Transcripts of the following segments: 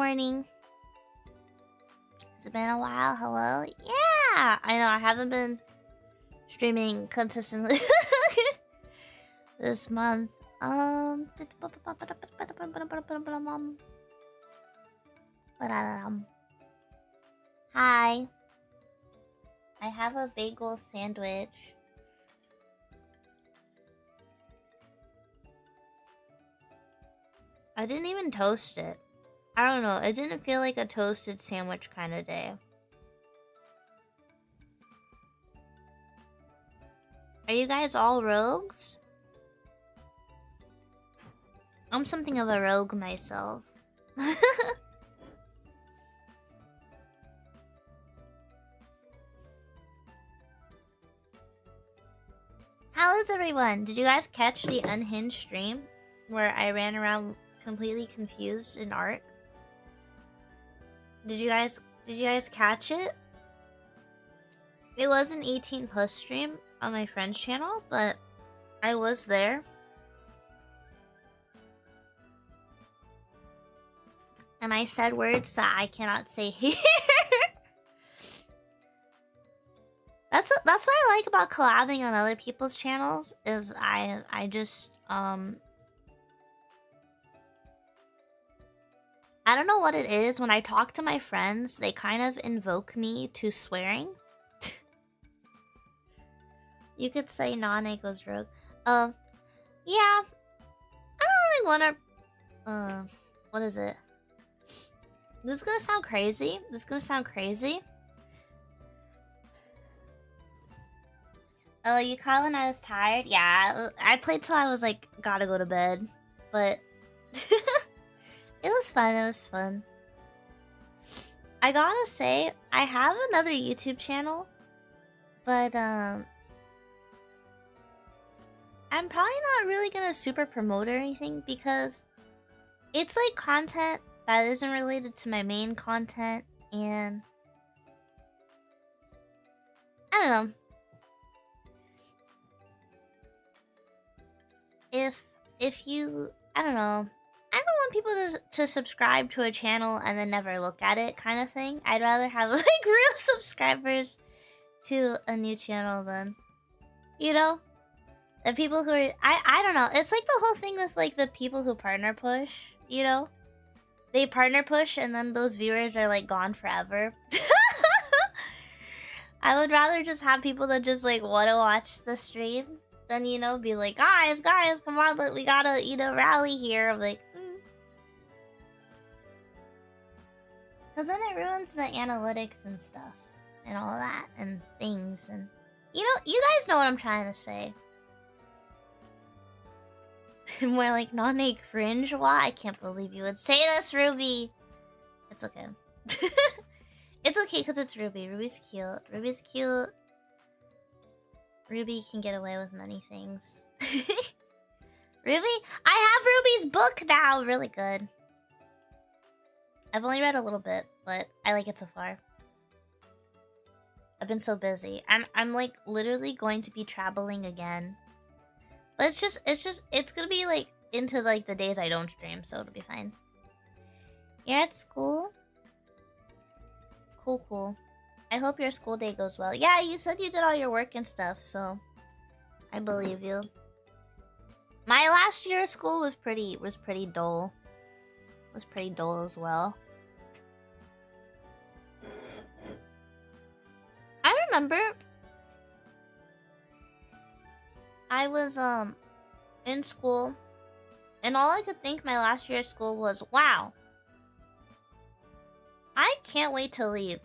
morning. It's been a while. Hello. Yeah, I know I haven't been streaming consistently this month. Hi. I have a bagel sandwich. I didn't even toast it. I don't know. It didn't feel like a toasted sandwich kind of day. Are you guys all rogues? I'm something of a rogue myself. How is everyone? Did you guys catch the unhinged stream where I ran around completely confused in art? Did you guys catch it? It was an 18+ stream on my friend's channel, but I was there. And I said words that I cannot say here. That's what I like about collabing on other people's channels is I just I don't know what it is. When I talk to my friends, they kind of invoke me to swearing. You could say Nane goes rogue. Yeah. I don't really want to what is it? This is gonna sound crazy. Oh, you called when I was tired? Yeah, I played till I was like, gotta go to bed. But it was fun. I gotta say, I have another YouTube channel, but I'm probably not really gonna super promote or anything because it's like content that isn't related to my main content, and I don't know. If you, I don't know. I don't want people to subscribe to a channel and then never look at it kind of thing. I'd rather have like real subscribers to a new channel than, you know, the people who are, I don't know. It's like the whole thing with like the people who partner push, you know? They partner push and then those viewers are like gone forever. I would rather just have people that just like want to watch the stream than, you know, be like, guys, come on, we gotta, you know, rally here. I'm like, because then it ruins the analytics and stuff and all that and things, and you know, you guys know what I'm trying to say. More like Nane cringe. Why? I can't believe you would say this, Ruby. It's okay. It's okay because it's Ruby. Ruby's cute. Ruby can get away with many things. Ruby? I have Ruby's book now! Really good. I've only read a little bit, but I like it so far. I've been so busy. I'm like literally going to be traveling again. But it's gonna be like into like the days I don't stream, so it'll be fine. You're at school? Cool. I hope your school day goes well. Yeah, you said you did all your work and stuff, so I believe you. My last year of school was pretty dull. Was pretty dull as well. I remember I was in school and all I could think my last year of school was, wow, I can't wait to leave.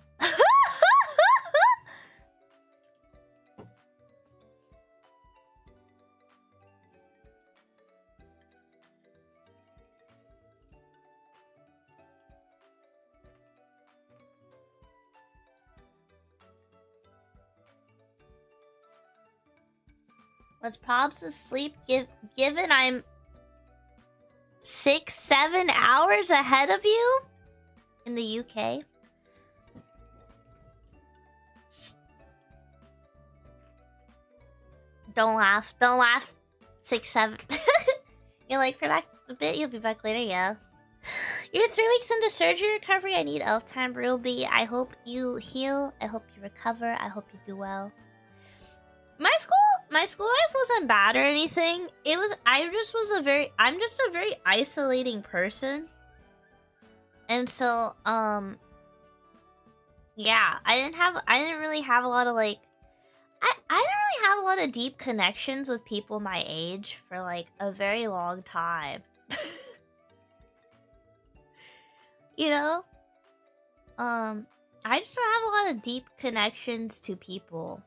Was Probs asleep given I'm 6-7 hours ahead of you in the UK? Don't laugh. 6-7. You're like, for back a bit, you'll be back later, yeah. You're 3 weeks into surgery recovery. I need elf time, Ruby. I hope you heal. I hope you recover. I hope you do well. My school life wasn't bad or anything. I'm just a very isolating person. And so, yeah, I didn't really have a lot of like, I didn't really have a lot of deep connections with people my age for like a very long time. You know? I just don't have a lot of deep connections to people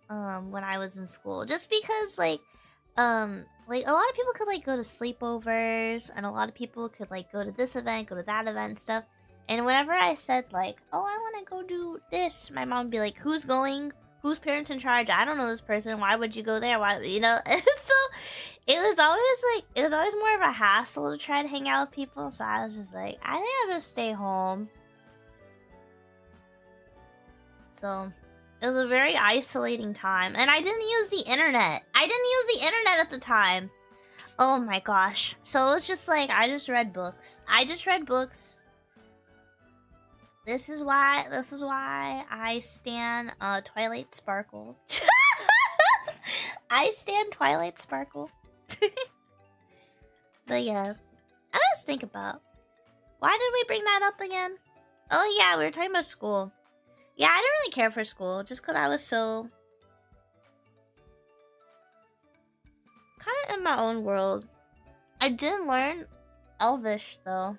when I was in school. Just because like a lot of people could like go to sleepovers and a lot of people could like go to this event, go to that event and stuff. And whenever I said like, "Oh, I want to go do this," my mom would be like, "Who's going? Whose parents in charge? I don't know this person. Why would you go there? Why, you know?" And so it was always more of a hassle to try to hang out with people. So I was just like, I think I'll just stay home. So it was a very isolating time, and I didn't use the internet. At the time. Oh my gosh. So it was just like I just read books. This is why I stan Twilight Sparkle. I stan Twilight Sparkle. But yeah, I just think about, why did we bring that up again? Oh yeah, we were talking about school. Yeah, I didn't really care for school just because I was so kind of in my own world. I did learn Elvish though.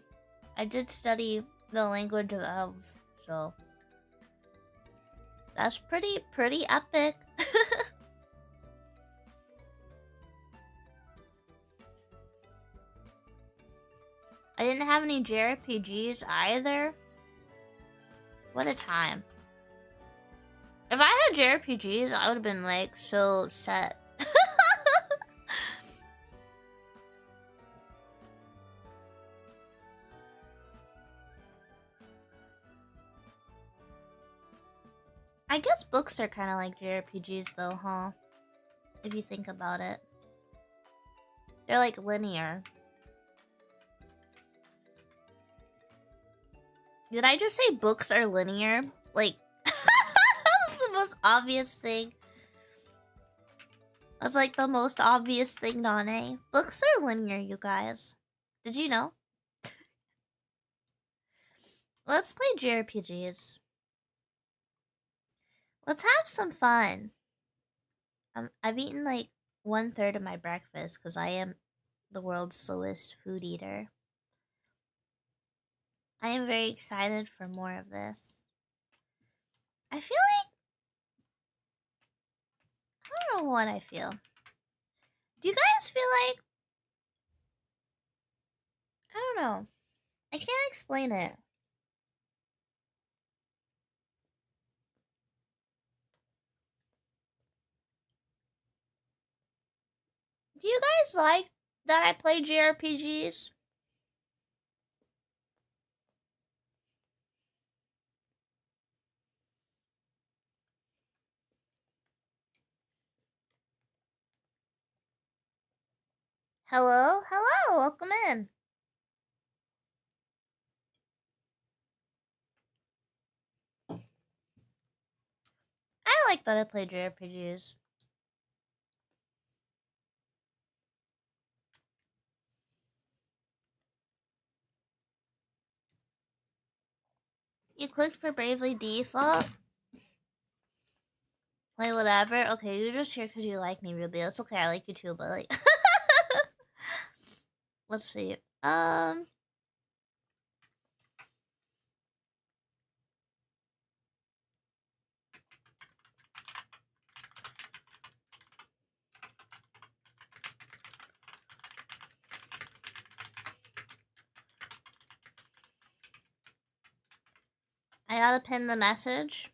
I did study the language of elves, so that's pretty epic. I didn't have any JRPGs either. What a time. If I had JRPGs, I would have been like so set. I guess books are kind of like JRPGs though, huh? If you think about it. They're like linear. Did I just say books are linear? Like, that's the most obvious thing. That's like the most obvious thing, Nane. Books are linear, you guys. Did you know? Let's play JRPGs. Let's have some fun. I've eaten like 1/3 of my breakfast because I am the world's slowest food eater. I am very excited for more of this. I feel like, I don't know what I feel. Do you guys feel like, I don't know. I can't explain it. Do you guys like that I play JRPGs? Hello? Hello! Welcome in. I like that I play JRPGs. You clicked for Bravely Default? Play whatever? Okay, you're just here because you like me, Ruby. It's okay, I like you too, but like... Let's see. I gotta pin the message,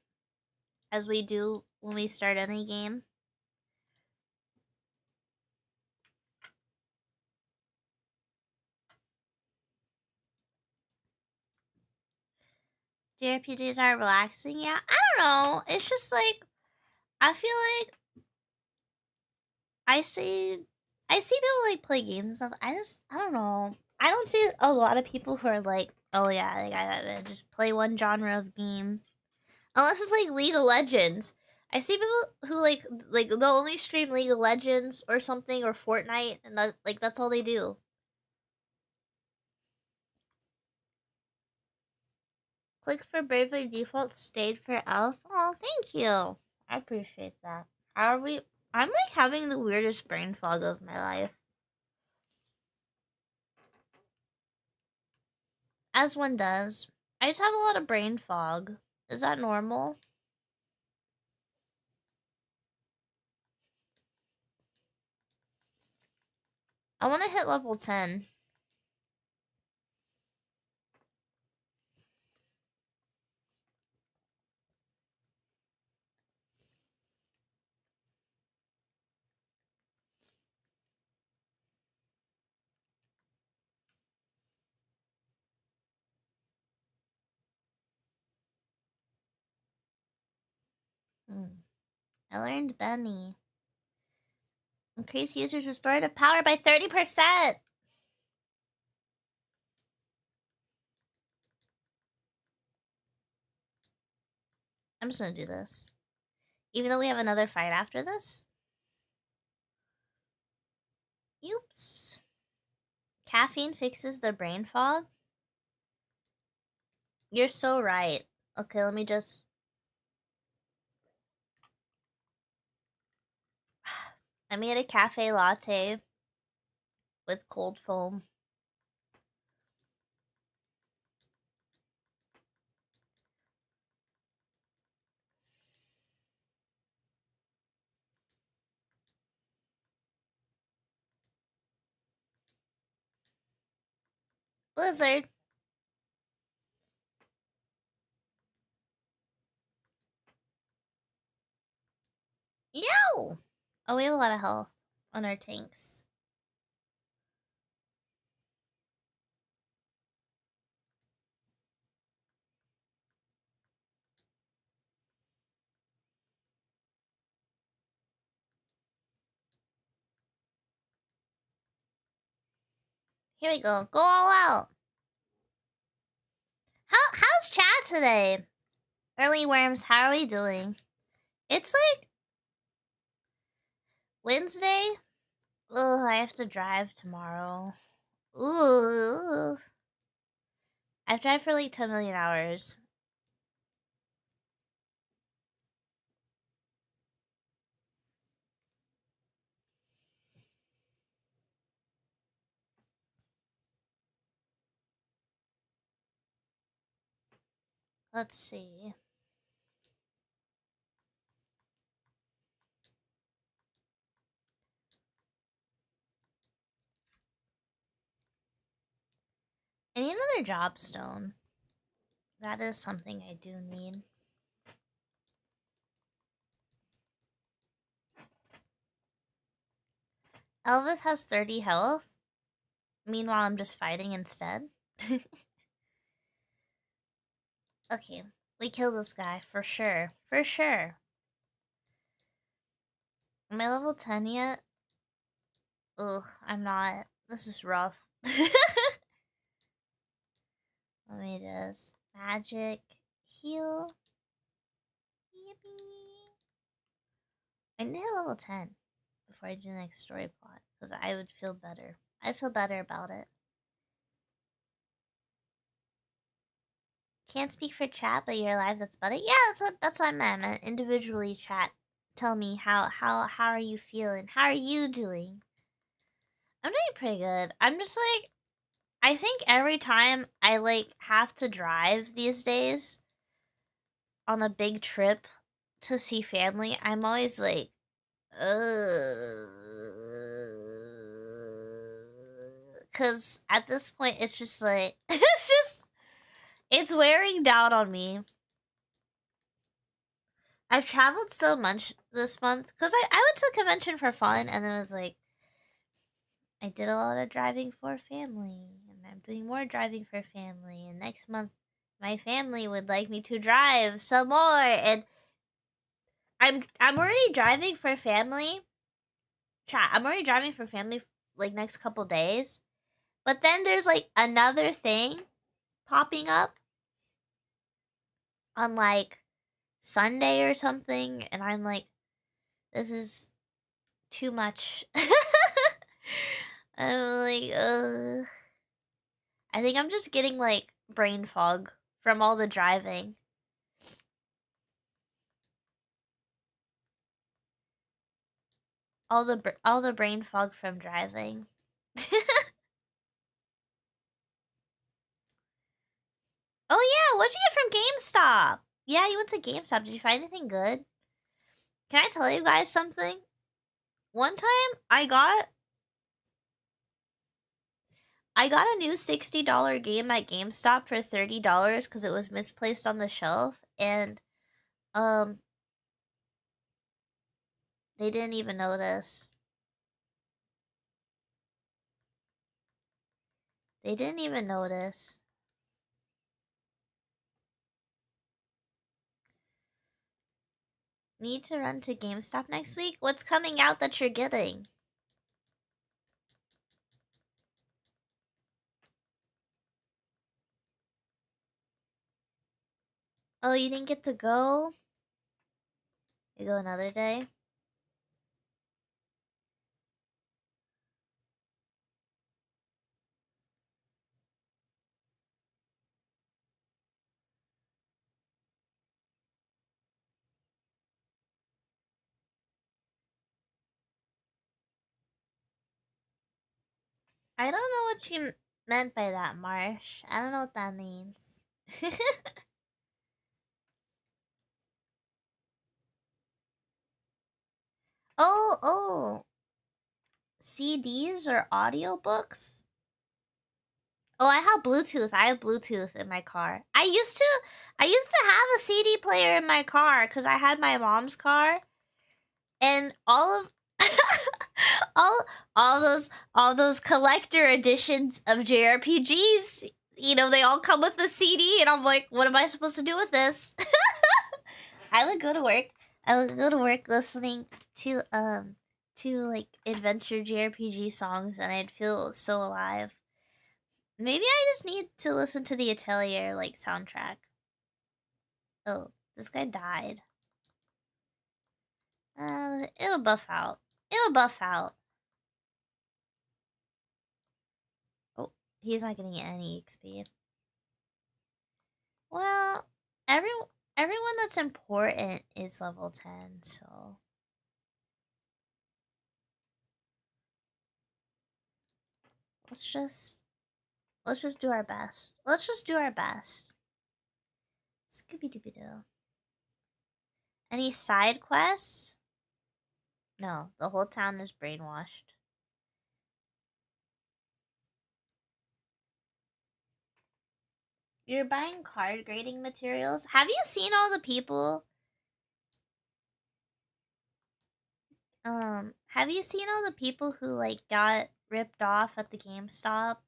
as we do when we start any game. JRPGs are relaxing, yeah. I don't know. It's just like, I feel like I see people like play games and stuff. I don't know. I don't see a lot of people who are like, oh yeah, like I just play one genre of game. Unless it's like League of Legends. I see people who like they'll only stream League of Legends or something or Fortnite, and that's all they do. Click for Bravely Default, stayed for Elf. Oh, thank you. I appreciate that. How are we? I'm like having the weirdest brain fog of my life. As one does. I just have a lot of brain fog. Is that normal? I want to hit level 10. I learned Benny. Increase users' restorative power by 30%. I'm just gonna do this. Even though we have another fight after this. Oops. Caffeine fixes the brain fog? You're so right. Okay, let me just... I made a cafe latte with cold foam. Blizzard. Yo! Oh, we have a lot of health on our tanks. Here we go. Go all out. How's chat today? Early worms, how are we doing? It's like Wednesday. Ugh, I have to drive tomorrow. Ooh. I've driven for like 10 million hours. Let's see. I need another job stone. That is something I do need. Elvis has 30 health. Meanwhile, I'm just fighting instead. Okay, we kill this guy for sure. For sure. Am I level 10 yet? Ugh, I'm not. This is rough. Let me just magic heal. Yippee. I need a level 10 before I do the next story plot because I would feel better. I feel better about it. Can't speak for chat, but you're alive. That's better. Yeah, that's what I meant. Individually chat. Tell me how are you feeling? How are you doing? I'm doing pretty good. I'm just like, I think every time I like have to drive these days on a big trip to see family, I'm always like, because at this point it's just like it's wearing down on me. I've traveled so much this month because I went to a convention for fun, and then it was like I did a lot of driving for family, and I'm doing more driving for family, and next month my family would like me to drive some more, and I'm already driving for family. Chat, I'm already driving for family like next couple days, But then there's like another thing popping up on like Sunday or something, and I'm like, this is too much. I'm like, I think I'm just getting like brain fog from all the driving. All the brain fog from driving. Oh yeah, what'd you get from GameStop? Yeah, you went to GameStop. Did you find anything good? Can I tell you guys something? One time I got a new $60 game at GameStop for $30 because it was misplaced on the shelf, and they didn't even notice. They didn't even notice. Need to run to GameStop next week? What's coming out that you're getting? Oh, you didn't get to go? You go another day? I don't know what you meant by that, Marsh. I don't know what that means. Oh. CDs or audiobooks? Oh, I have Bluetooth. I have Bluetooth in my car. I used to have a CD player in my car because I had my mom's car, and all of all those collector editions of JRPGs, you know, they all come with a CD, and I'm like, what am I supposed to do with this? I would go to work. I would go to work listening to like adventure JRPG songs, and I'd feel so alive. Maybe I just need to listen to the Atelier like soundtrack. Oh, this guy died. It'll buff out. It'll buff out. Oh, he's not getting any XP. Well, everyone that's important is level 10, so let's just do our best. Let's just do our best. Scooby Dooby Doo. Any side quests? No, the whole town is brainwashed. You're buying card grading materials? Have you seen all the people? Have you seen all the people who like got ripped off at the GameStop?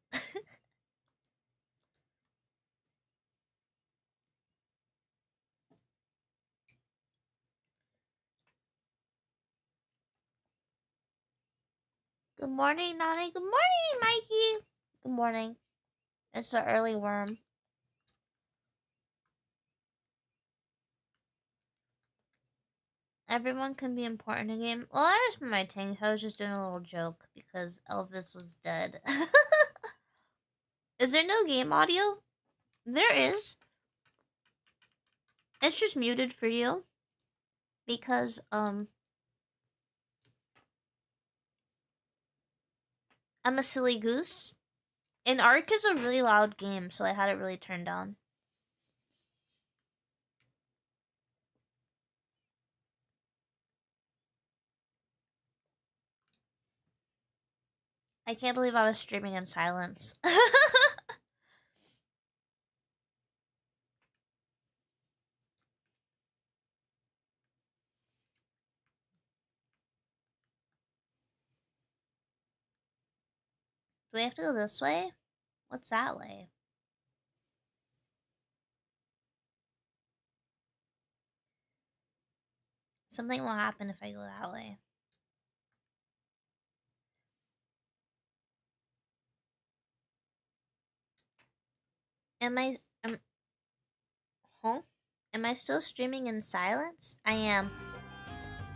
Good morning, Nane. Good morning, Mikey. Good morning. It's the early worm. Everyone can be important in a game. Well, I just my tank. So I was just doing a little joke because Elvis was dead. Is there no game audio? There is. It's just muted for you. Because, I'm a silly goose. And Ark is a really loud game, so I had it really turned down. I can't believe I was streaming in silence. Do we have to go this way? What's that way? Something will happen if I go that way. Am I huh? Am I still streaming in silence? I am.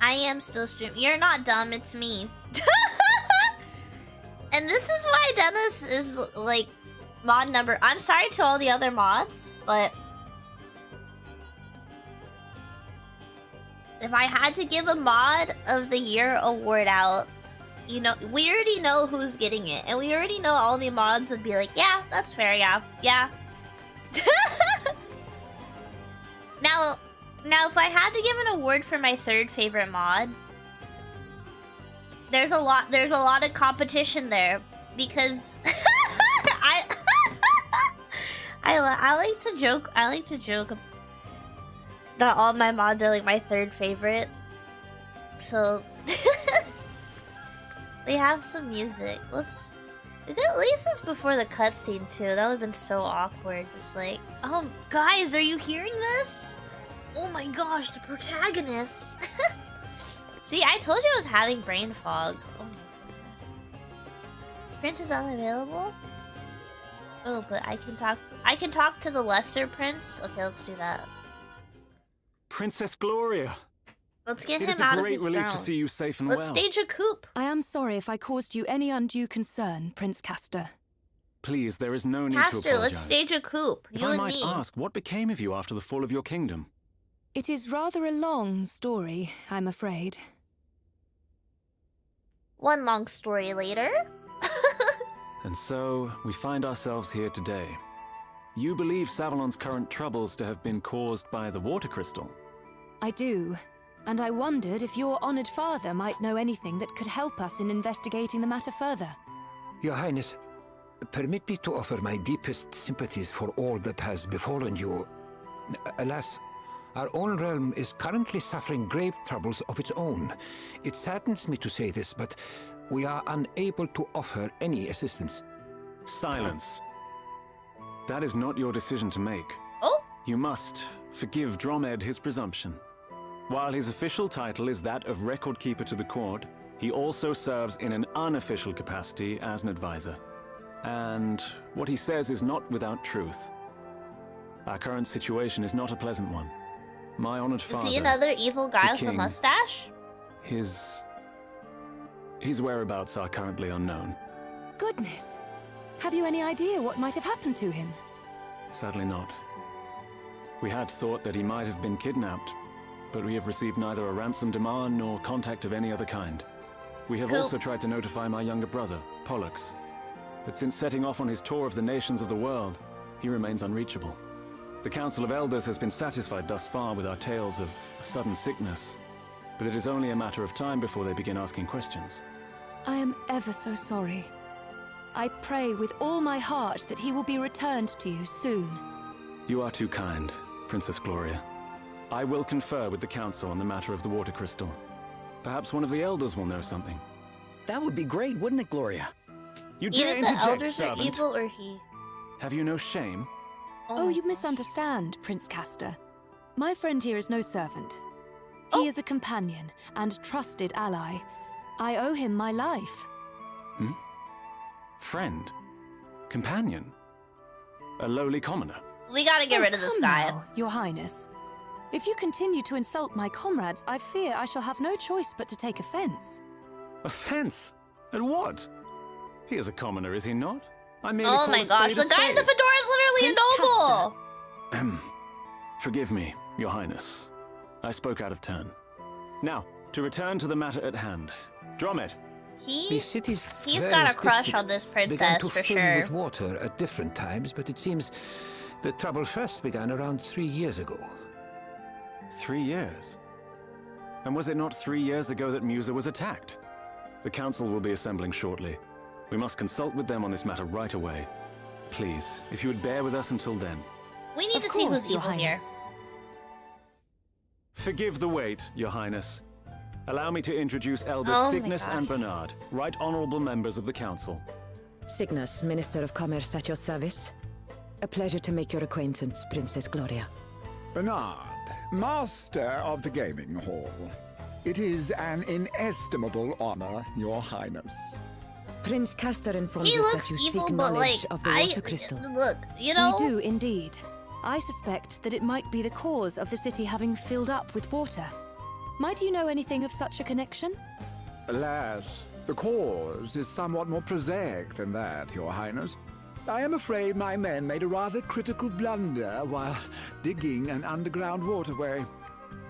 I am still streaming. You're not dumb, it's me. And this is why Dennis is like mod number. I'm sorry to all the other mods, but if I had to give a mod of the year award out, you know, we already know who's getting it, and we already know all the mods would be like, yeah, that's fair, yeah. Now, if I had to give an award for my third favorite mod, there's a lot of competition there because I like to joke. I like to joke that all my mods are like my third favorite. So we have some music. At least it's before the cutscene too. That would have been so awkward. Just like, oh, guys, are you hearing this? Oh my gosh, the protagonist. See, I told you I was having brain fog. Oh my goodness. Prince is unavailable? Oh, but I can talk to the lesser prince. Okay, let's do that. Princess Gloria. Let's get him out of his throne. It is a great relief to see you safe and well. Let's stage a coup. I am sorry if I caused you any undue concern, Prince Castor. Please, there is no need to apologize. Castor, let's stage a coup. You and me. If I might ask, what became of you after the fall of your kingdom? It is rather a long story, I'm afraid. One long story later. And so, we find ourselves here today. You believe Savalon's current troubles to have been caused by the water crystal? I do, and I wondered if your honored father might know anything that could help us in investigating the matter further. Your Highness, permit me to offer my deepest sympathies for all that has befallen you. Alas, our own realm is currently suffering grave troubles of its own. It saddens me to say this, but we are unable to offer any assistance. Silence. That is not your decision to make. Oh? You must forgive Dromed his presumption. While his official title is that of Record Keeper to the court, he also serves in an unofficial capacity as an advisor. And what he says is not without truth. Our current situation is not a pleasant one. My honored father... Is he another evil guy with a mustache? His whereabouts are currently unknown. Goodness! Have you any idea what might have happened to him? Sadly not. We had thought that he might have been kidnapped, but we have received neither a ransom demand nor contact of any other kind. We have also tried to notify my younger brother, Pollux, but since setting off on his tour of the nations of the world, he remains unreachable. The Council of Elders has been satisfied thus far with our tales of sudden sickness, but it is only a matter of time before they begin asking questions. I am ever so sorry. I pray with all my heart that he will be returned to you soon. You are too kind, Princess Gloria. I will confer with the Council on the matter of the water crystal. Perhaps one of the Elders will know something. That would be great, wouldn't it, Gloria? You dare Either the interject, Elders servant. are evil or he. Have you no shame? Oh, you misunderstand, Prince Castor. My friend here is no servant. He is a companion and trusted ally. I owe him my life. Hmm? Friend? Companion? A lowly commoner? We gotta get rid of this come guy. now, Your Highness. If you continue to insult my comrades, I fear I shall have no choice but to take offense. Offense? At what? He is a commoner, is he not? I merely Oh call my a gosh, spade a the guy in the spade. fedora is literally Prince a noble! Forgive me, Your Highness. I spoke out of turn. Now, to return to the matter at hand. Dromed. The city's He's various got a crush districts on this began princess to for fill sure. with water at different times, but it seems the trouble first began around 3 years ago. 3 years? And was it not 3 years ago that Musa was attacked? The council will be assembling shortly. We must consult with them on this matter right away. Please, if you would bear with us until then. We need to see who's evil here. Forgive the wait, Your Highness. Allow me to introduce Elders Oh my Cygnus gosh. and Bernard, right honorable members of the council. Cygnus, Minister of Commerce at your service. A pleasure to make your acquaintance, Princess Gloria. Bernard, Master of the Gaming Hall. It is an inestimable honor, Your Highness. Prince Castor informs He us looks that you evil, seek but knowledge like of the water crystal. look, you know. We do indeed. I suspect that it might be the cause of the city having filled up with water. Might you know anything of such a connection? Alas, the cause is somewhat more prosaic than that, Your Highness. I am afraid my men made a rather critical blunder while digging an underground waterway.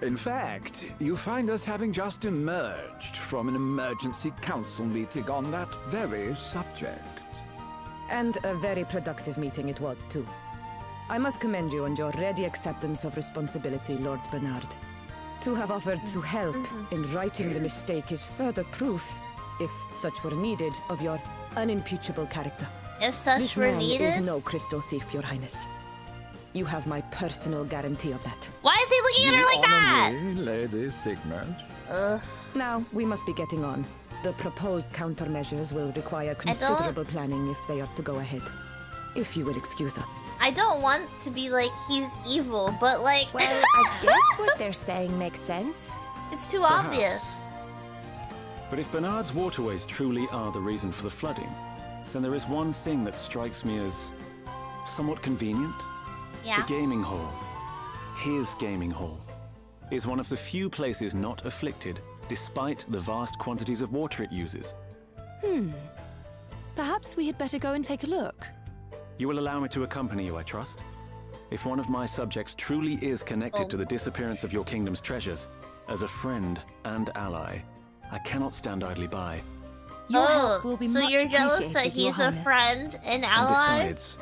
In fact, you find us having just emerged from an emergency council meeting on that very subject. And a very productive meeting it was, too. I must commend you on your ready acceptance of responsibility, Lord Bernard. To have offered to help in righting the mistake is further proof, if such were needed, of your unimpeachable character. If such This were man is needed. no crystal thief, Your Highness. You have my personal guarantee of that. Why is he looking at her like that? Honor me, Lady Signet. Ugh. Now, we must be getting on. The proposed countermeasures will require considerable planning if they are to go ahead. If you will excuse us. I don't want to be like he's evil, but like Well, I guess what they're saying makes sense. it's too obvious. But if Bernard's waterways truly are the reason for the flooding, then there is one thing that strikes me as somewhat convenient. Yeah. The gaming hall, his gaming hall, is one of the few places not afflicted despite the vast quantities of water it uses. Perhaps we had better go and take a look. You will allow me to accompany you, I trust? If one of my subjects truly is connected to the disappearance of your kingdom's treasures, as a friend and ally, I cannot stand idly by. Your help will be so much you're jealous that appreciated, Your he's a Highness. friend and And ally? besides,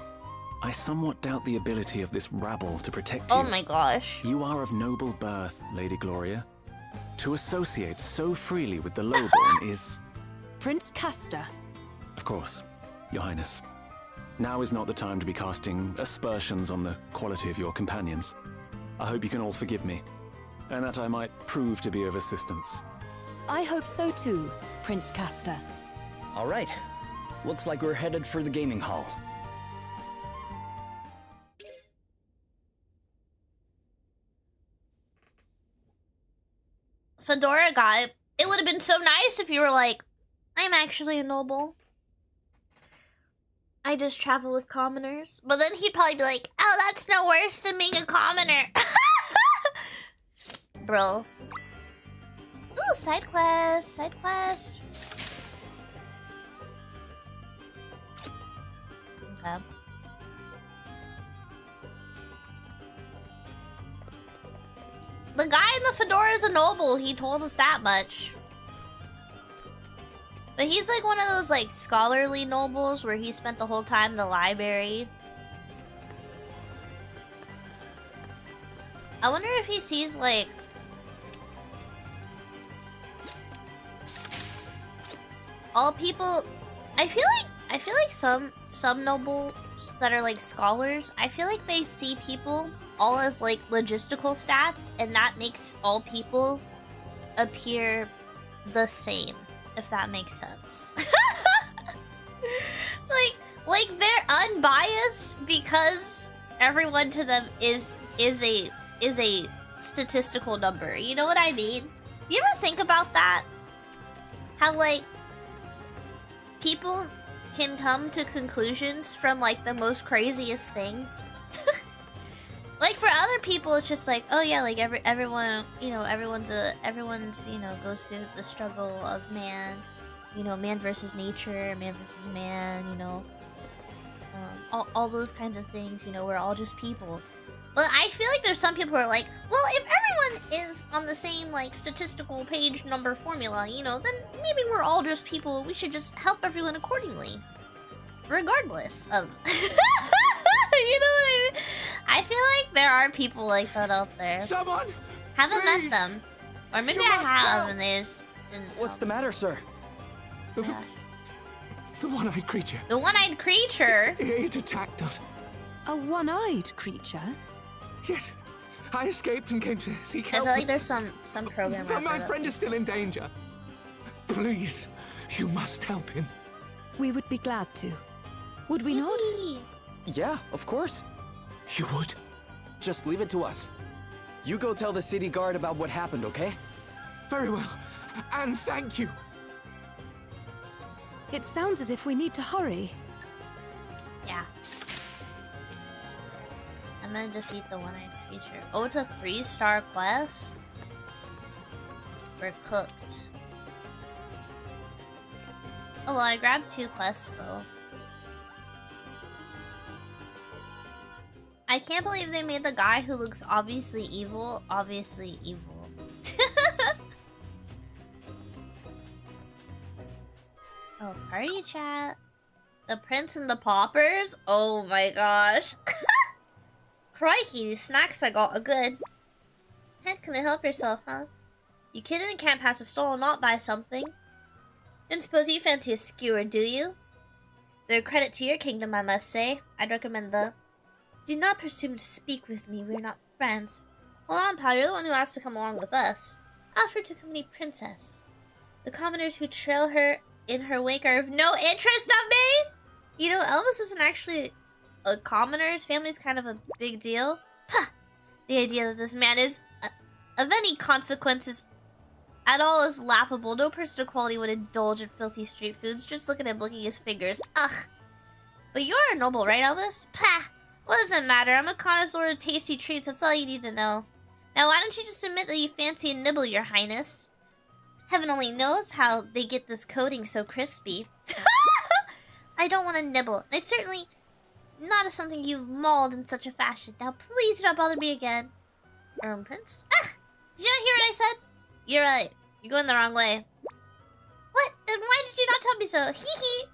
I somewhat doubt the ability of this rabble to protect you. Oh my gosh. You are of noble birth, Lady Gloria. To associate so freely with the lowborn is... Prince Castor. Of course, Your Highness. Now is not the time to be casting aspersions on the quality of your companions. I hope you can all forgive me, and that I might prove to be of assistance. I hope so too, Prince Castor. All right. Looks like we're headed for the gaming hall. Fedora guy, it would have been so nice if you were like, I'm actually a noble. I just travel with commoners. But then he'd probably be like, oh, that's no worse than being a commoner. Bro. Ooh, side quest, side quest. Okay. The guy in the fedora is a noble. He told us that much. But he's like one of those like scholarly nobles where he spent the whole time in the library. I wonder if he sees like all people. I feel like some nobles that are like scholars, I feel like they see people all as like logistical stats, and that makes all people appear the same, if that makes sense. like they're unbiased because everyone to them is a statistical number. You know what I mean? You ever think about that? How like people can come to conclusions from like the most craziest things. Like for other people, it's just like, oh yeah, like everyone, you know, everyone's you know goes through the struggle of man, you know, man versus nature, man versus man, you know, all those kinds of things. You know, we're all just people. But I feel like there's some people who are like, well, if everyone is on the same like statistical page number formula, you know, then maybe we're all just people. We should just help everyone accordingly, regardless of. You know what I mean? I feel like there are people like that out there. Someone! Haven't Please! met them. Or maybe You I must have help! and they just didn't What's the tell me. matter, sir? The, Gosh. the one-eyed creature. The one-eyed creature? It attacked us. A one-eyed creature? Yes. I escaped and came to seek I help. feel like there's some program But out my there that friend is thinks- still in danger. Please, you must help him. We would be glad to. Would we not? Yippee. Yeah, of course. You would? Just leave it to us. You go tell the city guard about what happened, okay? Very well. And thank you. It sounds as if we need to hurry. Yeah. I'm gonna defeat the one-eyed creature. Oh, it's a 3-star quest? We're cooked. Oh, well, I grabbed 2 quests, though. I can't believe they made the guy who looks obviously evil. Oh, party chat. The Prince and the Paupers? Oh my gosh. Crikey, these snacks I got are good. Heck, can I help yourself, huh? You kidding and can't pass a stall and not buy something? Don't suppose you fancy a skewer, do you? They're a credit to your kingdom, I must say. I'd recommend the... Do not presume to speak with me, we're not friends. Hold on, pal, you're the one who asked to come along with us. Offer to accompany Princess. The commoners who trail her in her wake are of no interest of me! You know, Elvis isn't actually a commoner. His family's kind of a big deal. Huh! The idea that this man is of any consequences at all is laughable. No person of quality would indulge in filthy street foods. Just look at him licking his fingers. Ugh! But you're a noble, right, Elvis? Pah! What does it matter? I'm a connoisseur of tasty treats. That's all you need to know. Now, why don't you just admit that you fancy a nibble, your highness? Heaven only knows how they get this coating so crispy. I don't want to nibble. I certainly not as something you've mauled in such a fashion. Now, please do not bother me again. Prince? Ah! Did you not hear what I said? You're right. You're going the wrong way. What? Then why did you not tell me so? Hee hee.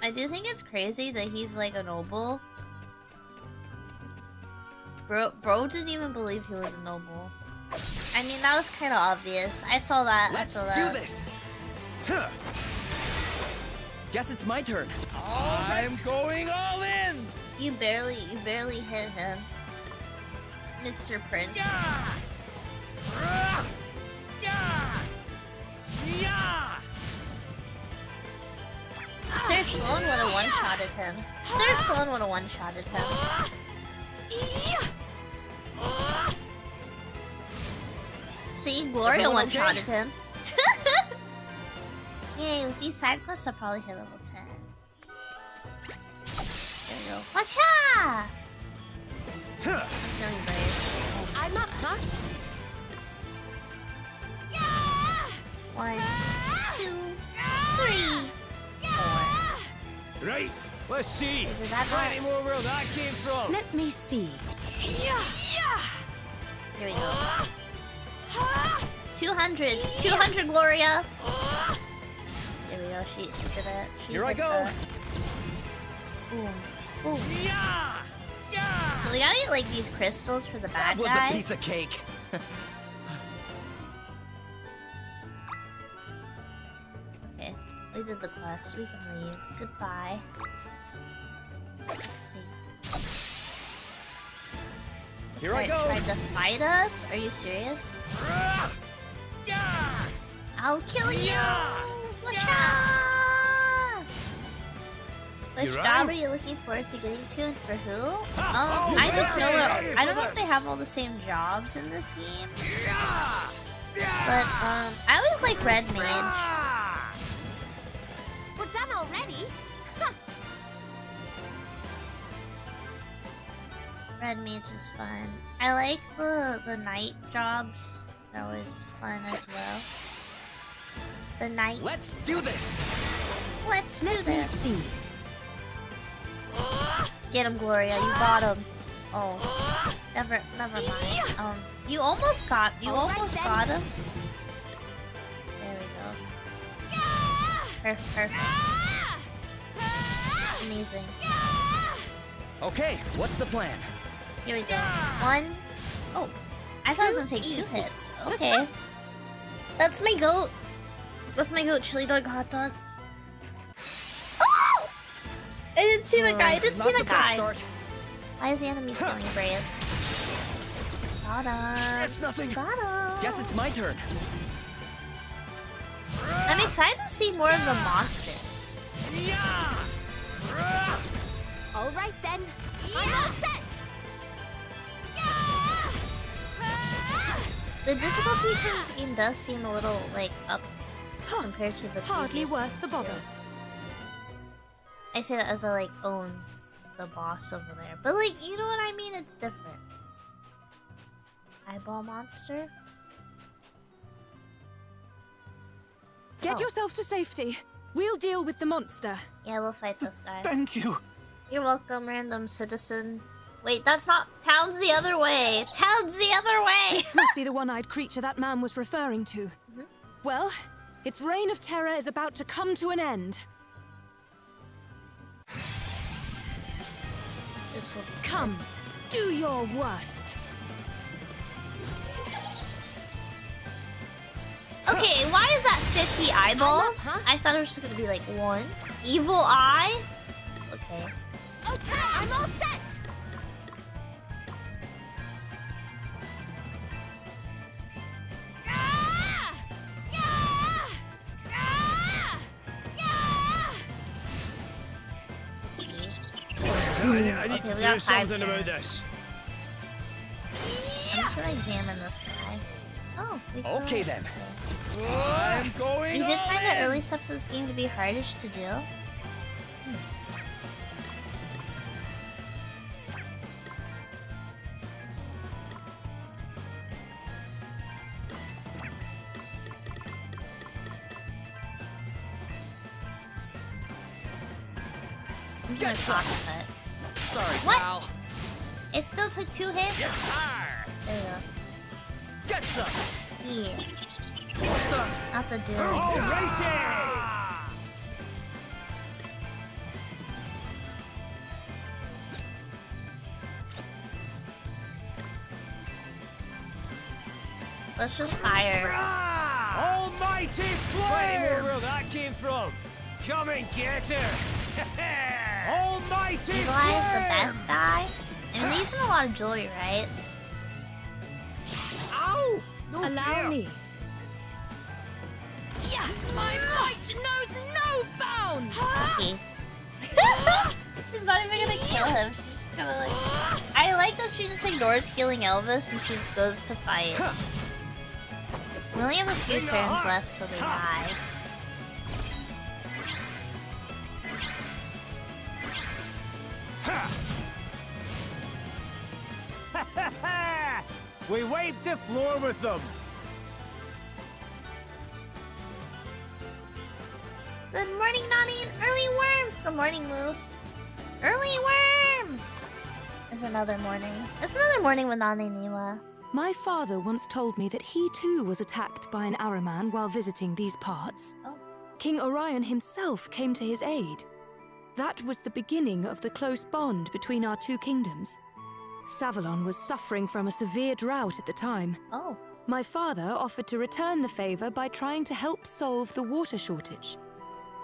I do think it's crazy that he's like a noble. Bro didn't even believe he was a noble. I mean, that was kind of obvious. I saw that. Let's I saw that. do this. Huh. Guess it's my turn. I'm going all in. You barely hit him, Mr. Prince. Sir Sloan would have one-shotted him. Sir Sloan would have one-shotted him. See, Gloria one-shotted him. Yay, with these side quests, I'll probably hit level 10. There we go. Watcha! I'm feeling brave. I'm up, huh? 1, 2, 3, 4. Right. Let's see. Did that How work? many more where that came from? Let me see. Here we go. 200. 200, Gloria. There we go. She did it. Here I go. Boom. Boom. So we gotta get like these crystals for the bad That was guy. a piece of cake. Okay, we did the quest. We can leave. Goodbye. Let's see. This Here I guy go. Tried to fight us? Are you serious? I'll kill you! Watcha! Which You job right? are you looking forward to getting to and for who? I don't know. I don't know if they have all the same jobs in this game. But I always like Red Mage. We're done already? Red Mage is fun. I like the night jobs. That was fun as well. The nights. Let's do this. Let's do Let me this. see. Get him, Gloria. You got him. Oh, never mind. You almost got him. There we go. Perfect. Amazing. Okay, what's the plan? Here we go. 1. Oh, I thought it was gonna take 2 hits. Okay. That's my goat. That's my goat, chili dog, hot dog. Oh! I didn't see the guy. I didn't see Not the the best guy. start. Why is the enemy feeling brave? Got him. That's nothing. Got him. Guess it's my turn. I'm excited to see more of the monsters. All right then. I'm all set. The difficulty for this game does seem a little, like, up compared to the Hardly previous worth the ones, bother. too. I say that as I, like, own the boss over there. But, like, you know what I mean? It's different. Eyeball monster? Get yourself to safety. We'll deal with the monster. Yeah, we'll fight this guy. Thank you. You're welcome, random citizen. Wait, that's not... Town's the other way! Town's the other way! This must be the one-eyed creature that man was referring to. Well, its reign of terror is about to come to an end. This will be Come, do your worst. Okay, why is that 50 eyeballs? I thought it was just gonna be like one. Evil eye? Okay. Okay, I'm all set. Ah! Ah! Ah! Ah! I need Okay, to we do got 5 something about turns. this. I'm just gonna examine this guy. Oh, we can... Okay then. I'm going You did all find the in. early steps of this game to be hardish to do? I'm just gonna cross cut. Sorry, What? pal. It still took 2 hits? Yes, sir. There you go. Get some. Yeah. Not the dude. Alrighty. Let's just fire. Almighty flame! Where that came from? Come and get her! Almighty Evil Eye is the flame! best eye. I mean, these are a lot of jewelry, right? Ow! No Allow fear. me. Yeah, my might knows no bounds. Okay. She's not even gonna kill him. She's just gonna like... I like that she just ignores healing Elvis and she just goes to fight. We only have a few turns left till they die. We wiped the floor with them. Good morning, Nane. Early worms. Good morning, Moose. Early worms. It's another morning. It's another morning with Nane and Niwa. My father once told me that he too was attacked by an Araman while visiting these parts. Oh. King Orion himself came to his aid. That was the beginning of the close bond between our two kingdoms. Savalon was suffering from a severe drought at the time. Oh. My father offered to return the favor by trying to help solve the water shortage.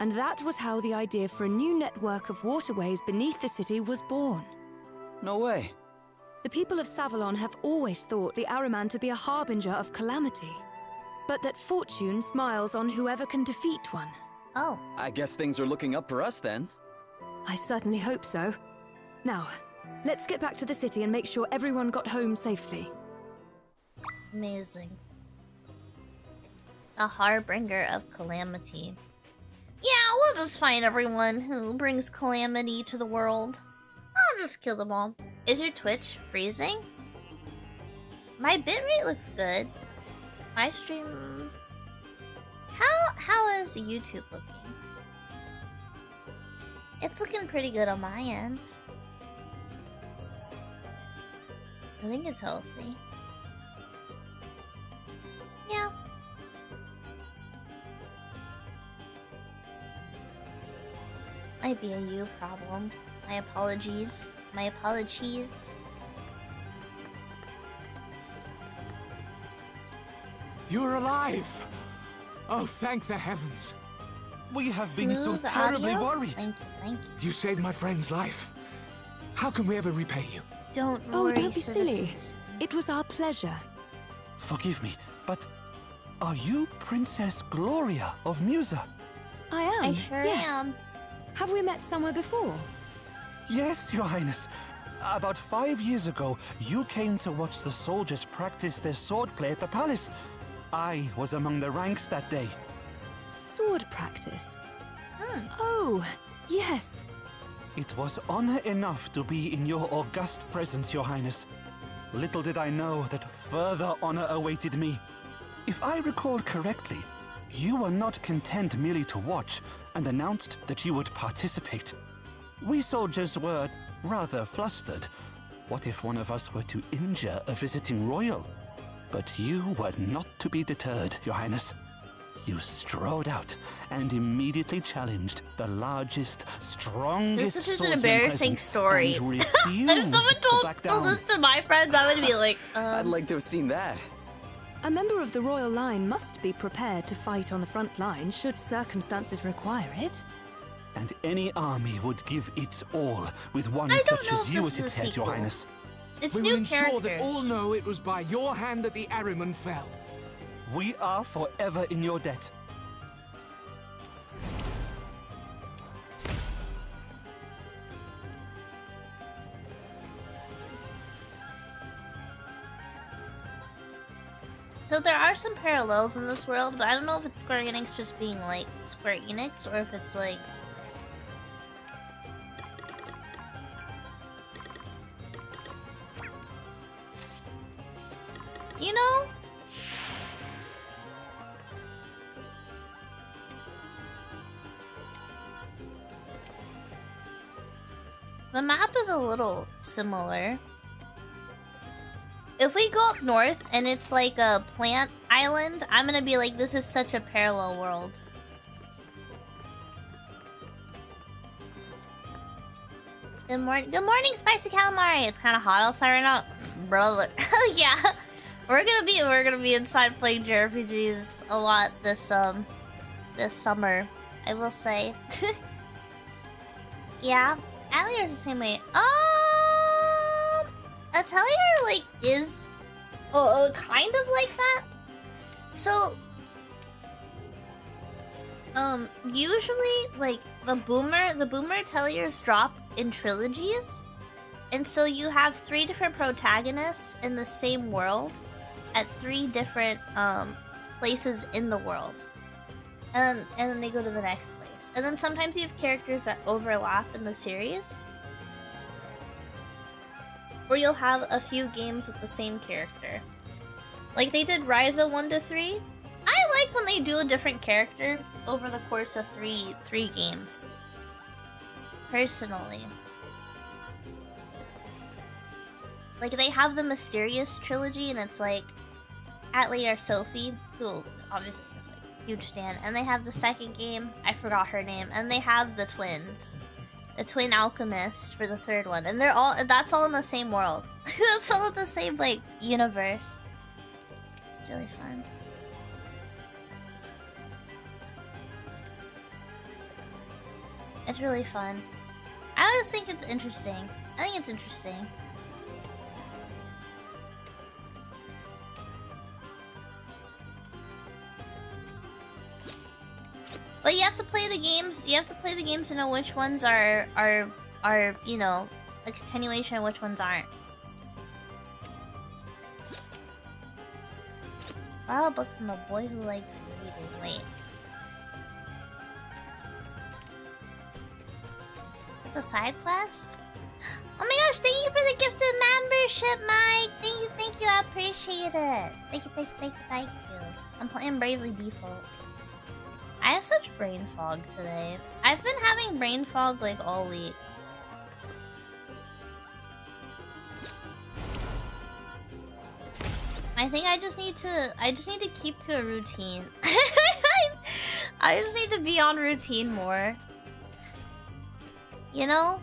And that was how the idea for a new network of waterways beneath the city was born. No way. The people of Savalon have always thought the Araman to be a harbinger of calamity, but that fortune smiles on whoever can defeat one. Oh. I guess things are looking up for us then. I certainly hope so. Now, let's get back to the city and make sure everyone got home safely. Amazing. A harbinger of calamity. Yeah, we'll just find everyone who brings calamity to the world. I'll just kill them all. Is your Twitch freezing? My bitrate looks good. My stream... How is YouTube looking? It's looking pretty good on my end. I think it's healthy. Yeah. Might be a you problem. My apologies. My apologies. You're alive! Oh, thank the heavens. We have been so Smooth terribly audio? worried. Thank you, thank you. You saved my friend's life. How can we ever repay you? Don't Oh, worry, don't be silly. citizens. It was our pleasure. Forgive me, but are you Princess Gloria of Musa? I am. I sure yes. am. Have we met somewhere before? Yes, Your Highness. About 5 years ago, you came to watch the soldiers practice their swordplay at the palace. I was among the ranks that day. Sword practice? Oh, yes. It was honor enough to be in your august presence, Your Highness. Little did I know that further honor awaited me. If I recall correctly, you were not content merely to watch and announced that you would participate. We soldiers were rather flustered. What if one of us were to injure a visiting royal? But you were not to be deterred, Your Highness. You strode out and immediately challenged the largest, strongest This is such an swordsman embarrassing present story. and refused If someone to back told down. this to my friends, I would be like, I'd like to have seen that. A member of the royal line must be prepared to fight on the front line should circumstances require it. And any army would give its all with one I don't such know as if you this at is its a head, Your sequel. Highness. it's We new will ensure characters. that all know it was by your hand that the Ahriman fell. We are forever in your debt. So there are some parallels in this world, but I don't know if it's Square Enix just being like Square Enix, or if it's like... You know? The map is a little similar. If we go up north and it's like a plant island, I'm gonna be like, this is such a parallel world. Good morning, Spicy Calamari. It's kind of hot outside right now, brother. Yeah, we're gonna be inside playing JRPGs a lot this summer, I will say. Yeah, Alliar's the same way. Atelier like is kind of like that. So usually like the boomer Ateliers drop in trilogies, and so you have 3 different protagonists in the same world at 3 different places in the world, and then they go to the next place, and then sometimes you have characters that overlap in the series. Or you'll have a few games with the same character. Like they did Ryza 1 to 3. I like when they do a different character over the course of three games. Personally. Like they have the Mysterious trilogy, and it's like Atelier Sophie, who obviously is like a huge stan, and they have the second game, I forgot her name, and they have the twins. The twin alchemists for the 3rd one, and that's all in the same world. That's all in the same like universe. It's really fun. It's really fun. I always think it's interesting. I think it's interesting. But you have to play the games. You have to play the games to know which ones are you know, a continuation and which ones aren't. Borrow a book from a boy who likes reading. Wait. It's a side quest? Oh my gosh, thank you for the gifted membership, Mike! Thank you, I appreciate it. Thank you. I'm playing Bravely Default. I have such brain fog today. I've been having brain fog like all week. I think I just need to keep to a routine. I just need to be on routine more. You know?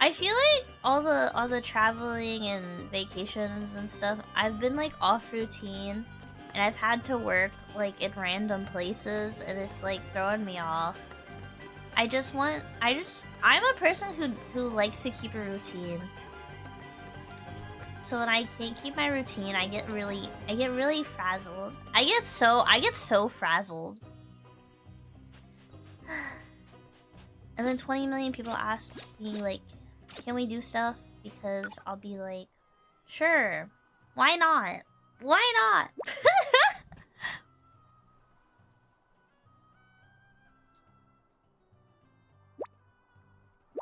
I feel like all the traveling and vacations and stuff, I've been like off routine, and I've had to work like in random places, and it's like throwing me off. I'm a person who likes to keep a routine. So when I can't keep my routine, I get really frazzled. I get so frazzled. And then 20 million people ask me like, Can we do stuff? Because I'll be like, sure. Why not? Why not?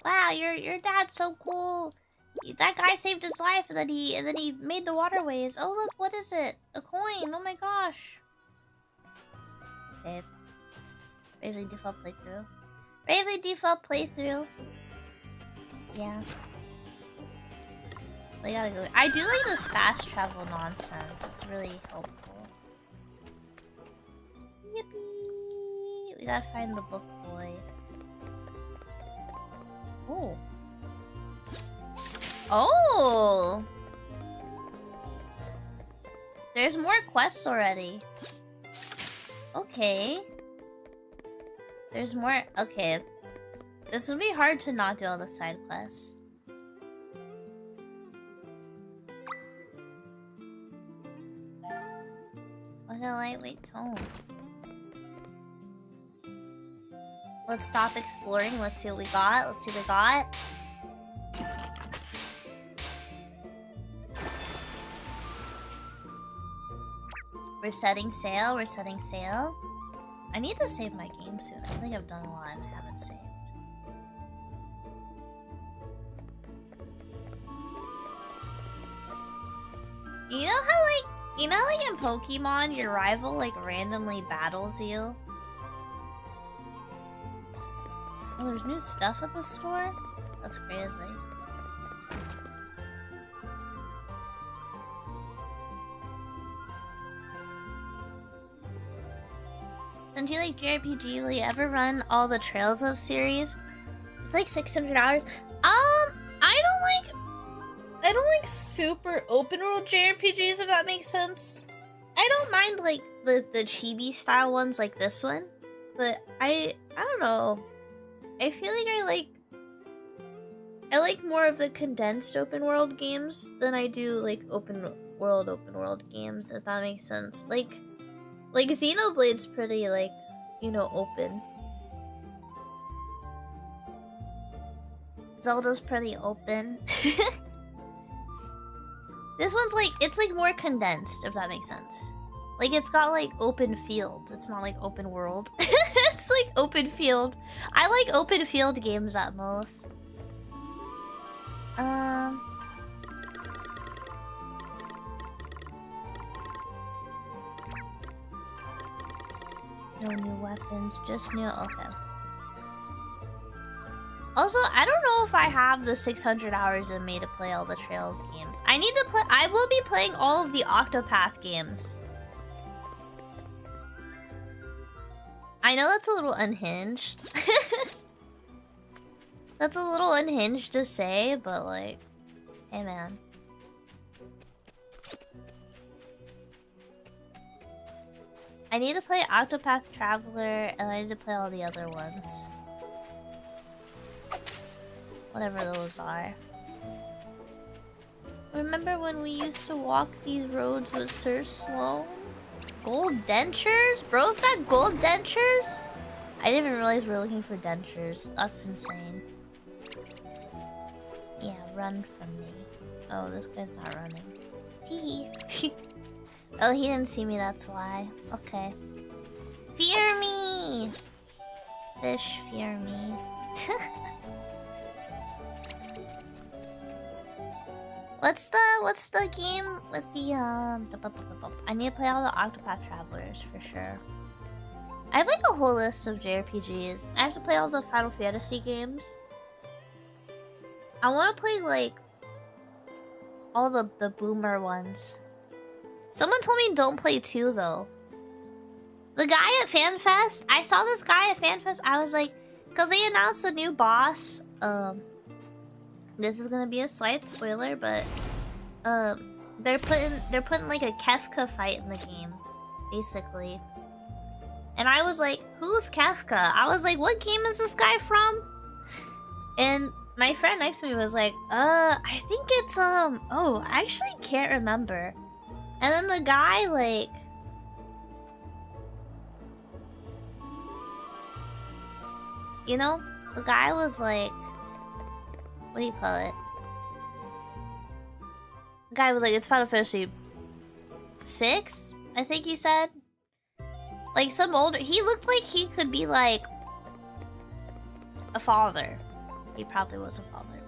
Wow, your dad's so cool. That guy saved his life and then he made the waterways. Oh look, what is it? A coin. Oh my gosh. Okay. Bravely default playthrough. Bravely default playthrough. Yeah. We gotta go. I do like this fast travel nonsense. It's really helpful. Yippee! We gotta find the book boy. Oh. Oh! There's more quests already. Okay. There's more. Okay. This would be hard to not do all the side quests. What a lightweight tone. Let's stop exploring. Let's see what we got. Let's see what we got. We're setting sail. We're setting sail. I need to save my game soon. I think I've done a lot and haven't saved. You know how like in Pokemon your rival like randomly battles you? Oh, there's new stuff at the store? That's crazy. Since you like JRPG, will you ever run all the Trails of series? It's like 600 hours. I don't like super open world JRPGs, if that makes sense. I don't mind like the chibi style ones like this one, but I don't know. I feel like I like more of the condensed open world games than I do like open world games, if that makes sense. Like Xenoblade's pretty like, you know, open. Zelda's pretty open. This one's like, it's like more condensed, if that makes sense. Like it's got like open field. It's not like open world. It's like open field. I like open field games at most. No new weapons, just new. Okay. Also, I don't know if I have the 600 hours in me to play all the Trails games. I need to play. I will be playing all of the Octopath games. I know that's a little unhinged. That's a little unhinged to say, but like, hey man. I need to play Octopath Traveler, and I need to play all the other ones. Whatever those are. Remember when we used to walk these roads with Sir Sloan? Gold dentures? Bro's got gold dentures? I didn't even realize we were looking for dentures. That's insane. Yeah, run from me. Oh, this guy's not running. Tee. Oh, he didn't see me, that's why. Okay. Fear me! Fish, fear me. What's the game with the I need to play all the Octopath Travelers for sure. I have like a whole list of JRPGs. I have to play all the Final Fantasy games. I want to play like all the boomer ones. Someone told me don't play 2 though. The guy at FanFest, I saw this guy at FanFest. I was like, cause they announced a new boss. This is gonna be a slight spoiler, but they're putting like a Kefka fight in the game, basically. And I was like, who's Kefka? I was like, what game is this guy from? And my friend next to me was like, I think it's oh, I actually can't remember. And then the guy like, you know, the guy was like, what do you call it? The guy was like, it's Final Fantasy 6, I think he said. Like some older, he looked like he could be like a father. He probably was a father.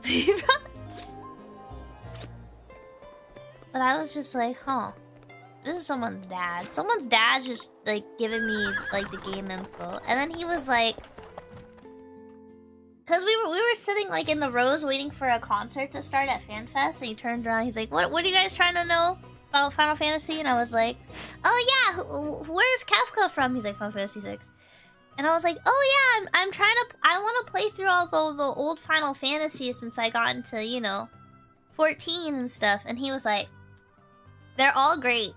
But I was just like, huh. This is someone's dad. Someone's dad just like giving me like the game info. And then he was like, cause we were sitting like in the rows waiting for a concert to start at FanFest, and he turns around, he's like, what are you guys trying to know about Final Fantasy? And I was like, oh yeah, where's Kefka from? He's like, Final Fantasy 6. And I was like, oh yeah, I want to play through all the old Final Fantasies since I got into, you know, 14 and stuff. And he was like, they're all great.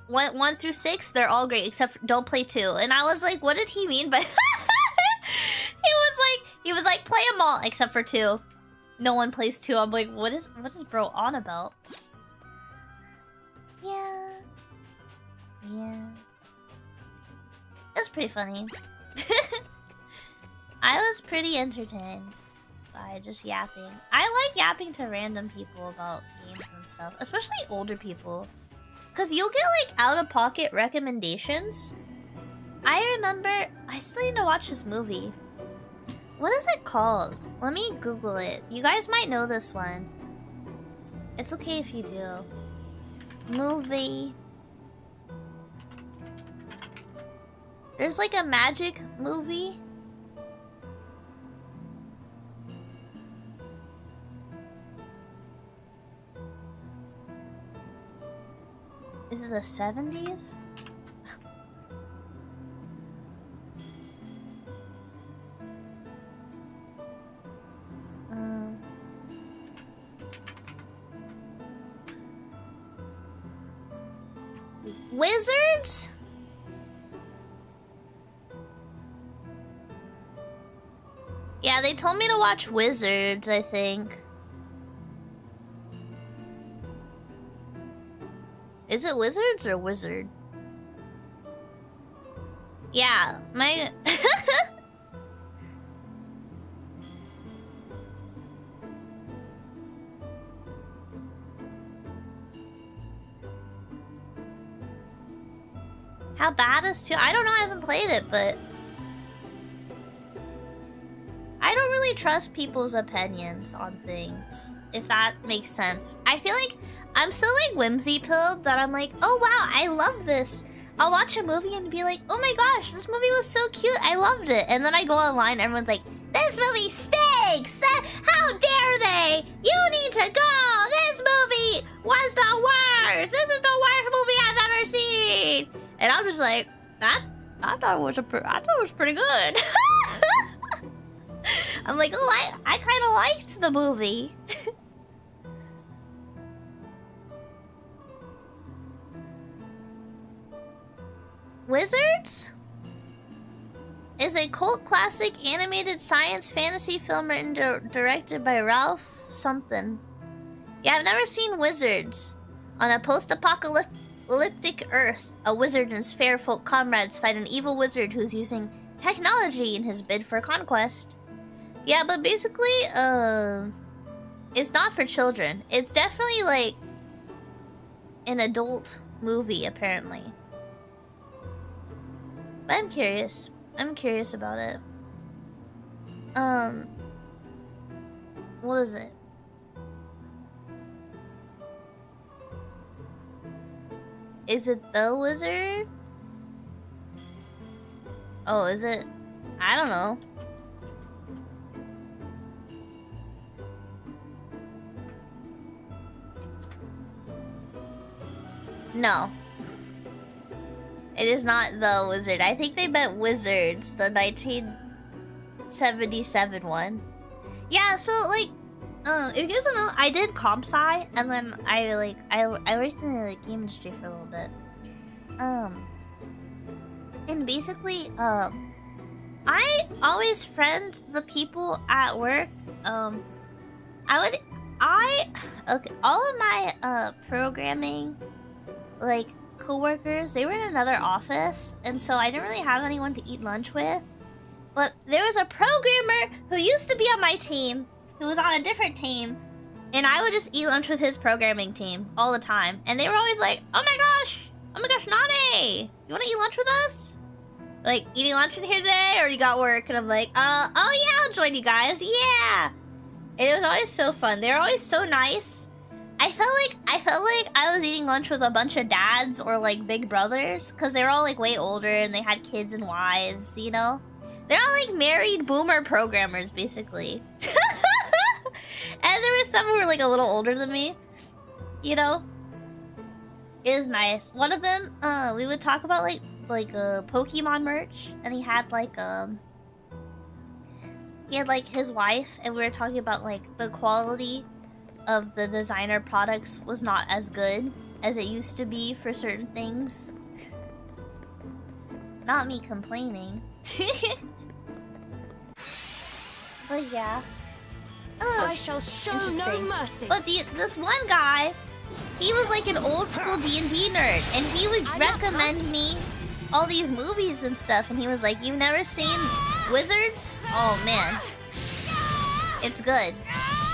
1 through 6, they're all great, except for don't play 2. And I was like, what did he mean by that? He was like, play them all except for 2. No one plays 2. I'm like, what is bro on about? Yeah. It's pretty funny. I was pretty entertained by just yapping. I like yapping to random people about games and stuff, especially older people. Cause you'll get like out-of-pocket recommendations. I remember, I still need to watch this movie. What is it called? Let me Google it. You guys might know this one. It's okay if you do. Movie. There's like a magic movie. Is it the 70s? Wizards? Yeah, they told me to watch Wizards, I think. Is it Wizards or Wizard? Yeah, my... How bad is 2? I don't know, I haven't played it, but... I don't really trust people's opinions on things, if that makes sense. I feel like I'm so like whimsy-pilled that I'm like, oh wow, I love this. I'll watch a movie and be like, oh my gosh, this movie was so cute, I loved it. And then I go online, everyone's like, this movie stinks! How dare they? You need to go! This movie was the worst! This is the worst movie I've ever seen! And I'm just like, I thought it was pretty good. I'm like, oh, I kind of liked the movie. Wizards is a cult classic animated science fantasy film written directed by Ralph something. Yeah, I've never seen Wizards. On a post-apocalyptic Earth, a wizard and his fair folk comrades fight an evil wizard who's using technology in his bid for conquest. Yeah, but basically, it's not for children. It's definitely like an adult movie, apparently. But I'm curious. I'm curious about it. What is it? Is it The Wizard? Oh, is it? I don't know. No. It is not The Wizard. I think they meant Wizards, the 1977 one. Yeah, so like, if you guys don't know, I did comp sci, and then I worked in the like, game industry for a little bit. And basically, I always friend the people at work. Okay, all of my programming, like, co-workers, they were in another office, and so I didn't really have anyone to eat lunch with. But there was a programmer who used to be on my team, who was on a different team, and I would just eat lunch with his programming team all the time. And they were always like, oh my gosh, Nane, you want to eat lunch with us? Like, eating lunch in here today, or you got work? And I'm like, oh yeah, I'll join you guys, yeah. And it was always so fun. They were always so nice. I felt like I was eating lunch with a bunch of dads or like big brothers, because they were all like way older and they had kids and wives, you know? They're all like married boomer programmers, basically. And there was some who were like a little older than me, you know? It was nice. One of them, we would talk about like Pokemon merch, and he had like his wife, and we were talking about like the quality of the designer products was not as good as it used to be for certain things. Not me complaining. But yeah. I shall show no mercy. But this one guy, he was like an old school D&D nerd, and he would recommend me all these movies and stuff, and he was like, you've never seen Wizards? Oh man, it's good.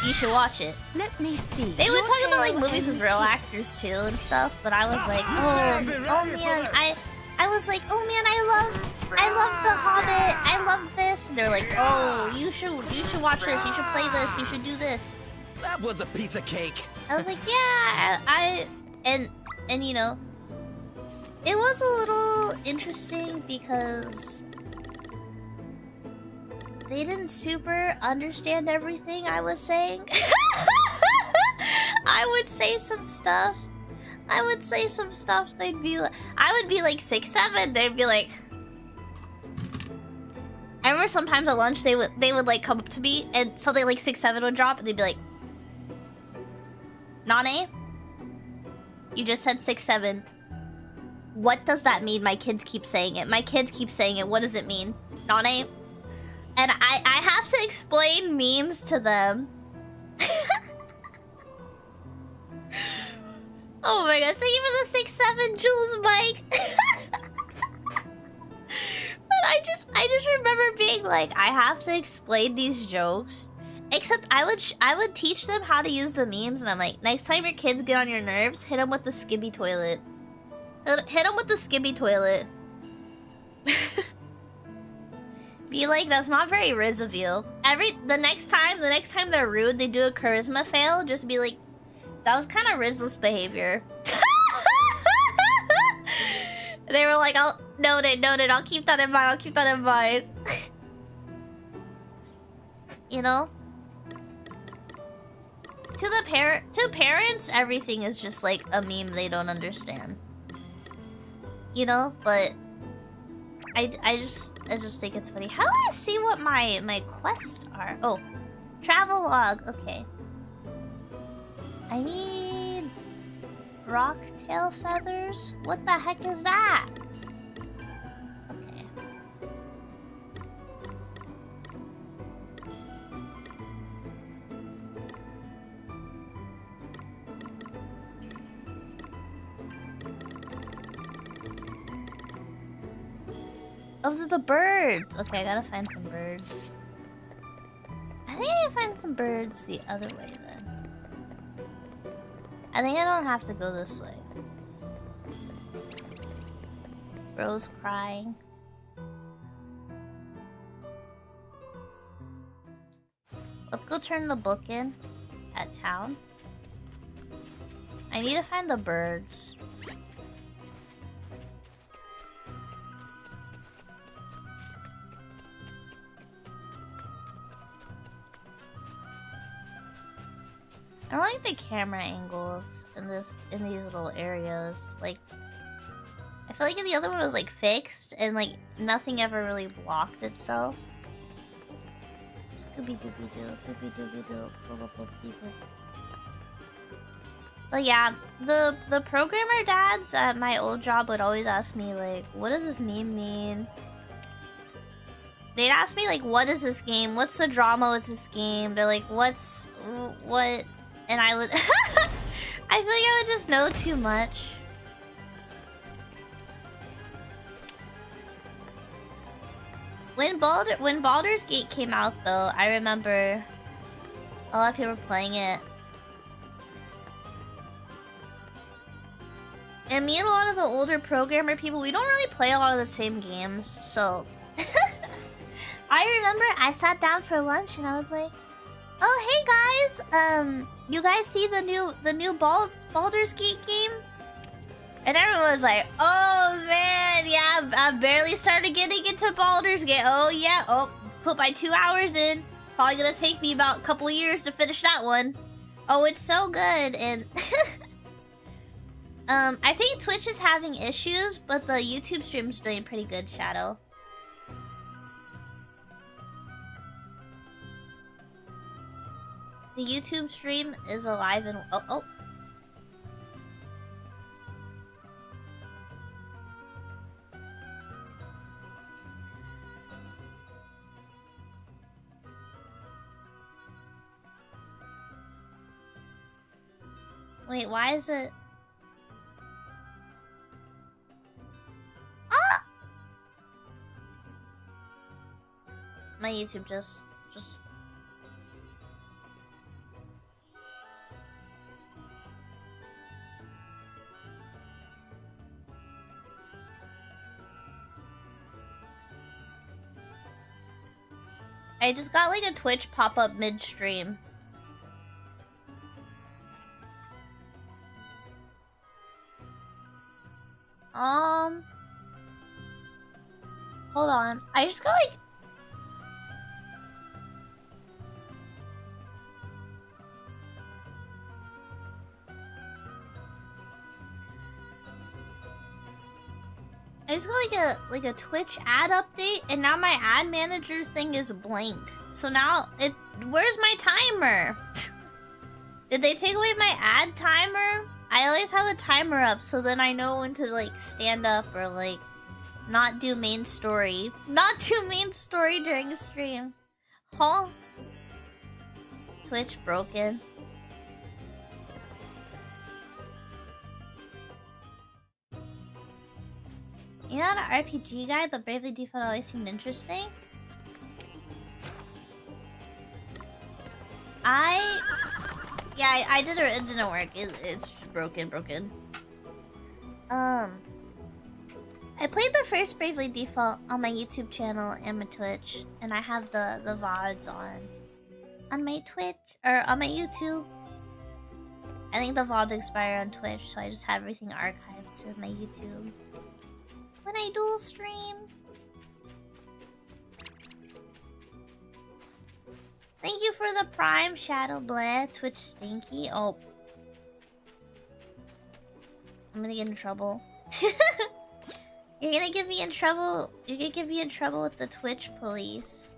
You should watch it. Let me see. They would talk about like movies with real actors too and stuff, but I was like, oh man, I was like, oh man, I love The Hobbit. I love this. And they're like, oh, you should watch this. You should play this. You should do this. That was a piece of cake. I was like, yeah, and you know, it was a little interesting because they didn't super understand everything I was saying. I would say some stuff. They'd be like, I would be like 6, 7. They'd be like, I remember sometimes at lunch they would like come up to me and something like 6, 7 would drop, and they'd be like, Nane, you just said 6, 7. What does that mean? My kids keep saying it. What does it mean? Nane? And I have to explain memes to them. Oh my gosh, thank you for the 6, 7, Jules Mike. But I just remember being like, I have to explain these jokes. Except I would teach them how to use the memes, and I'm like, next time your kids get on your nerves, hit them with the skibby toilet. Hit them with the skibby toilet. Be like, that's not very Riz of you. The next time they're rude, they do a charisma fail, just be like, that was kind of Rizless behavior. They were like, I'll noted, I'll keep that in mind, You know? To parents, everything is just like a meme they don't understand. You know, but I just think it's funny. How do I see what my quests are? Oh, travel log. Okay. I need rock tail feathers. What the heck is that? Okay. Oh, the birds. Okay, I gotta find some birds. I think I find some birds the other way then. I think I don't have to go this way. Bro's crying. Let's go turn the book in at town. I need to find the birds. I don't like the camera angles in these little areas. Like, I feel like in the other one it was like fixed and like nothing ever really blocked itself. Scooby Dooby Doo, Scooby Dooby Doo, But yeah, the programmer dads at my old job would always ask me like, what does this meme mean? They'd ask me like, what is this game? What's the drama with this game? They're like, what? And I would... I feel like I would just know too much. When Baldur's Gate came out, though, I remember A lot of people are playing it. And me and a lot of the older programmer people, we don't really play a lot of the same games, so... I remember I sat down for lunch and I was like, oh, hey guys, you guys see the new Baldur's Gate game? And everyone was like, oh man, yeah, I barely started getting into Baldur's Gate. Oh yeah, oh, put my 2 hours in. Probably gonna take me about a couple years to finish that one. Oh, it's so good. And I think Twitch is having issues, but the YouTube stream's doing pretty good, Shadow. The YouTube stream is alive and oh. Wait, why is it? Ah! My YouTube just. I just got like a Twitch pop-up mid-stream. Hold on. I just got like... I just got like a Twitch ad update, and now my ad manager thing is blank. So now where's my timer? Did they take away my ad timer? I always have a timer up, so then I know when to like stand up or like not do main story. Not do main story during a stream. Huh? Twitch broken. You're not an RPG guy, but Bravely Default always seemed interesting. Yeah, I did it. It didn't work. It's broken. I played the first Bravely Default on my YouTube channel and my Twitch, and I have the VODs on my Twitch or on my YouTube. I think the VODs expire on Twitch, so I just have everything archived to my YouTube when I dual stream. Thank you for the Prime, Shadow Bled, Twitch Stinky. Oh. I'm gonna get in trouble. You're gonna get me in trouble. You're gonna get me in trouble with the Twitch police.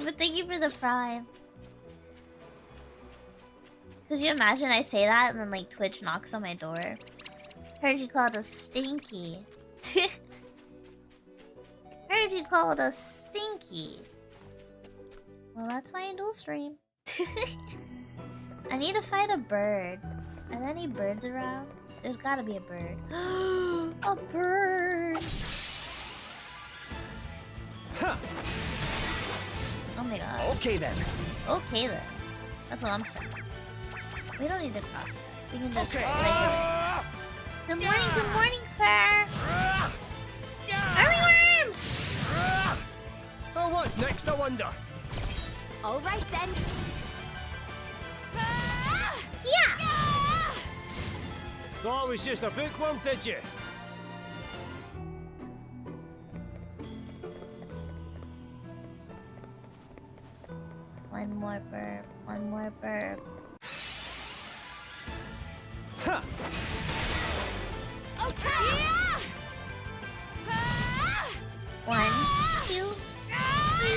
But thank you for the Prime. Could you imagine I say that and then like Twitch knocks on my door? Heard you called us stinky. Heard you called us stinky. Well, that's why I dual stream. I need to find a bird. Are there any birds around? There's gotta be a bird. A bird! Huh. Oh my god. Okay then. Okay then. That's what I'm saying. We don't need to cross. We can just Okay. Good morning, Fur! Early worms! Oh, what's next, I wonder? All right then. Yeah! Thought it was just a bookworm, did you? One more burp. Huh. Okay. 1, 2, 3.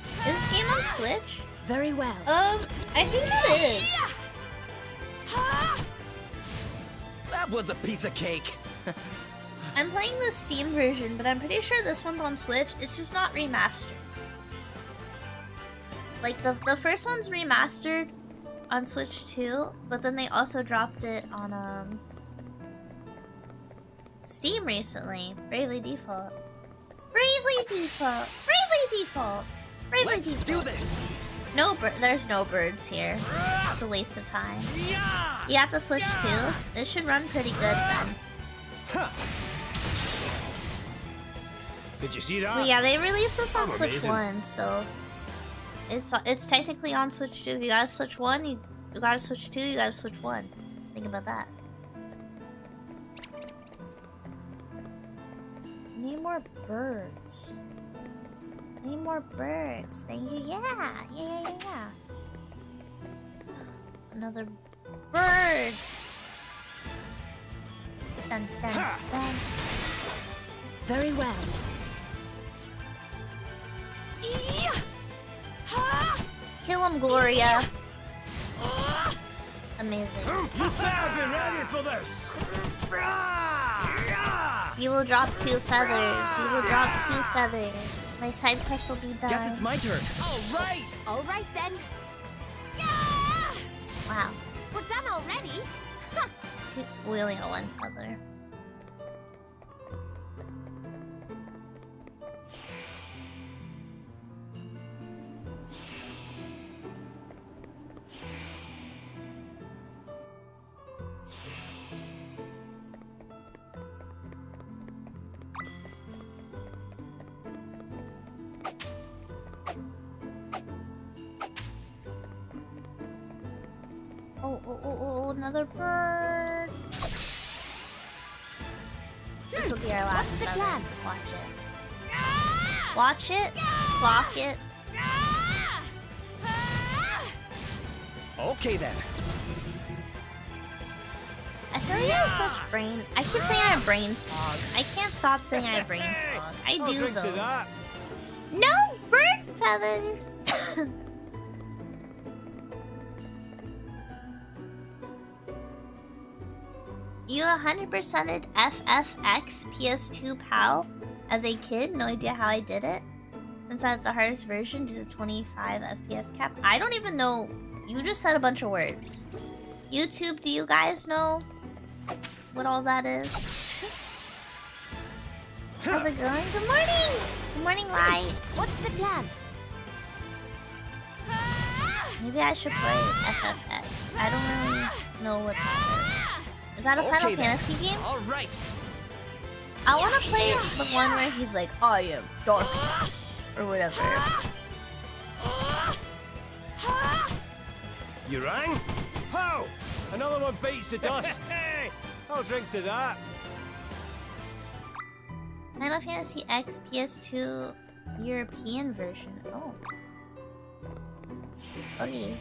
Is this game on Switch? Very well. I think it is. That was a piece of cake. I'm playing the Steam version, but I'm pretty sure this one's on Switch. It's just not remastered. Like, the first one's remastered on Switch too, but then they also dropped it on Steam recently. Bravely Default. Let's do this. There's no birds here. It's a waste of time. You have to switch too. This should run pretty good then. Did you see that? But yeah, they released this on Switch 1, so it's technically on Switch 2. If you gotta switch 1, you gotta switch 2, you gotta switch 1. Think about that. Need more birds. Need more birds. Thank you. Yeah. Another bird. Dun, dun, dun. Very well. Kill him, Gloria. Amazing. You've never been ready for this. You will drop 2 feathers. You will drop 2 feathers. My side quest will be done. Guess it's my turn. All right then. Wow. We're done already. We only got 1 feather. Oh, another bird. This will be our last What's the feather. plan? Watch it. Watch it. Clock it. Okay then. I feel like I have such brain. I keep saying I have brain fog. I can't stop saying I have brain fog. I do though. No bird feathers. You 100%ed FFX PS2 PAL as a kid. No idea how I did it. Since that's the hardest version, just a 25 FPS cap. I don't even know. You just said a bunch of words. YouTube, do you guys know what all that is? How's it going? Good morning! Good morning, Light. What's the plan? Maybe I should play FFX. I don't really know what that is. Is that a Final Fantasy game? All right. I want to play the one where he's like, I am darkness, or whatever. You rang? Ho! Another one beats the dust. I'll drink to that. Final Fantasy X PS2 European version. Oh. Okay.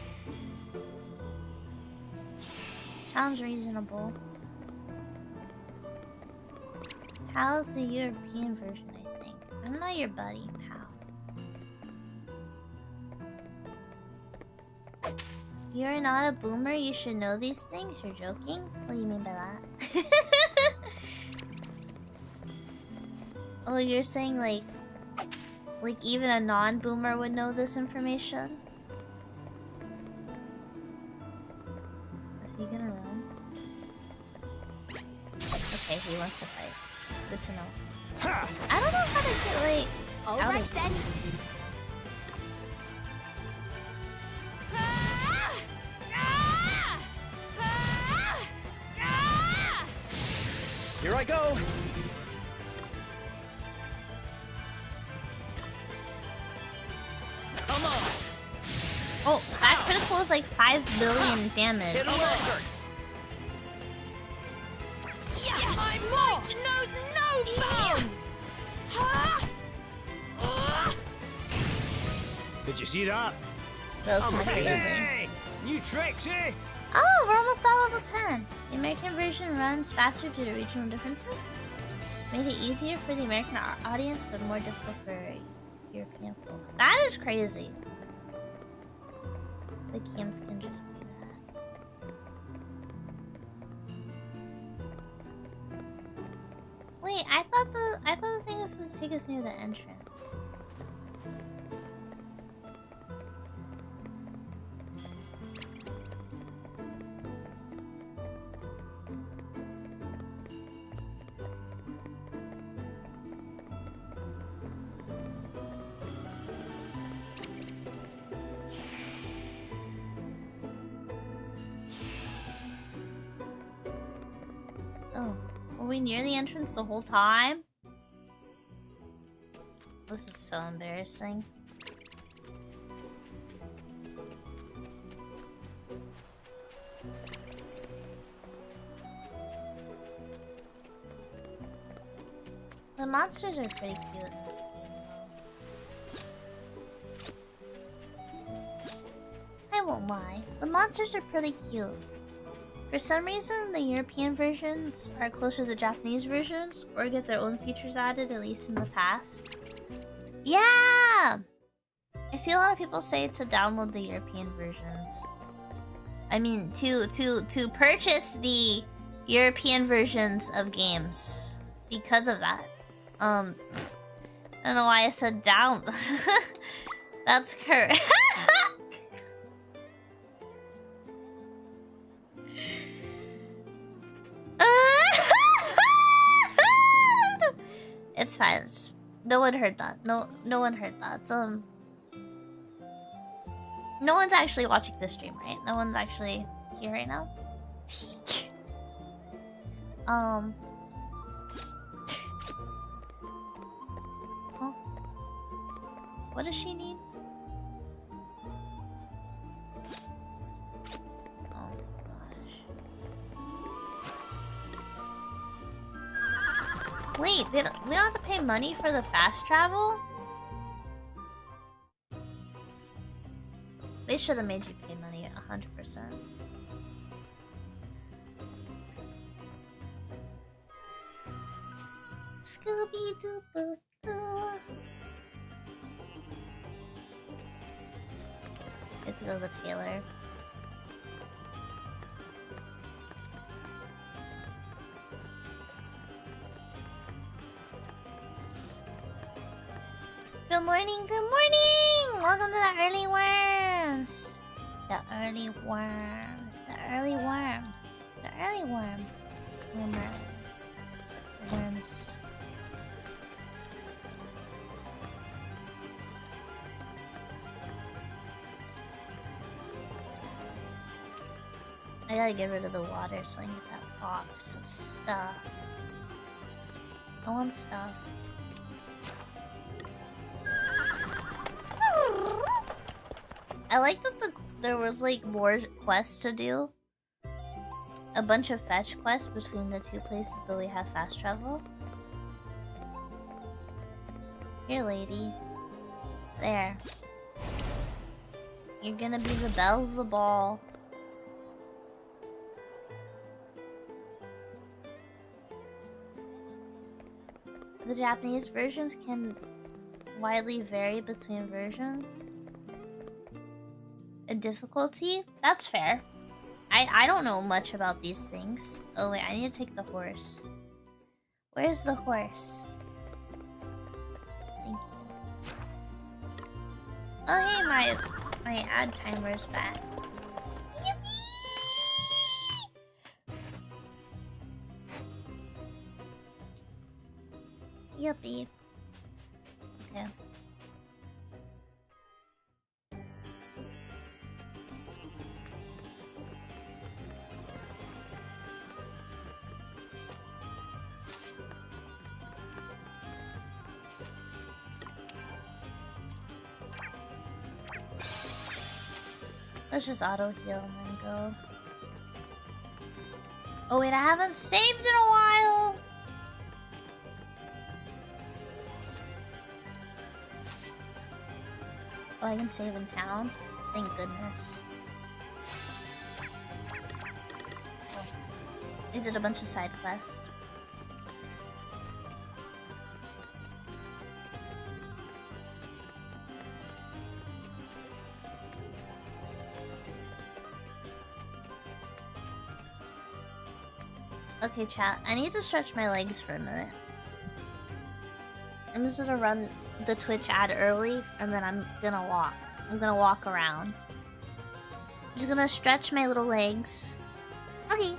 Sounds reasonable. How's the European version, I think? I'm not your buddy, pal. You're not a boomer, you should know these things? You're joking? What do you mean by that? Oh, you're saying like even a non-boomer would know this information? Is he gonna run? Okay, he wants to fight. Good to know. I don't know how to get like All out right of then. Here I go. Come on. Oh, that critical is like 5 billion damage. Hit him where it hurts. Yes, my might knows no bounds. Did you see that? That was kind of crazy. Hey, new tricks, eh? Oh, we're almost all level 10. The American version runs faster due to regional differences. Made it easier for the American audience, but more difficult for European folks. That is crazy. The games can just do that. Wait, I thought the thing was supposed to take us near the entrance. we near the entrance the whole time? This is so embarrassing. The monsters are pretty cute in this game. I won't lie. The monsters are pretty cute. For some reason, the European versions are closer to the Japanese versions, or get their own features added, at least in the past. Yeah! I see a lot of people say to download the European versions. I mean, to purchase the European versions of games because of that. I don't know why I said down. That's correct. It's fine. No one heard that. No one heard that. No one's actually watching this stream, right? No one's actually here right now. Oh. What does she need? Oh gosh. Wait, we don't have to pay money for the fast travel? They should have made you pay money 100%. Scooby-Doo. Get to go to the tailor. Good morning, good morning! Welcome to the early worms! The early worms. The early worm. The early worm. Worms. I gotta get rid of the water so I can get that box of stuff. I want stuff. I like that there was like more quests to do. A bunch of fetch quests between the two places, but we have fast travel. Here, lady. There. You're gonna be the belle of the ball. The Japanese versions can widely vary between versions. A difficulty? That's fair. I don't know much about these things. Oh wait, I need to take the horse. Where's the horse? Thank you. Oh hey, my ad timer's back. Yippee. Okay. Let's just auto heal and then go. Oh wait, I haven't saved in a while. Oh, I can save in town? Thank goodness. Oh. I did a bunch of side quests. Okay, chat. I need to stretch my legs for a minute. I'm just gonna run the Twitch ad early, and then I'm gonna walk. I'm gonna walk around. I'm just gonna stretch my little legs. Okay.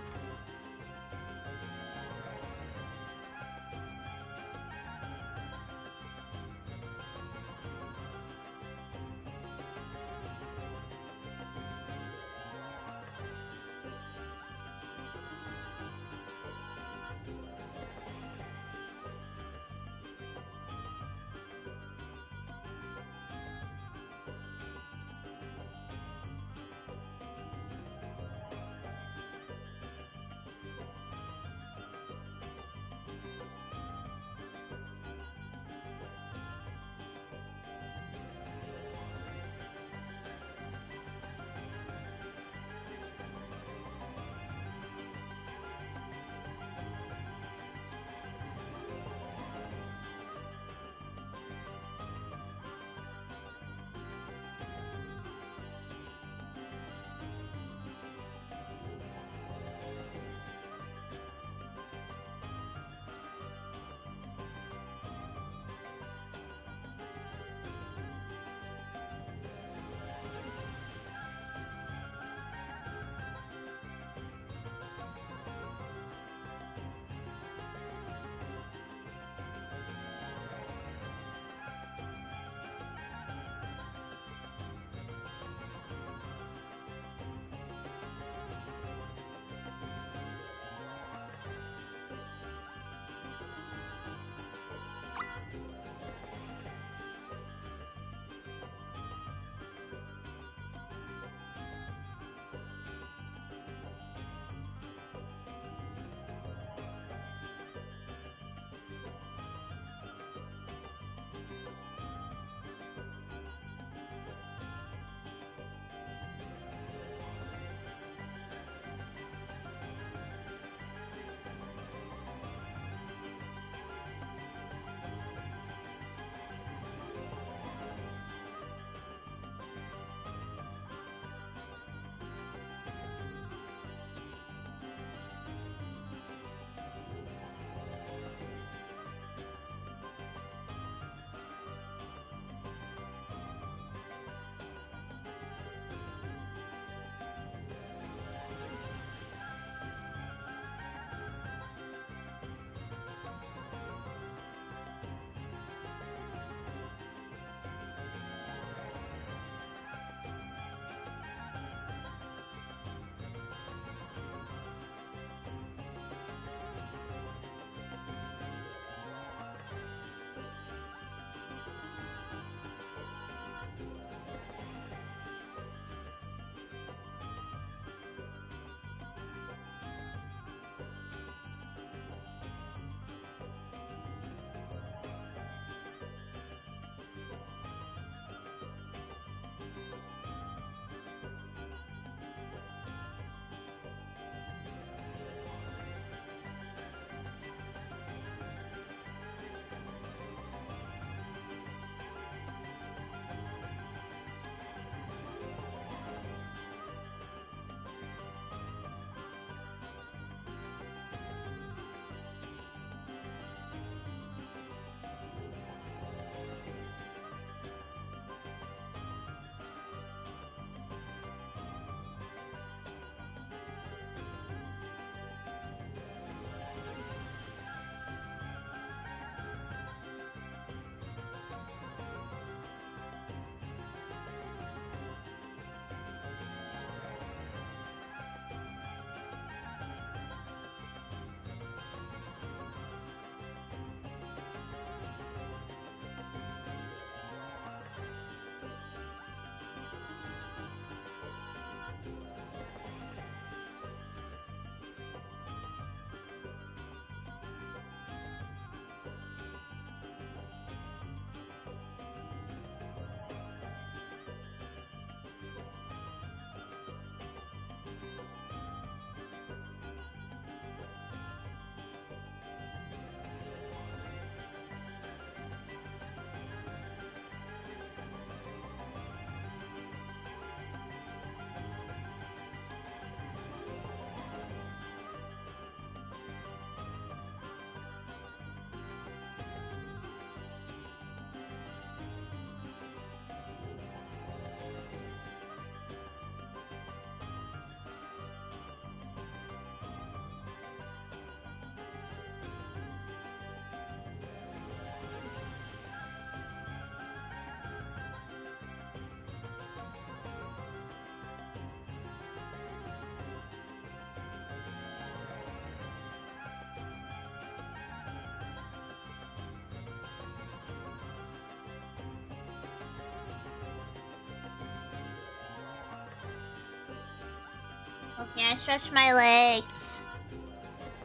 Okay, I stretched my legs.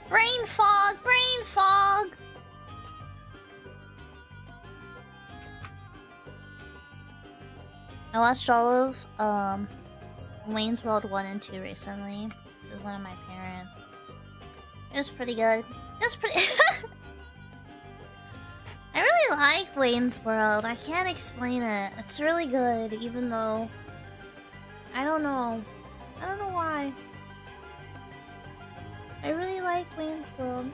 Brain fog! Brain fog! I watched all of Wayne's World 1 and 2 recently with one of my parents. It was pretty good. It was pretty... I really like Wayne's World. I can't explain it. It's really good, even though... I don't know. I don't know why. I really like Wayne's World.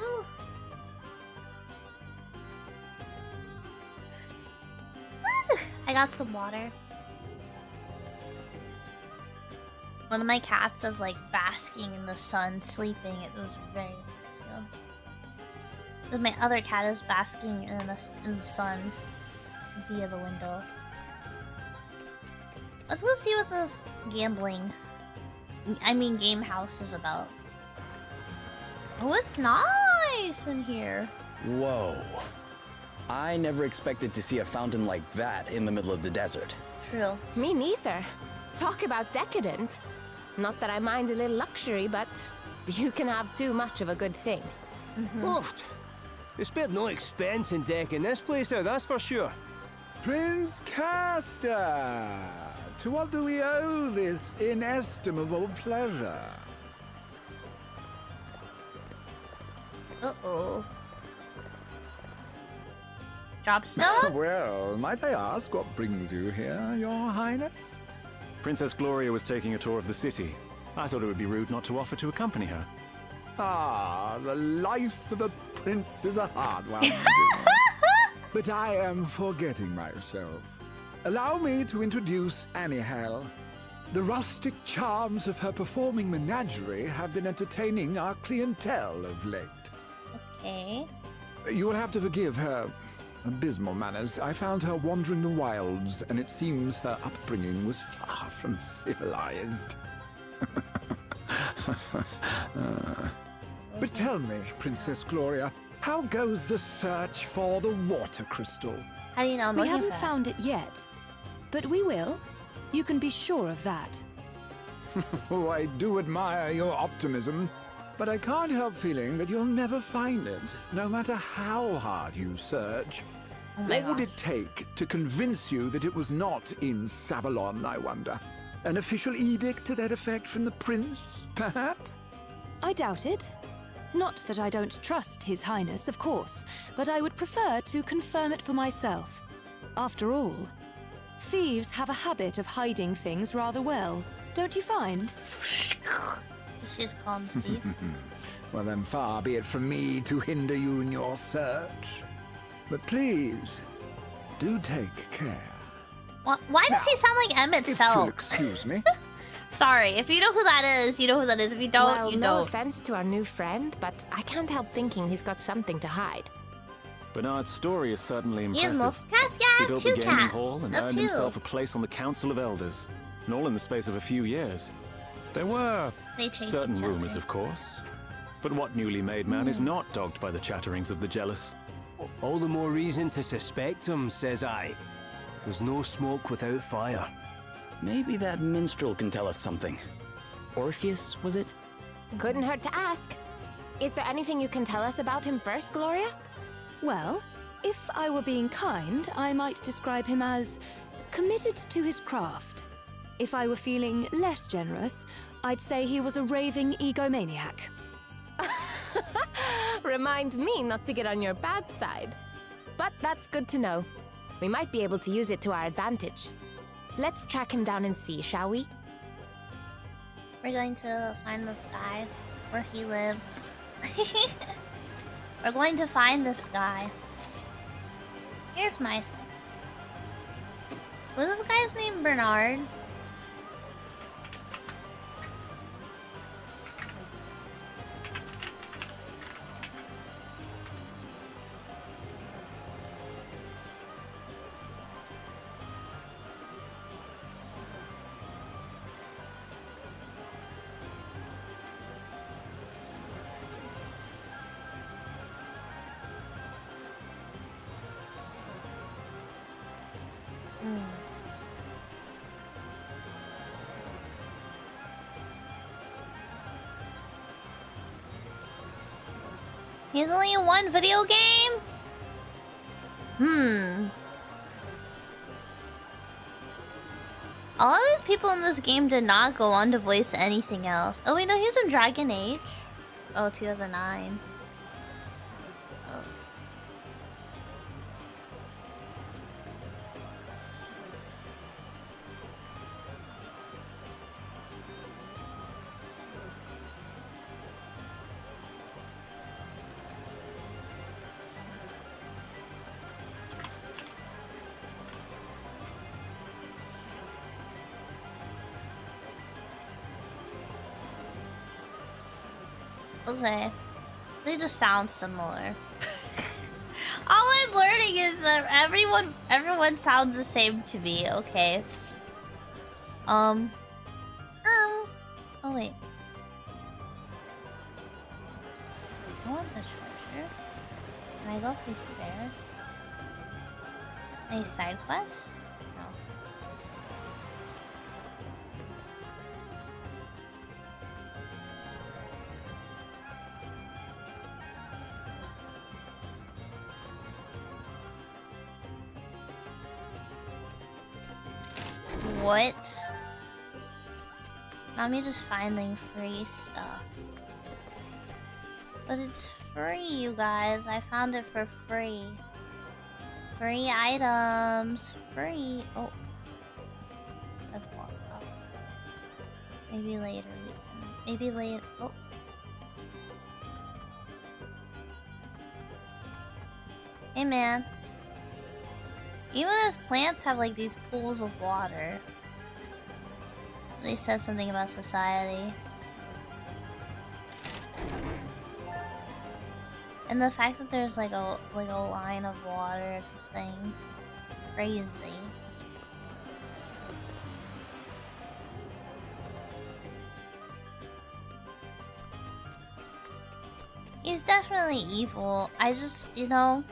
Ooh. I got some water. One of my cats is like basking in the sun, sleeping. It was very good. Then my other cat is basking in the sun via the window. Let's go see what this gambling, game house is about. Oh, it's nice in here. Whoa. I never expected to see a fountain like that in the middle of the desert. True. Me neither. Talk about decadent. Not that I mind a little luxury, but you can have too much of a good thing. Oh, they spared no expense in decking this place out, that's for sure. Prince Castor, to what do we owe this inestimable pleasure? Uh-oh. Dropstone? Well, might I ask what brings you here, Your Highness? Princess Gloria was taking a tour of the city. I thought it would be rude not to offer to accompany her. Ah, the life of a prince is a hard one. But I am forgetting myself. Allow me to introduce Anihel. The rustic charms of her performing menagerie have been entertaining our clientele of late. Okay. You will have to forgive her abysmal manners. I found her wandering the wilds, and it seems her upbringing was far from civilized. But tell me, Princess Gloria, how goes the search for the water crystal? How do you know? We haven't found it yet, but we will. You can be sure of that. Oh, I do admire your optimism, but I can't help feeling that you'll never find it, no matter how hard you search. What would it take to convince you that it was not in Savalon, I wonder? An official edict to that effect from the prince, perhaps? I doubt it. Not that I don't trust His Highness, of course, but I would prefer to confirm it for myself. After all, thieves have a habit of hiding things rather well, don't you find? She's called thief. Well, then far be it from me to hinder you in your search. But please, do take care. Why does he sound like Emmett If Self? you'll excuse me. Sorry, if you know who that is, you know who that is. If you don't, Well, you no don't. offense to our new friend, but I can't help thinking he's got something to hide. Bernard's story is certainly You have impressive. multiple cats? Yeah, I He have built two the gaming cats. hall and Oh, earned two. himself a place on the Council of Elders, and all in the space of a few years. There were They chase certain each rumors, other. of course. But what newly made man is not dogged by the chatterings of the jealous? All the more reason to suspect him, says I. There's no smoke without fire. Maybe that minstrel can tell us something. Orpheus, was it? Couldn't hurt to ask. Is there anything you can tell us about him first, Gloria? Well, if I were being kind, I might describe him as committed to his craft. If I were feeling less generous, I'd say he was a raving egomaniac. Remind me not to get on your bad side. But that's good to know. We might be able to use it to our advantage. Let's track him down and see, shall we? We're going to find this guy where he lives. We're going to find this guy. Here's my thing. Was this guy's name Bernard? He's only in one video game? All of these people in this game did not go on to voice anything else. Oh wait, no, he was in Dragon Age. Oh, 2009. Oh. Okay. They just sound similar. All I'm learning is that everyone sounds the same to me, okay. Oh wait. I want the treasure. Can I go up these stairs? Any side quests? No. What? Now me just finding free stuff. But it's free, you guys. I found it for free. Free items. Free. Oh. Let's walk up. Maybe later we can. Maybe later. Oh. Hey, man. Even as plants have like these pools of water. They says something about society. And the fact that there's like a line of water thing. Crazy. He's definitely evil. I just, you know,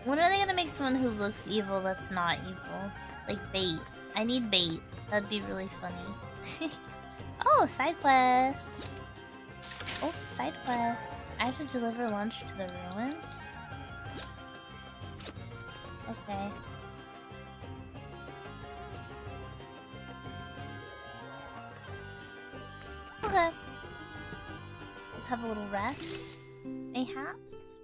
when are they gonna make someone who looks evil that's not evil? Like bait. I need bait. That'd be really funny. Oh, side quest. Oh, side quest. I have to deliver lunch to the ruins? Okay. Okay. Let's have a little rest. Mayhaps?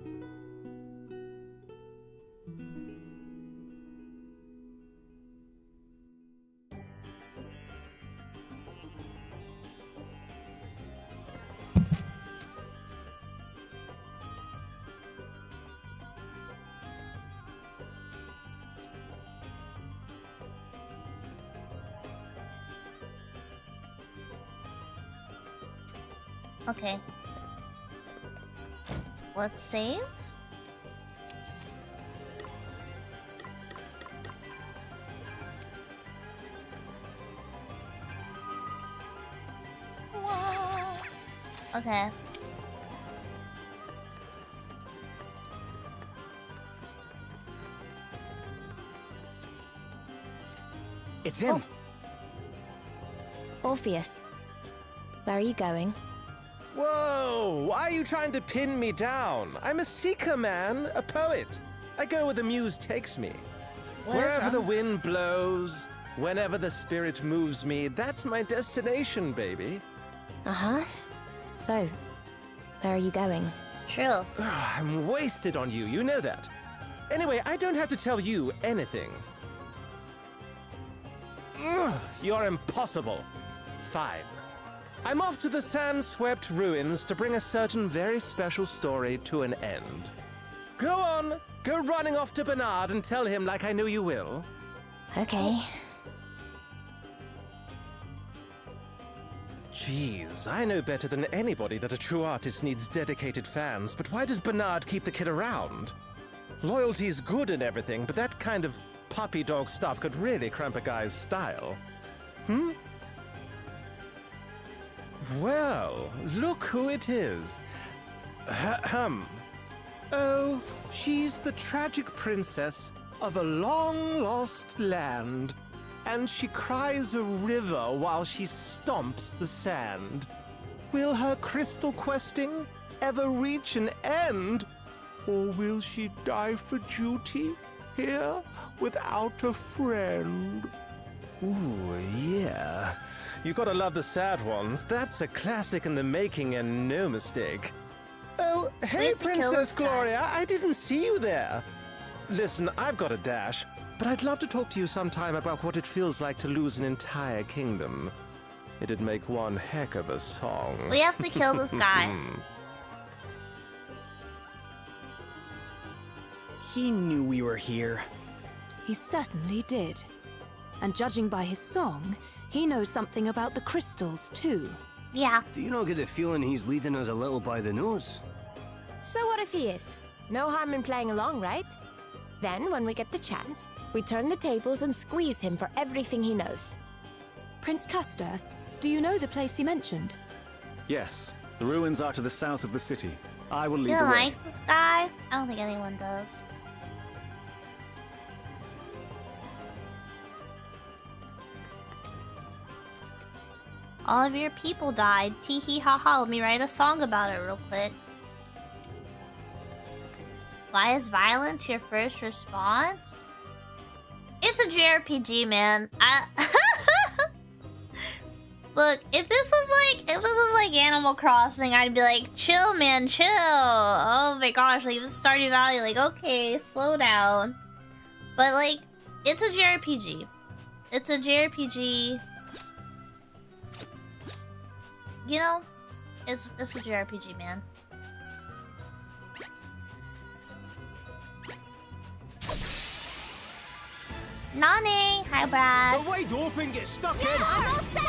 Okay. Let's save. Whoa. Okay. It's him. Orpheus, where are you going? Whoa! Why are you trying to pin me down? I'm a seeker, man. A poet. I go where the muse takes me. Wherever the wind blows, whenever the spirit moves me, that's my destination, baby. Uh-huh. So, where are you going? True. I'm wasted on you, you know that. Anyway, I don't have to tell you anything. You're impossible. Fine. I'm off to the sand-swept ruins to bring a certain very special story to an end. Go on, go running off to Bernard and tell him like I know you will. Okay. Jeez, I know better than anybody that a true artist needs dedicated fans, but why does Bernard keep the kid around? Loyalty's good and everything, but that kind of puppy dog stuff could really cramp a guy's style. Well, look who it is. Ahem. Oh, she's the tragic princess of a long-lost land, and she cries a river while she stomps the sand. Will her crystal questing ever reach an end? Or will she die for duty here without a friend? Ooh, yeah. You gotta love the sad ones. That's a classic in the making and no mistake. Oh, hey, Princess Gloria, I didn't see you there. Listen, I've got a dash, but I'd love to talk to you sometime about what it feels like to lose an entire kingdom. It'd make one heck of a song. We have to kill this guy. He knew we were here. He certainly did. And judging by his song, he knows something about the crystals, too. Yeah. Do you not get the feeling he's leading us a little by the nose? So what if he is? No harm in playing along, right? Then, when we get the chance, we turn the tables and squeeze him for everything he knows. Prince Castor, do you know the place he mentioned? Yes, the ruins are to the south of the city. I will lead You the way. like this guy? I don't think anyone does. All of your people died. Tee hee ha ha. Let me write a song about it real quick. Why is violence your first response? It's a JRPG, man. Look, if this was like Animal Crossing, I'd be like, chill, man, chill. Oh my gosh, like Stardew Valley, like, okay, slow down. But like, it's a JRPG. It's a JRPG. You know, it's a JRPG, man. Nane! Hi, Brad. The wide open, get stuck in! I'm all set!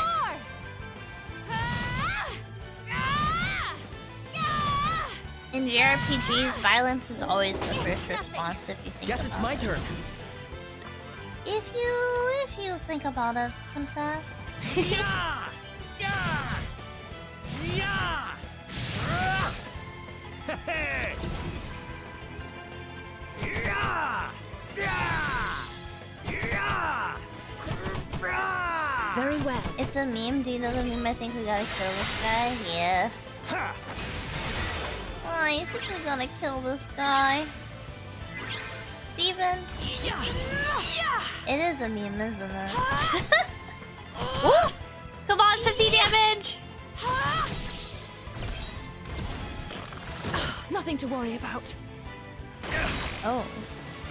In JRPGs, violence is always the first response if you think Guess about it's my it. turn. If you think about it, princess. Yeah! Yeah! Yeah! Hey! Yeah! Yeah! Yeah! Very well. It's a meme. Do you know the meme? I think we gotta kill this guy. Yeah. Oh, I think we're gonna kill this guy. Steven? It is a meme, isn't it? Woo! Come on, 50 damage! Nothing to worry about. Oh.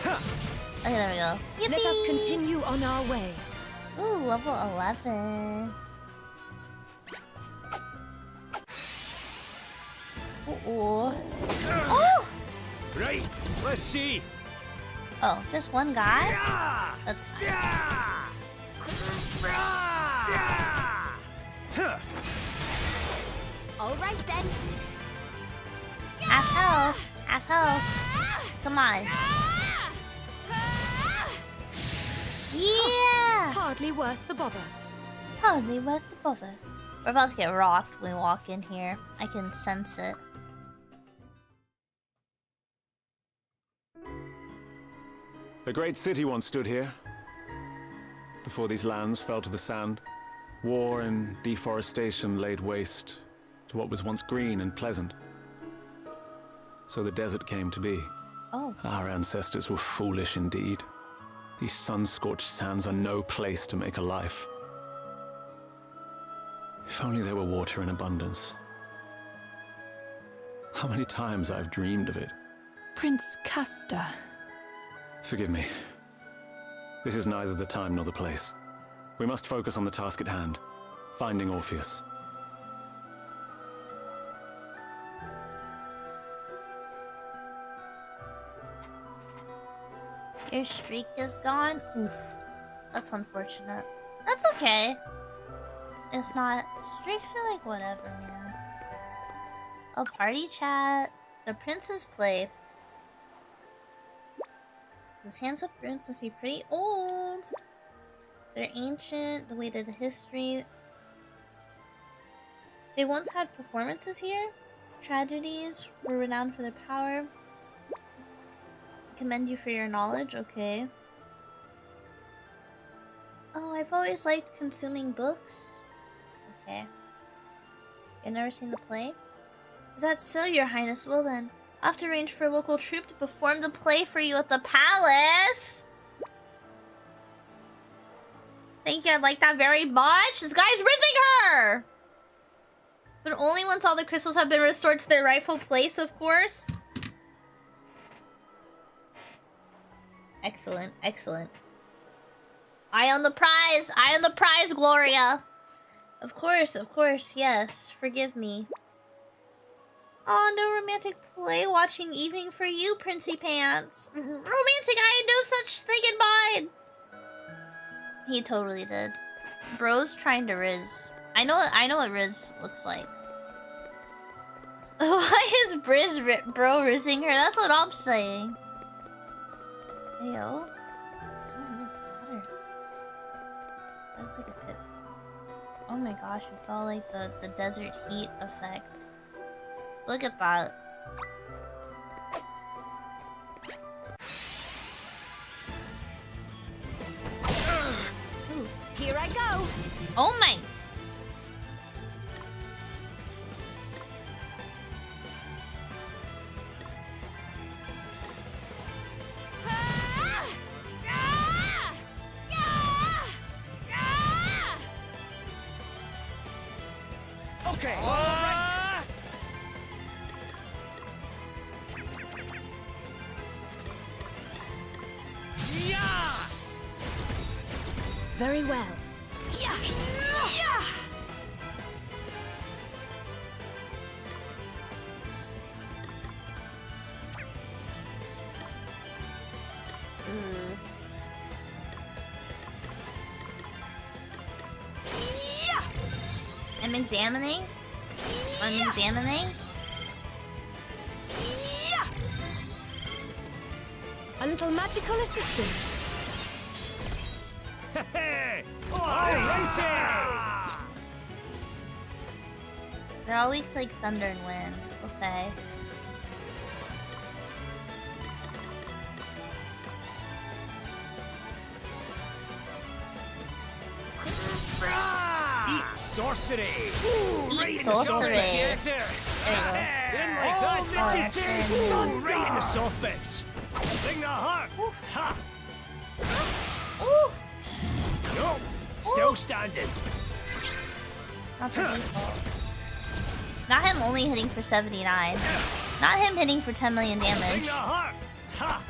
Okay, there we go. Yippee! Let us continue on our way. Ooh, level 11. Ooh. Oh! Right, let's see. Oh, just one guy? That's fine. Alright then. Half health. Half health. Come on. Yeah! Hardly worth the bother. Hardly worth the bother. We're about to get rocked when we walk in here. I can sense it. A great city once stood here. Before these lands fell to the sand, war and deforestation laid waste to what was once green and pleasant. So the desert came to be. Oh. Our ancestors were foolish indeed. These sun-scorched sands are no place to make a life. If only there were water in abundance. How many times I've dreamed of it. Prince Castor. Forgive me. This is neither the time nor the place. We must focus on the task at hand, finding Orpheus. Your streak is gone? Oof. That's unfortunate. That's okay. It's not... Streaks are like whatever, man. A party chat. The prince's play. These hands of runes must be pretty old. They're ancient, the weight of the history. They once had performances here. Tragedies were renowned for their power. Commend you for your knowledge, okay. Oh, I've always liked consuming books. Okay. You've never seen the play? Is that so, Your Highness? Well then, I'll have to arrange for a local troupe to perform the play for you at the palace. Thank you, I'd like that very much. This guy's rizzing her! But only once all the crystals have been restored to their rightful place, of course. Excellent, excellent. Eye on the prize! Eye on the prize, Gloria! Of course, yes. Forgive me. Oh, no romantic play watching evening for you, Princey Pants. Romantic, I had no such thing in mind! He totally did. Bro's trying to riz. I know what riz looks like. Why is bro rizzing her? That's what I'm saying. Heyo. Looks like a pit. Oh my gosh, it's all like the desert heat effect. Look at that. Ooh. Here I go. Oh my. Okay. All right. Yeah. Very well. Yeah. Yeah. I'm examining. I'm examining. A little magical assistance. They're always like thunder and wind. Okay. Eat sorcery. Eat sorcery. There you go. Right in the soft bits. Bring the heart. Ha. Ooh. No. Still standing. Not the default. Not him only hitting for 79. Not him hitting for 10 million Bring damage. the heart. Ha.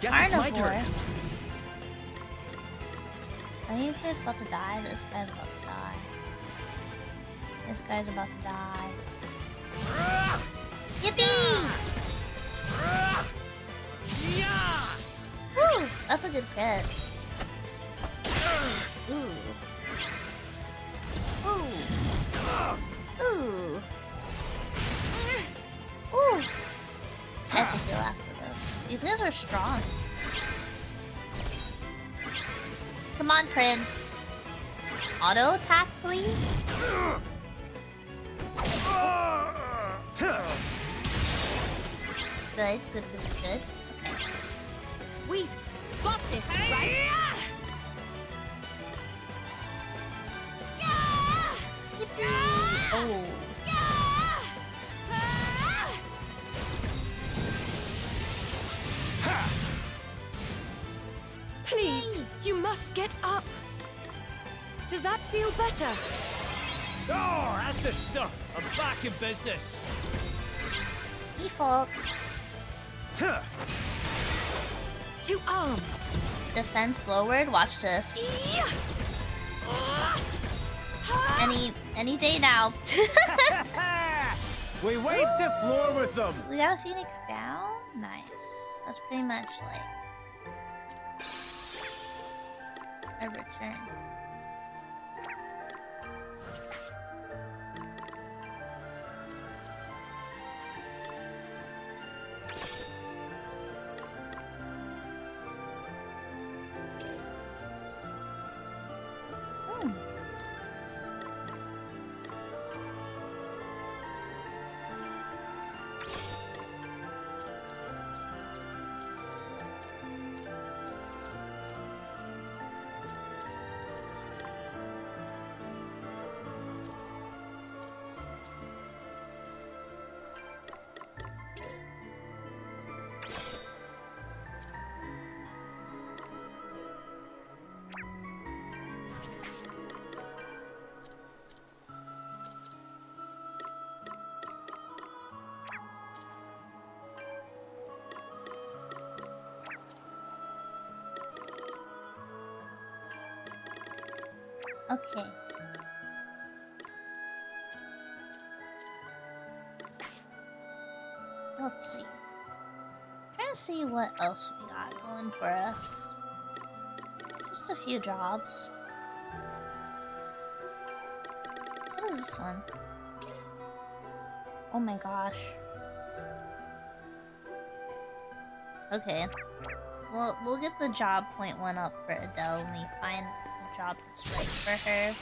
Guess it's Carnivore. my turn. I think this guy's about to die. This guy's about to die. This guy's about to die. Yippee! Woo! That's a good crit. Ooh. Ooh. Ooh. Ooh. Epic heal after this. These guys are strong. Come on, Prince. Auto attack, please. Good. Okay. We've got this, right? Oh. Please, you must get up. Does that feel better? Oh, that's the stuff. I'm back in business. Default. To arms. Defense lowered. Watch this. Any day now. We wiped the floor with them. We got a Phoenix down. Nice. That's pretty much like a return. Okay. Let's see. Trying to see what else we got going for us. Just a few jobs. What is this one? Oh my gosh. Okay. Well, we'll get the job point one up for Adele when we find the job that's right for her. I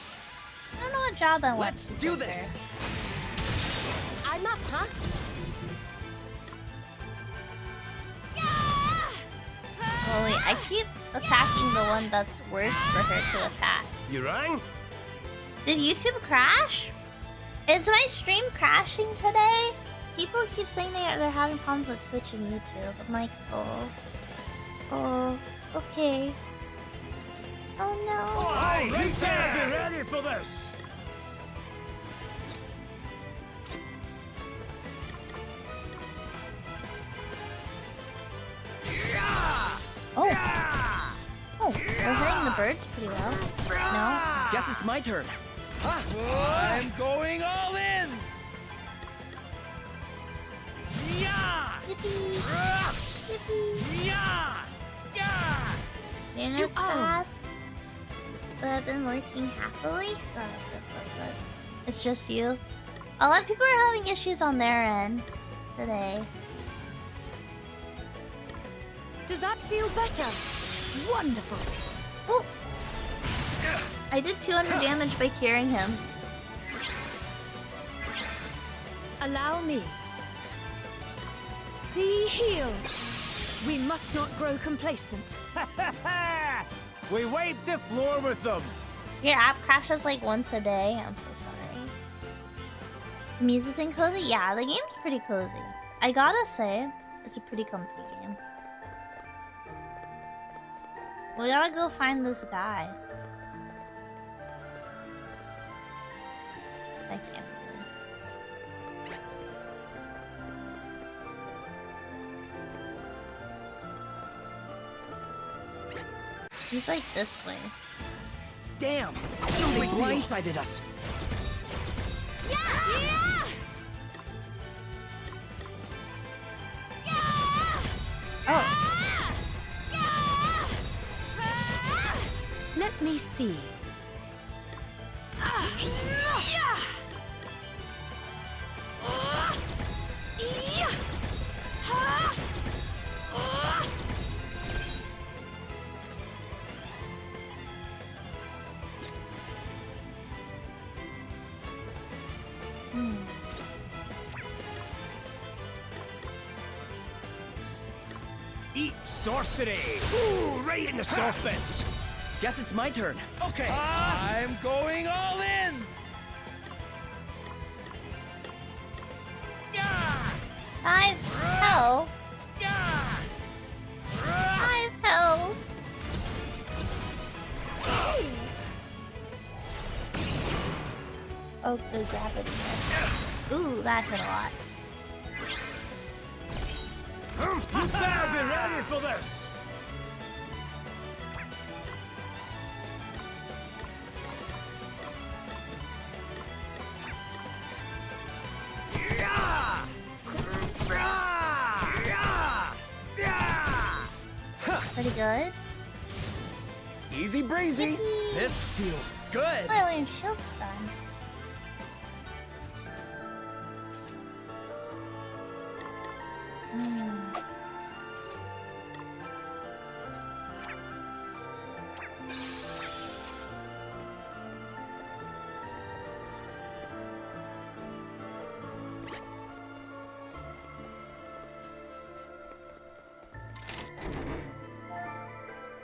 don't know what job I want. Let's do this! I'm up, huh? Well, wait, I keep attacking the one that's worse for her to attack. You rang? Did YouTube crash? Is my stream crashing today? People keep saying they're having problems with Twitch and YouTube. I'm like, oh, okay. Oh no. Hey, you better be ready for this! Oh. Oh, we're hitting the birds pretty well. No? Guess it's my turn. I'm going all in! Yeah! Yippee! Yippee! Yeah! Minutes pass. But I've been lurking happily. It's just you. A lot of people are having issues on their end today. Does that feel better? Wonderful. Oh. I did 200 damage by curing him. Allow me. Be healed. We must not grow complacent. We wiped the floor with them. Your app crashes like once a day. I'm so sorry. The music's been cozy? Yeah, the game's pretty cozy. I gotta say, it's a pretty comfy game. We gotta go find this guy. I can't. He's like this way. Damn! They blindsided us. Oh. Let me see. Eat sorcery! Ooh, right in the soft bits. Guess it's my turn. Okay. I'm going all in! 5 health. 5 health. Oh, the gravity miss. Ooh, that hit a lot. You better be ready for this! Pretty good. Easy breezy. Yippee. This feels good. I learned shield stun.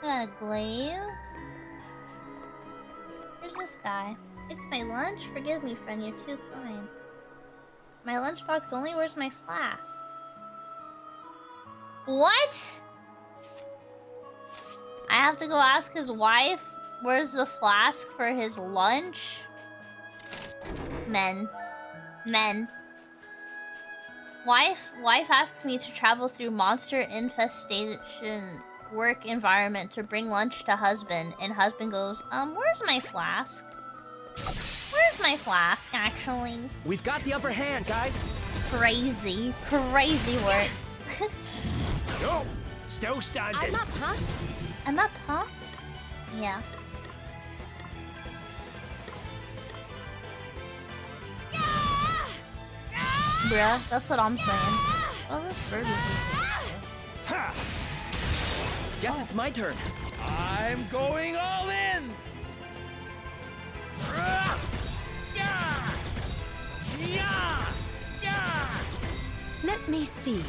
Got a glaive. Where's this guy? It's my lunch? Forgive me, friend, you're too kind. My lunchbox only, where's my flask? What? I have to go ask his wife where's the flask for his lunch? Men. Wife asks me to travel through monster infestation work environment to bring lunch to husband, and husband goes, where's my flask? Where's my flask, actually? We've got the upper hand, guys. Crazy work. Yo, still standing. I'm up, huh? I'm up, huh? Yeah. Bruh, that's what I'm saying. Oh, this bird is Guess it's my turn. I'm going all in. Let me see.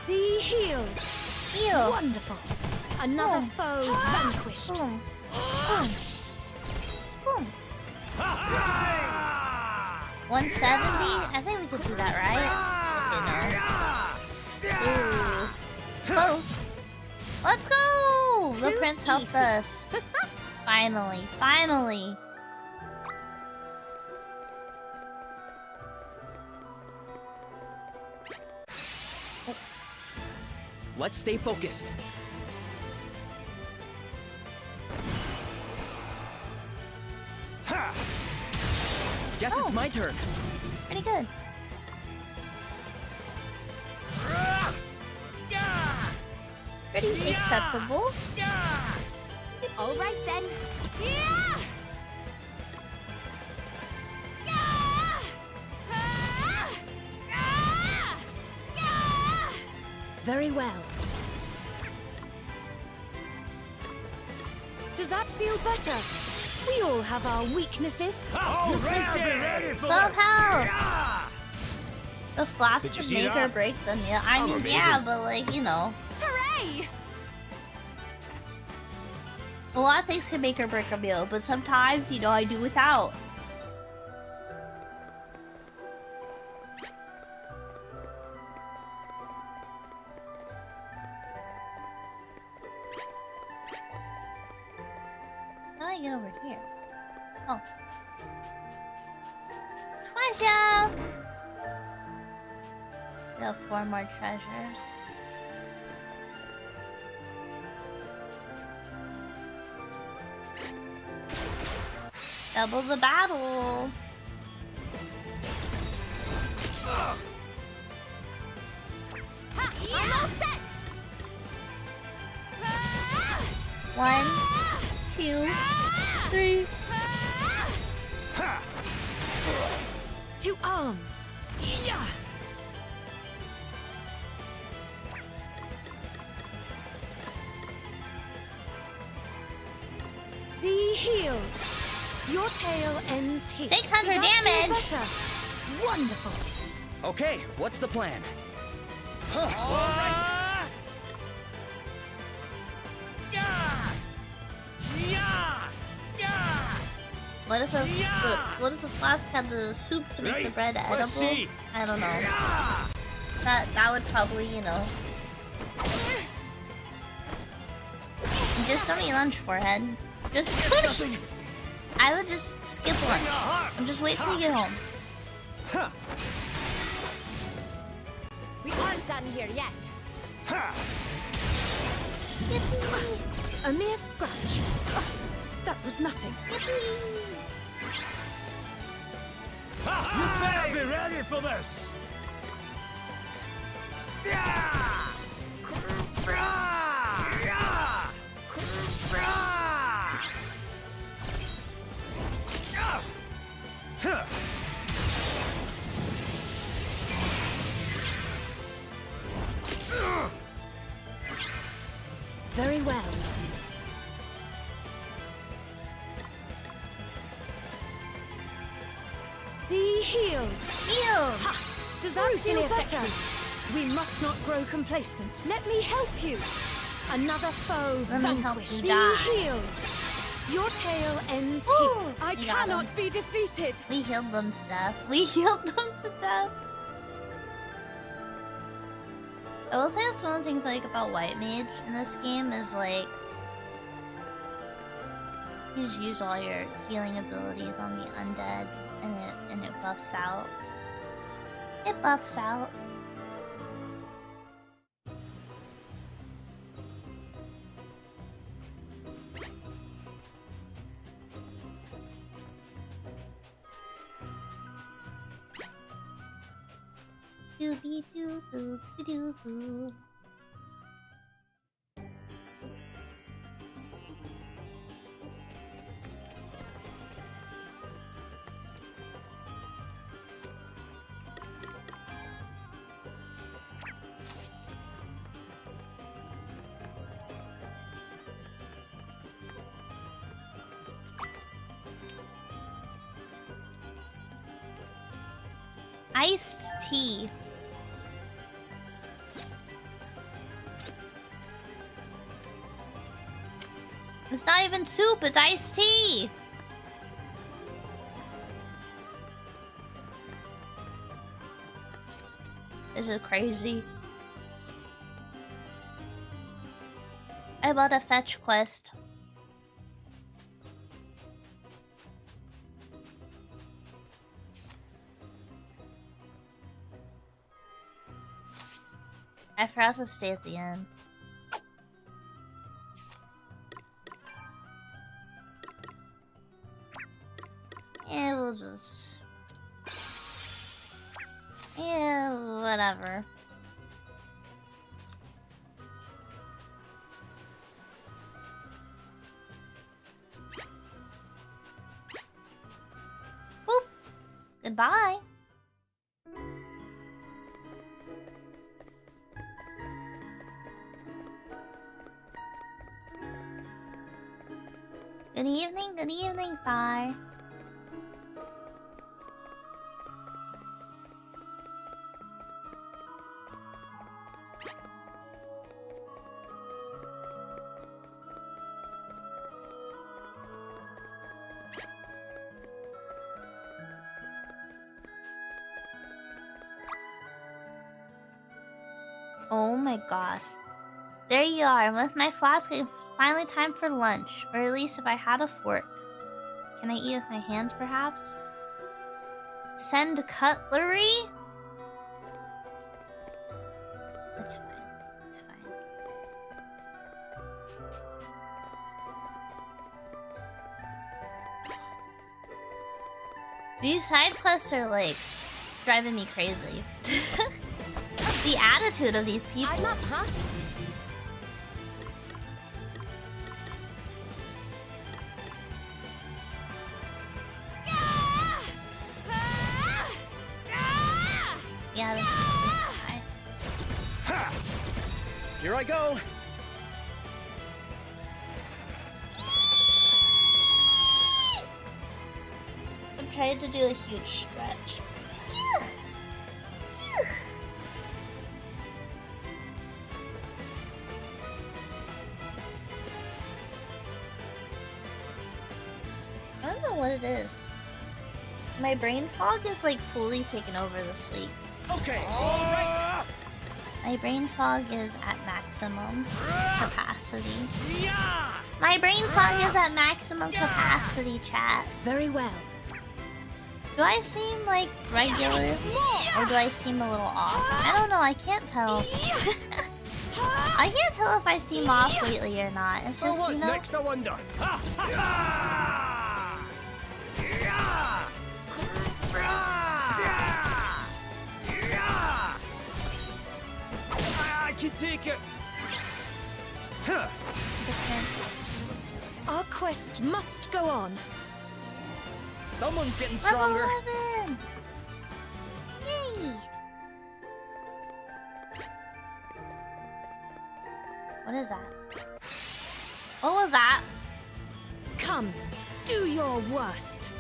The healed. Heal. Wonderful. Another foe vanquished. Boom. Boom. Boom. 170? I think we could do that, right? Ooh. Close. Let's go! The prince helped us. Finally. Finally. Let's stay focused. Guess it's my turn. Pretty good. Pretty acceptable. All right then. Very well. Does that feel better? We all have our weaknesses. All ready for Full this. health. The flask Did you could see make that? or break the meal. I I'm mean, amazing. yeah, but like, you know. Hooray! A lot of things can make or break a meal, but sometimes, you know, I do without. How do I get over here? Oh. Treasure! We have 4 more treasures. Double the battle. I'm all set. 1, 2, 3. To arms. Be healed. Your tail ends here. 600 Does that feel damage. better? Wonderful. Okay, what's the plan? What if the flask had the soup to make the bread edible? Let's see. I don't know. That would probably, you know. Just don't eat lunch, forehead. Just I would just skip lunch and just wait till you get home. We aren't done here yet. A mere scratch. Oh, that was nothing. You better be ready for this. Very well. Be healed. Healed. Does that feel Brutally better? We must not grow complacent. Let me help you. Another foe Let me help vanquished. you Be die. healed. Your tail ends Ooh, here. I we got cannot him. be defeated. We healed them to death. We healed them to death. I will say that's one of the things I like about White Mage in this game is like You just use all your healing abilities on the undead, and it buffs out. It buffs out. Doobie doo boo doobie doo boo. Iced tea. It's not even soup, it's iced tea. This is crazy. I bought a fetch quest. I forgot to stay at the end. Yeah, we'll just... Yeah, whatever. Boop. Goodbye. Good evening, bye. Oh my god. There you are, with my flask. It's finally time for lunch. Or at least if I had a fork. Can I eat with my hands, perhaps? Send cutlery? It's fine. It's fine. These side quests are, like, driving me crazy. The attitude of these people. I'm up, huh? Yeah, that's fine. Here I go. I'm trying to do a huge stretch. I don't know what it is. My brain fog is like fully taken over this week. Okay, all right. My brain fog is at maximum capacity. My brain fog is at maximum capacity, chat. Very well. Do I seem like regular? Or do I seem a little off? I don't know, I can't tell. I can't tell if I seem off lately or not. It's just, what's you know... next, I wonder? I can take it. Defense. Our quest must go on. Someone's getting stronger. Level 11! Yay! What is that? What was that? Come, do your worst.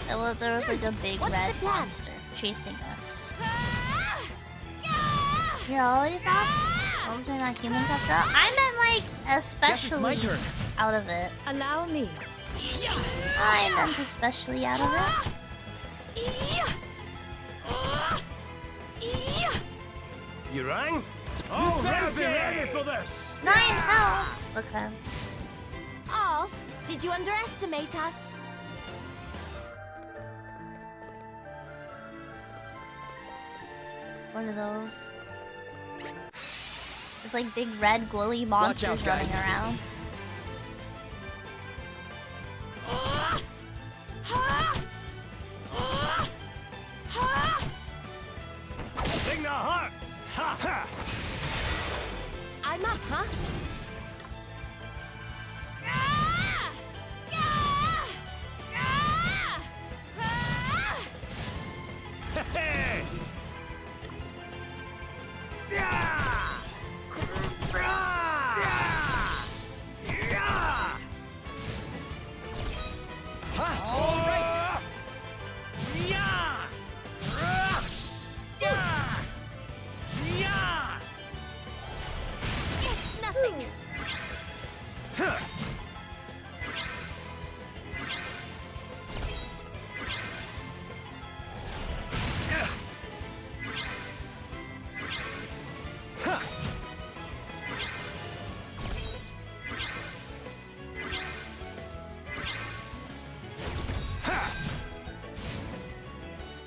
There was like a big red monster chasing us. You're always off? Those are not humans after all? I meant like especially my turn. out of it. Allow me. I meant especially out of it. You rang? Oh, be ready for this! 9 health! Okay. Oh, did you underestimate us? What are those? There's like big red glowy monsters running around. Sing the heart! Ha ha! I'm up, huh? Hey! It's nothing.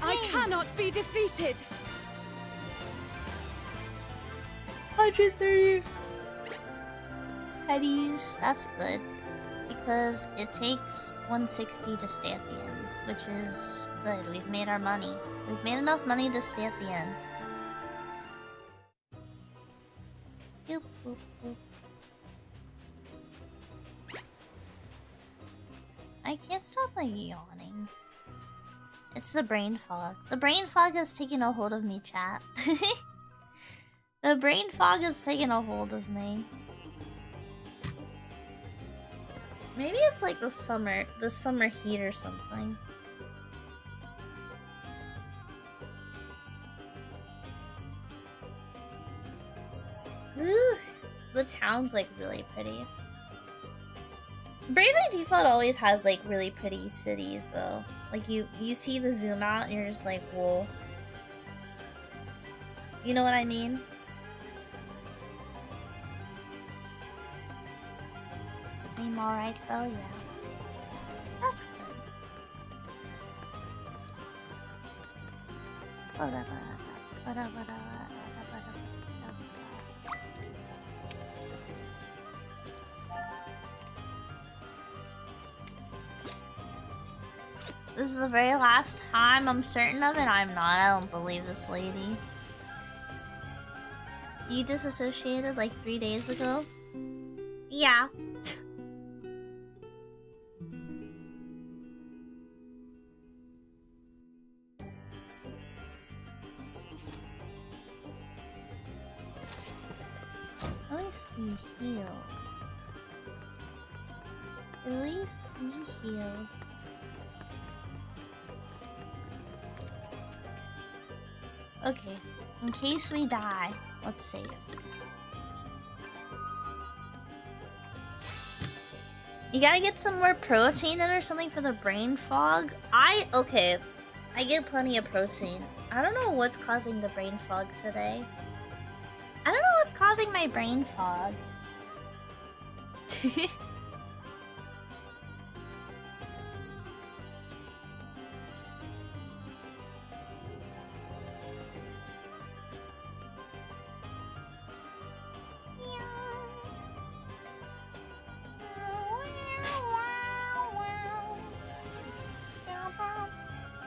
I cannot be defeated. 130 pennies. That's good. Because it takes 160 to stay at the end. Which is good. We've made our money. We've made enough money to stay at the end. Boop, boop, boop. I can't stop like yawning. It's the brain fog. The brain fog has taken a hold of me, chat. The brain fog has taken a hold of me. Maybe it's like the summer heat or something. Ugh, the town's like really pretty. Bravely Default always has like really pretty cities though. Like you see the zoom out and you're just like, whoa. You know what I mean? Seem alright though, yeah. That's good. This is the very last time I'm certain of it. I'm not. I don't believe this lady. You disassociated like 3 days ago? Yeah. At least we heal. At least we heal. Okay, in case we die, let's save. You gotta get some more protein in or something for the brain fog. Okay, I get plenty of protein. I don't know what's causing the brain fog today. I don't know what's causing my brain fog.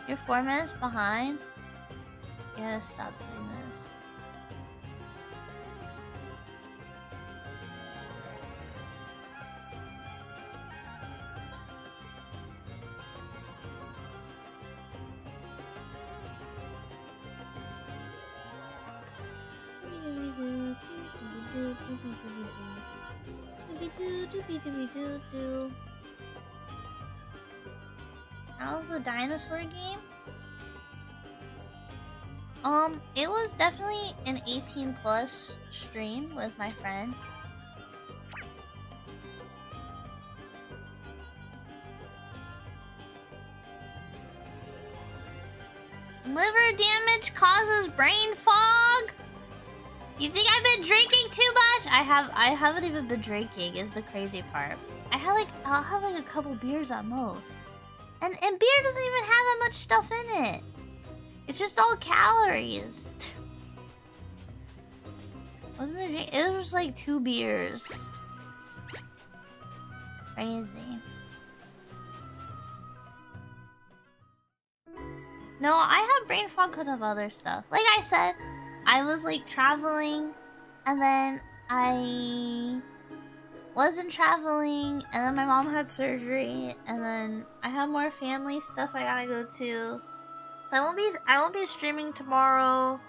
You're 4 minutes behind? You gotta stop doing this. Scooby-Doo. How's the dinosaur game? It was definitely an 18+ stream with my friend. Liver damage causes brain fog? You think I've been drinking too much? I haven't even been drinking is the crazy part. I'll have like a couple beers at most. And beer doesn't even have that much stuff in it. It's just all calories. Wasn't it? It was like 2 beers. Crazy. No, I have brain fog because of other stuff. Like I said, I was like traveling, and then I wasn't traveling, and then my mom had surgery, and then I have more family stuff I gotta go to. So I won't be streaming tomorrow.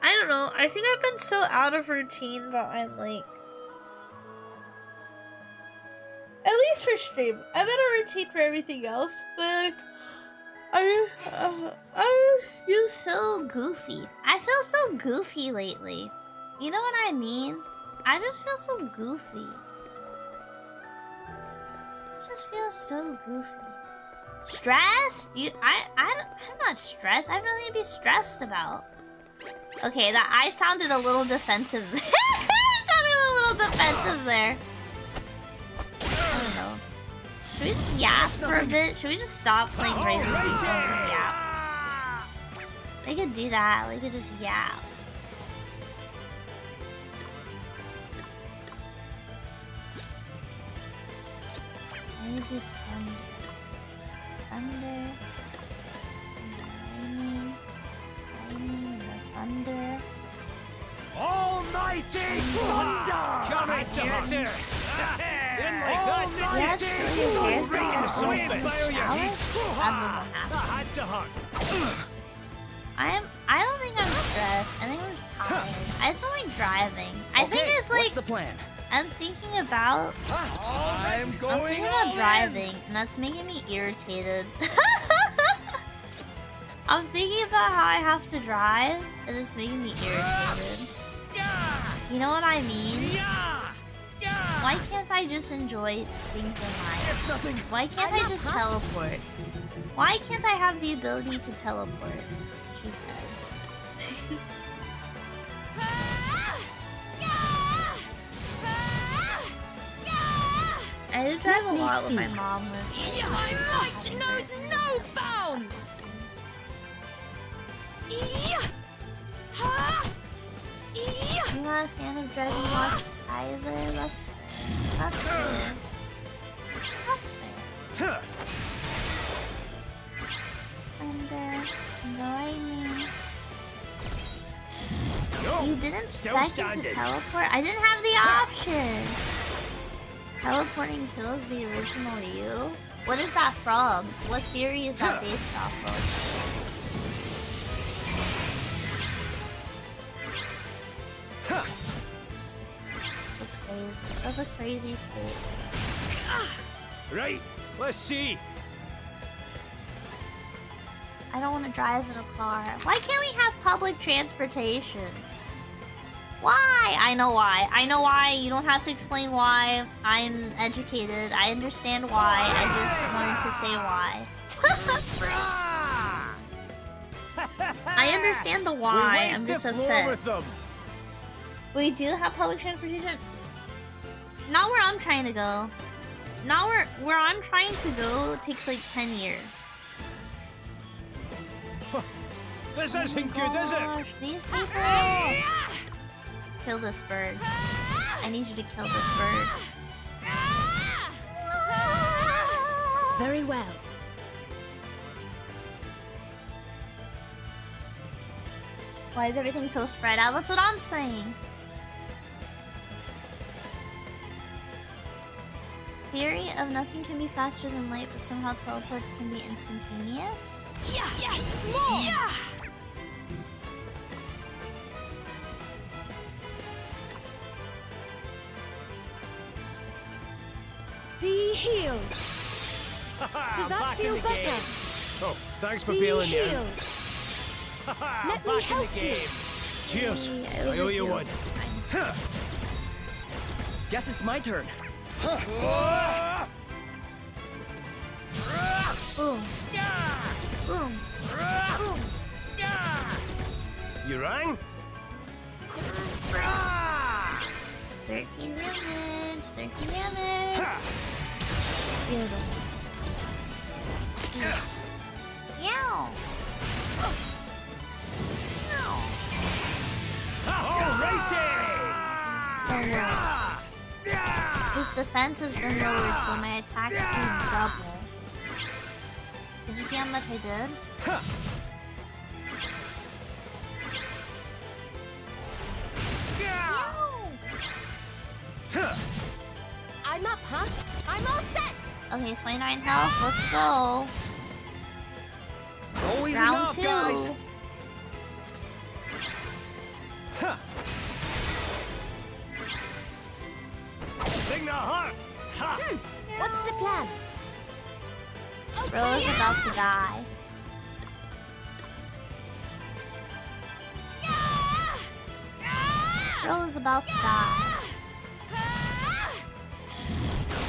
I don't know. I think I've been so out of routine that I'm like, at least for stream, I'm in a routine for everything else, but I feel so goofy. I feel so goofy lately. You know what I mean? I just feel so goofy. I just feel so goofy. Stressed? I'm not stressed. I have nothing to be stressed about. Okay, that I sounded a little defensive. I sounded a little defensive there. I don't know. Should we just yap for a bit? Should we just stop playing Raising Seasons and yap? We could do that. We could just yap. Maybe thunder. Thunder. Almighty thunder! Come and get her! Didn't like that, did you? I don't think I'm stressed. I think I'm just tired. I just don't like driving. I think it's like, what's the plan? I'm thinking about driving, and that's making me irritated. I'm thinking about how I have to drive, and it's making me irritated. You know what I mean? Why can't I just enjoy things in life? Why can't I just teleport? Why can't I have the ability to teleport? She said. I did drive a lot when my mom was like, My might knows no bounds! I'm not a fan of driving lots either. That's fair. That's fair. That's fair. And annoying. You didn't expect me to teleport? I didn't have the option. Teleporting kills the original you? What is that from? What theory is that based off of? That's crazy. That's a crazy state. Right, let's see. I don't want to drive in a car. Why can't we have public transportation? Why? I know why. I know why. You don't have to explain why. I'm educated. I understand why. I just wanted to say why. I understand the why. I'm just upset. We do have public transportation. Not where I'm trying to go. Not where I'm trying to go takes like 10 years. This isn't good, is it? These people. Kill this bird. I need you to kill this bird. Very well. Why is everything so spread out? That's what I'm saying. Theory of nothing can be faster than light, but somehow teleports can be instantaneous? Yeah, yes, more! Yeah. Be healed. Does that feel better? Oh, thanks for Be bailing you. healed. Let me help you. Cheers. I owe you one. Guess it's my turn. Boom. Boom. Boom. You rang? 13 damage. 13 damage. Beautiful. Yow. His defense has been lowered, so my attack speed double. Did you see how much I did? I'm up, huh? I'm all set! Okay, 29 health, let's go. Always Round enough, 2. guys. What's the plan? Rose is about to die. Rose is about to die.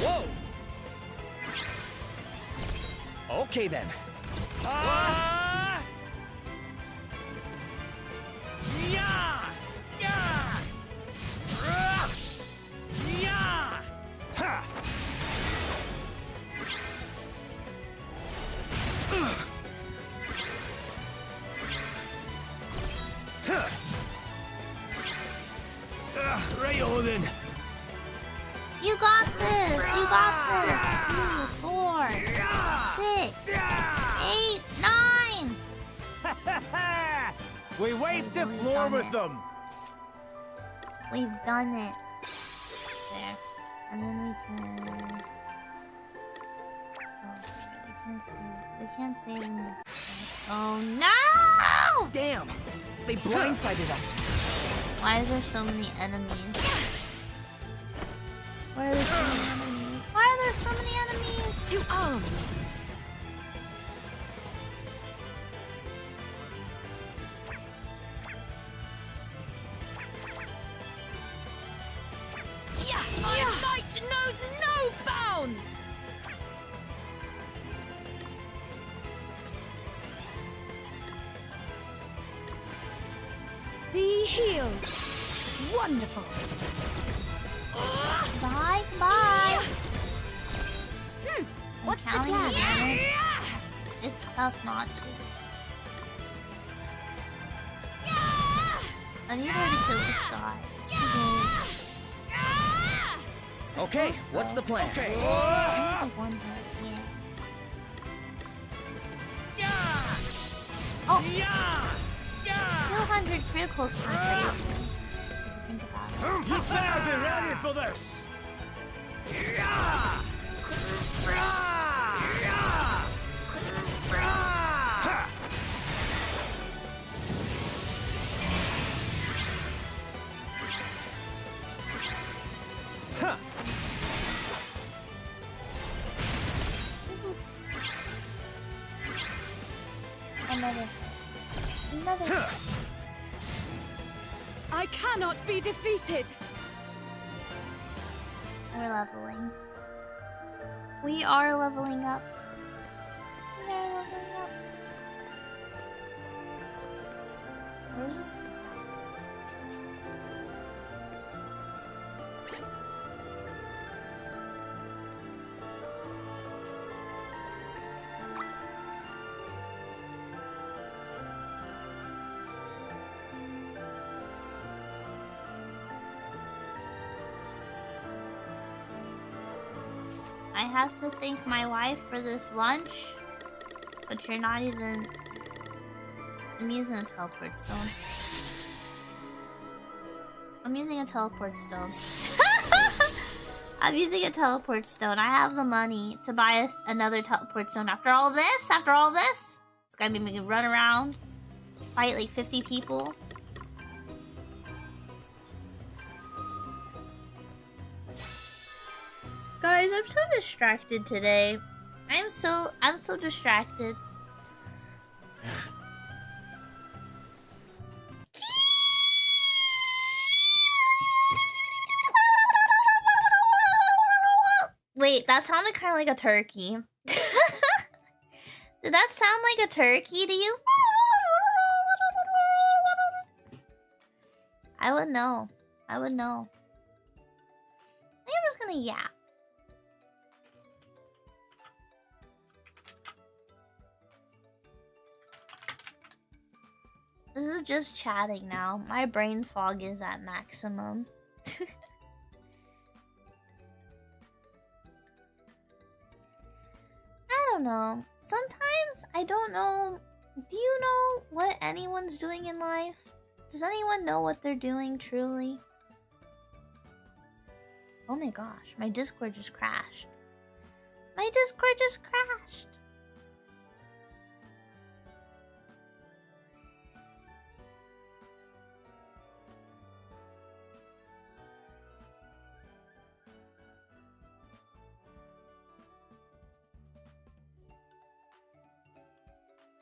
Whoa! Okay then. You got this! You got this! 2, 4, 6, 8, 9! We wiped the floor with them. We've done it. There. And then we can... Oh, we can't save him. Oh no! Damn! They blindsided us. Why is there so many enemies? Why are there so many enemies? Why are there so many enemies? 2 arms. My might knows no bounds! Be healed. Wonderful. Bye, bye. What's the Counting plan? damage. It's tough not to. I need her to kill this guy. Okay, what's the plan? Okay. He's a one hit, yeah. Oh! 200 criticals per crazy. Think about it. You better be ready for this. Another. I cannot be defeated. We're leveling. We are leveling up. We are leveling up. Where's this? I have to thank my wife for this lunch, but you're not even... I'm using a teleport stone. I'm using a teleport stone. I'm using a teleport stone. I have the money to buy us another teleport stone. After all this, it's gonna be me run around, fight like 50 people. Guys, I'm so distracted today. I'm so distracted. Wait, that sounded kind of like a turkey. Did that sound like a turkey to you? I would know. I would know. I think I'm just gonna yap. This is just chatting now. My brain fog is at maximum. I don't know. Sometimes I don't know. Do you know what anyone's doing in life? Does anyone know what they're doing truly? Oh my gosh, my Discord just crashed. My Discord just crashed.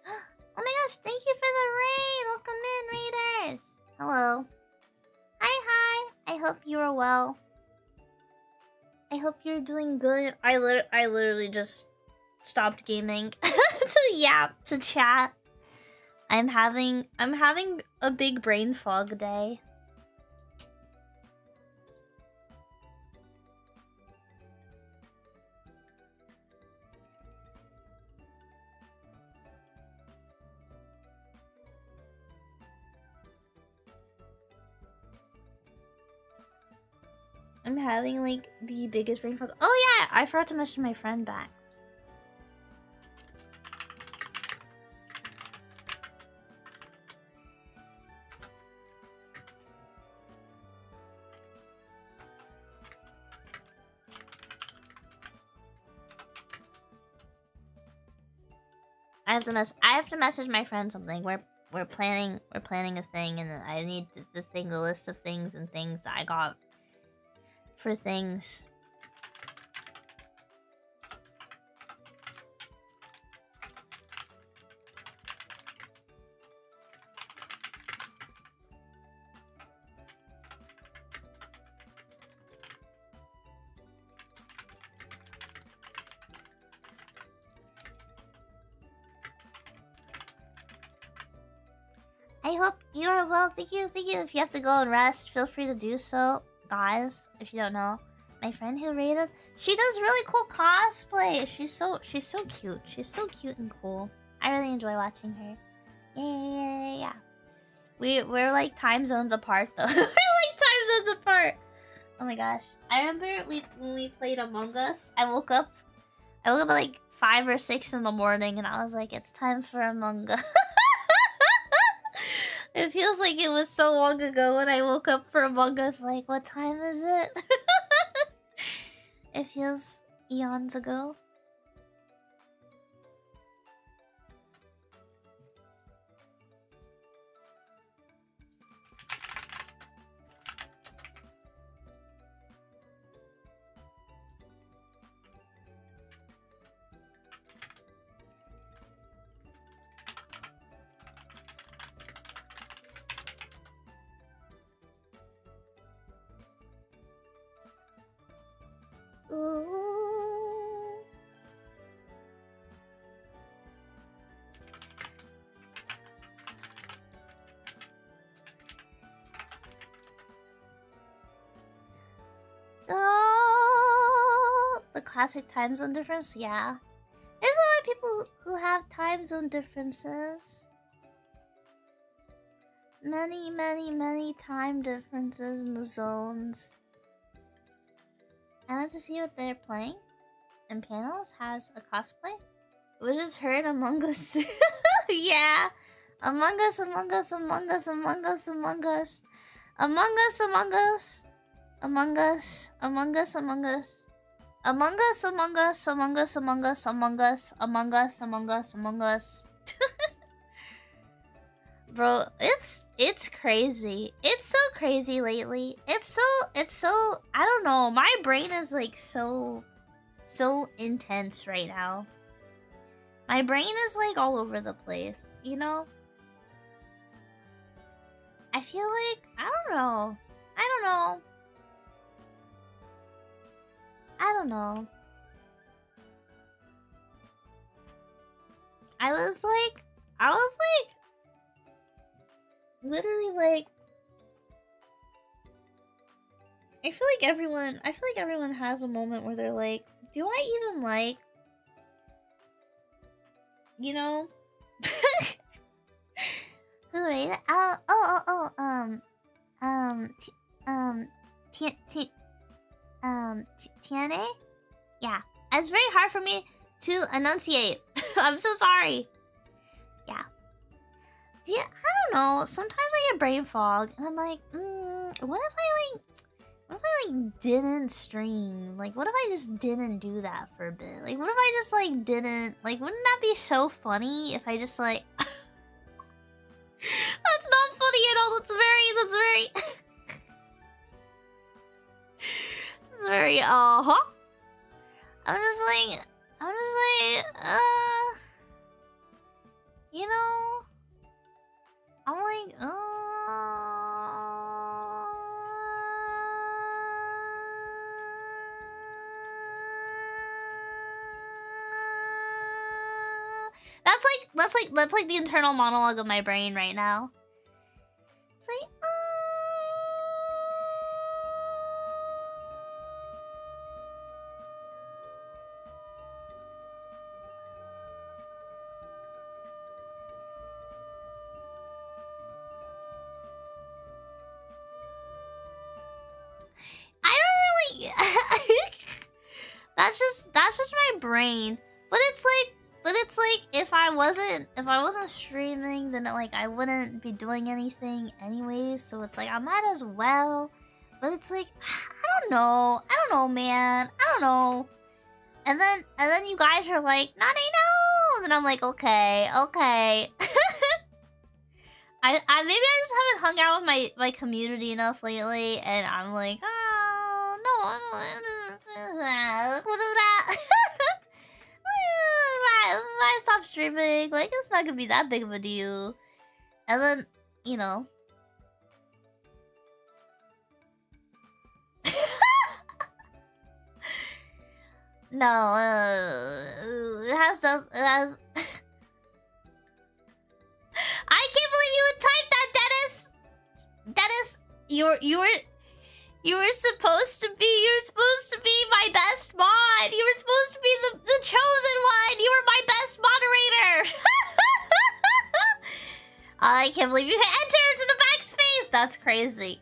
Oh my gosh, thank you for the raid! Welcome in, raiders! Hello. Hi. I hope you are well. I hope you're doing good. I literally just stopped gaming to chat. I'm having a big brain fog day. I'm having like the biggest brain fog. Oh yeah, I forgot to message my friend back. I have to message my friend something. We're planning a thing, and I need the list of things and things that I got for things. I hope you are well. Thank you. If you have to go and rest, feel free to do so. Guys, if you don't know, my friend who raided, she does really cool cosplay. She's so cute. She's so cute and cool. I really enjoy watching her. Yeah. We're like time zones apart though. We're like time zones apart. Oh my gosh. I remember when we played Among Us, I woke up at like 5 or 6 in the morning and I was like, it's time for Among Us. It feels like it was so long ago when I woke up for Among Us. Like, what time is it? It feels eons ago. Ooh. Oh, the classic time zone difference? Yeah. There's a lot of people who have time zone differences. Many time differences in the zones. I want to see what they're playing. And Panels has a cosplay. We just heard Among Us. Yeah. Among Us. Among Us. Among Us. Among Us. Among Us. Among Us. Among Us. Among Us. Among Us. Among Us. Among Us. Among Us. Among Us. Among Us. Among Us. Among Us. Among Us. Among Us. Bro, it's crazy. It's so crazy lately. It's so I don't know. My brain is like so intense right now. My brain is like all over the place, you know? I feel like I don't know. I was like literally like I feel like everyone has a moment where they're like, do I even like, you know? Who rated? Tiene? Yeah. It's very hard for me to enunciate. I'm so sorry. Yeah. Yeah, I don't know. Sometimes I get brain fog, and I'm like, what if I didn't stream? Like, what if I just didn't do that for a bit? Like, what if I just like didn't? Like, wouldn't that be so funny if I just like? That's not funny at all. That's very. It's very. I'm just like, you know. I'm like, that's like the internal monologue of my brain right now. It's like, I don't really. that's just my brain. But it's like if I wasn't streaming, then like I wouldn't be doing anything anyways. So it's like I might as well. But it's like I don't know, man. I don't know. And then you guys are like, Nane, no. And then I'm like, okay. I maybe I just haven't hung out with my community enough lately, and I'm like, oh no, I don't. What of that? If I stop streaming, like it's not gonna be that big of a deal. And then, you know. No, it has. I can't believe you would type that, Dennis. Dennis, you were supposed to be my best mod. You were supposed to be the chosen one. You were my best moderator. I can't believe you hit enter to the backspace. That's crazy.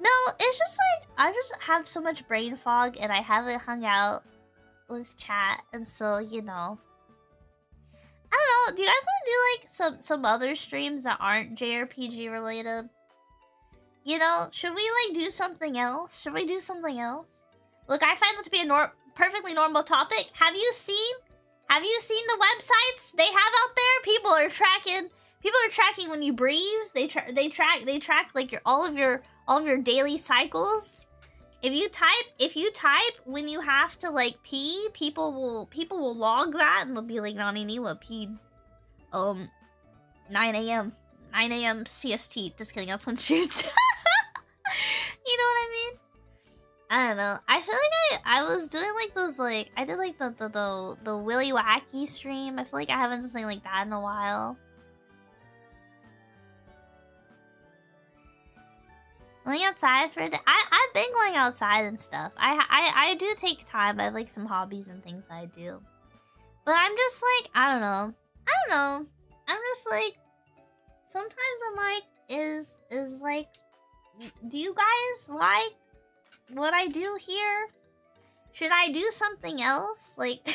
No, it's just like I just have so much brain fog and I haven't hung out with chat, and so you know. I don't know. Do you guys want to do like some other streams that aren't JRPG related? You know, should we like do something else? Should we do something else? Look, I find that to be a perfectly normal topic. Have you seen the websites they have out there? People are tracking when you breathe. They track like all of your daily cycles. If you type when you have to like pee, people will log that and they'll be like, Nane Niwa peed 9 a.m. CST. Just kidding, that's when shoots. You know what I mean? I don't know. I feel like I was doing like those like I did like the Willy Wacky stream. I feel like I haven't done something like that in a while. Going outside for a day. I've been going outside and stuff. I do take time. I have like some hobbies and things I do. But I'm just like, I don't know. I'm just like, sometimes I'm like, is like, do you guys like what I do here? Should I do something else? Like,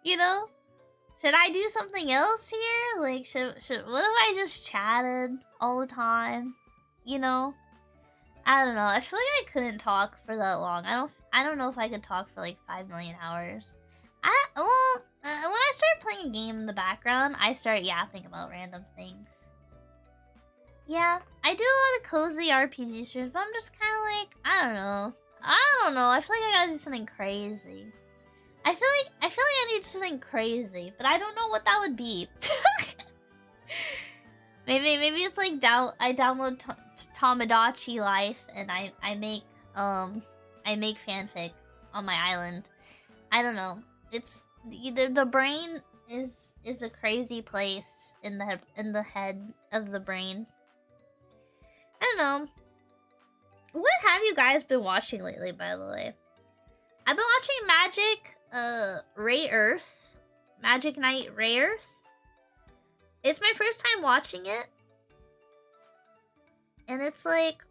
you know? Should I do something else here? Like, should what if I just chatted all the time? You know, I don't know. I feel like I couldn't talk for that long. I don't know if I could talk for like 5 million hours. When I start playing a game in the background, I start yapping about random things. Yeah, I do a lot of cozy RPG streams, but I'm just kind of like, I don't know. I feel like I gotta do something crazy. I feel like I need something crazy, but I don't know what that would be. Maybe it's like I download Tamagotchi Life and I make fanfic on my island. I don't know. It's the brain is a crazy place in the head of the brain. I don't know. What have you guys been watching lately, by the way? I've been watching Ray Earth. Magic Knight Ray Earth. It's my first time watching it. And it's like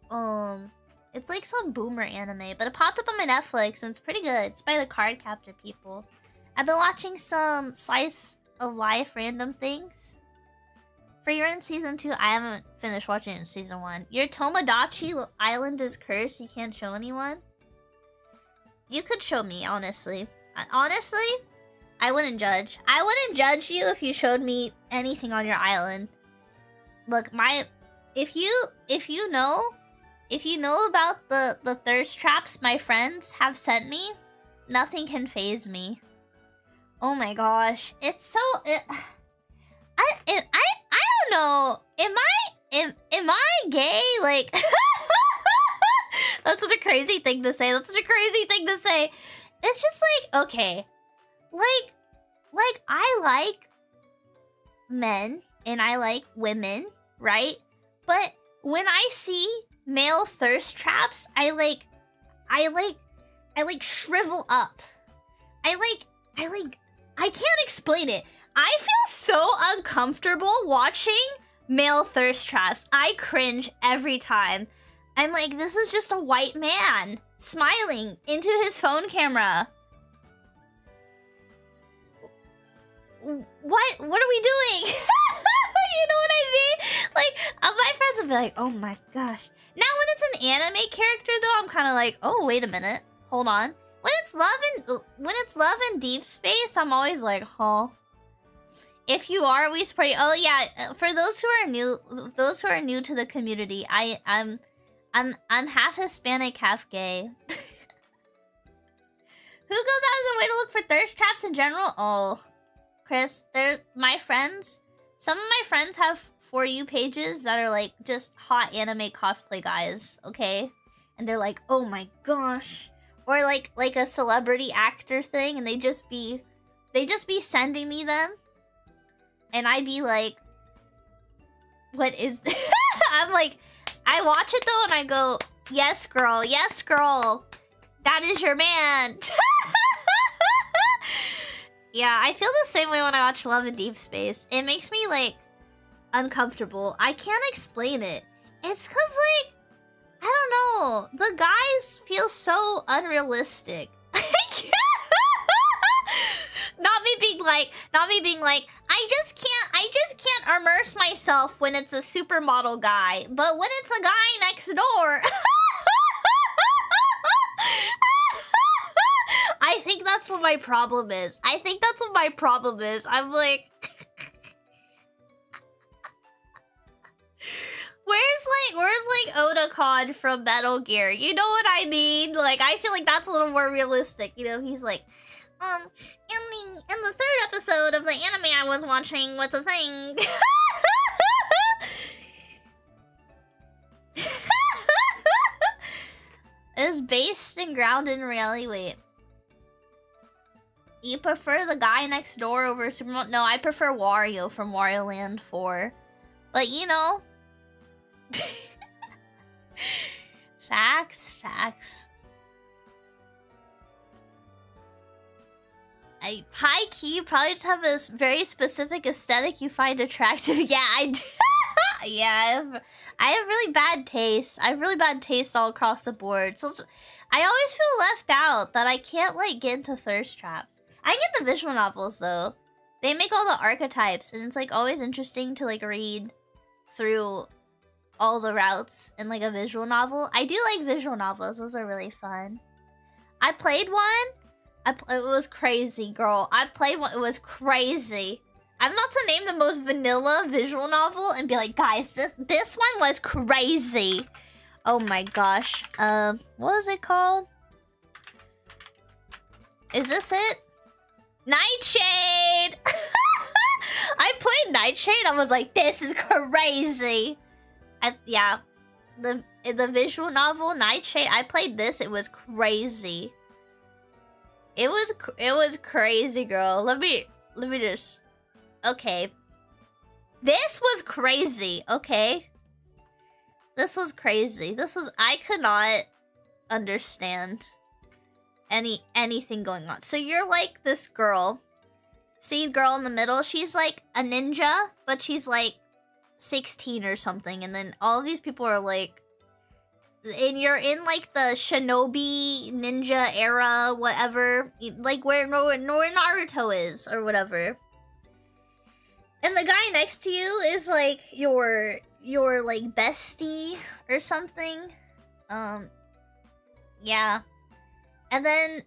some boomer anime, but it popped up on my Netflix and it's pretty good. It's by the Card Captor people. I've been watching some slice of life random things. For you're in season 2, I haven't finished watching season 1. Your Tomodachi Island is cursed. You can't show anyone. You could show me, honestly. Honestly, I wouldn't judge. I wouldn't judge you if you showed me anything on your island. Look, if you know about the thirst traps my friends have sent me, nothing can faze me. Oh my gosh, it's so. I don't know. Am I gay? Like, that's such a crazy thing to say. That's such a crazy thing to say. It's just like, okay, like I like men and I like women, right? But when I see male thirst traps, I shrivel up. I can't explain it. I feel so uncomfortable watching male thirst traps. I cringe every time. I'm like, this is just a white man smiling into his phone camera. What are we doing? You know what I mean? Like, my friends would be like, oh my gosh. Now when it's an anime character though, I'm kind of like, oh, wait a minute. Hold on. When it's love and deep space, I'm always like, huh? If you are, we support you. Oh yeah, for those who are new to the community, I'm half Hispanic, half gay. Who goes out of the way to look for thirst traps in general? Oh, Chris, my friends. Some of my friends have For You pages that are like just hot anime cosplay guys, okay? And they're like, oh my gosh. Or like a celebrity actor thing, and they just be sending me them. And I'd be like, what is this? I'm like, I watch it though and I go, yes girl, that is your man. Yeah, I feel the same way when I watch Love in Deep Space. It makes me like uncomfortable. I can't explain it. It's cause like, I don't know, the guys feel so unrealistic. Not me being like, I just can't immerse myself when it's a supermodel guy, but when it's a guy next door, I think that's what my problem is. I'm like, where's Otakon from Metal Gear? You know what I mean? Like, I feel like that's a little more realistic. You know, he's like, in the third episode of the anime I was watching, what's a thing? Is based and grounded in reality. Wait. You prefer the guy next door over Superman? No, I prefer Wario from Wario Land 4. But you know. Facts. High key, probably just have a very specific aesthetic you find attractive. Yeah, I do. Yeah, I have really bad taste. I have really bad taste all across the board. So I always feel left out that I can't like get into thirst traps. I get the visual novels though. They make all the archetypes, and it's like always interesting to like read through all the routes in like a visual novel. I do like visual novels. Those are really fun. I played one. It was crazy, girl. I played one. It was crazy. I'm about to name the most vanilla visual novel and be like, guys, this one was crazy. Oh my gosh. What was it called? Is this it? Nightshade! I played Nightshade. I was like, this is crazy. Yeah. The visual novel, Nightshade. I played this. It was crazy. It was crazy, girl. Let me just... Okay. This was crazy, okay? This was crazy. I could not understand anything going on. So you're like this girl. See, girl in the middle, she's like a ninja, but she's like 16 or something, and then all of these people are like, and you're in like the shinobi ninja era, whatever, like where Naruto is or whatever. And the guy next to you is like your like bestie or something. Yeah. And then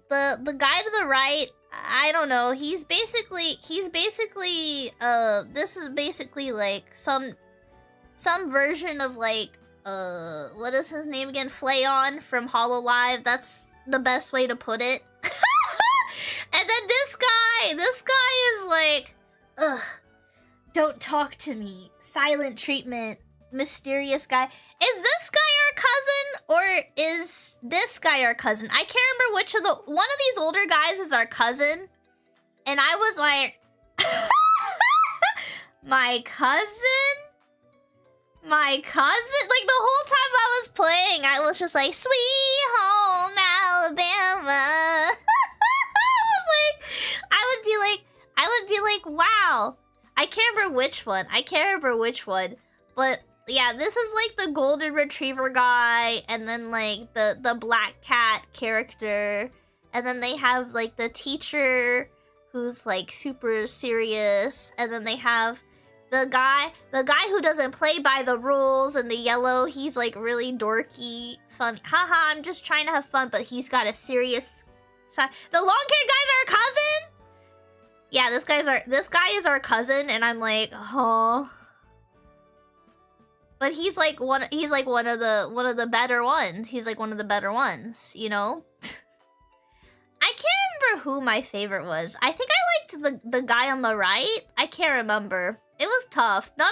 the guy to the right, I don't know, he's basically this is basically like some version of like what is his name again? Flayon from Hololive. That's the best way to put it. And then this guy is like, ugh, don't talk to me. Silent treatment. Mysterious guy. Is this guy our cousin or is this guy our cousin? I can't remember which of one of these older guys is our cousin. And I was like, my cousin? My cousin? Like the whole time I was playing, I was just like, sweet home Alabama. I would be like, wow. I can't remember which one. But yeah, this is like the golden retriever guy, and then like the black cat character, and then they have like the teacher who's like super serious, and then they have the guy who doesn't play by the rules, and the yellow, he's like really dorky, funny. Haha, I'm just trying to have fun, but he's got a serious side. The long-haired guys are our cousin? Yeah, this guy is our cousin, and I'm like, huh. But he's like one of the better ones. He's like one of the better ones, you know? I can't remember who my favorite was. I think I liked the guy on the right. I can't remember. It was tough. The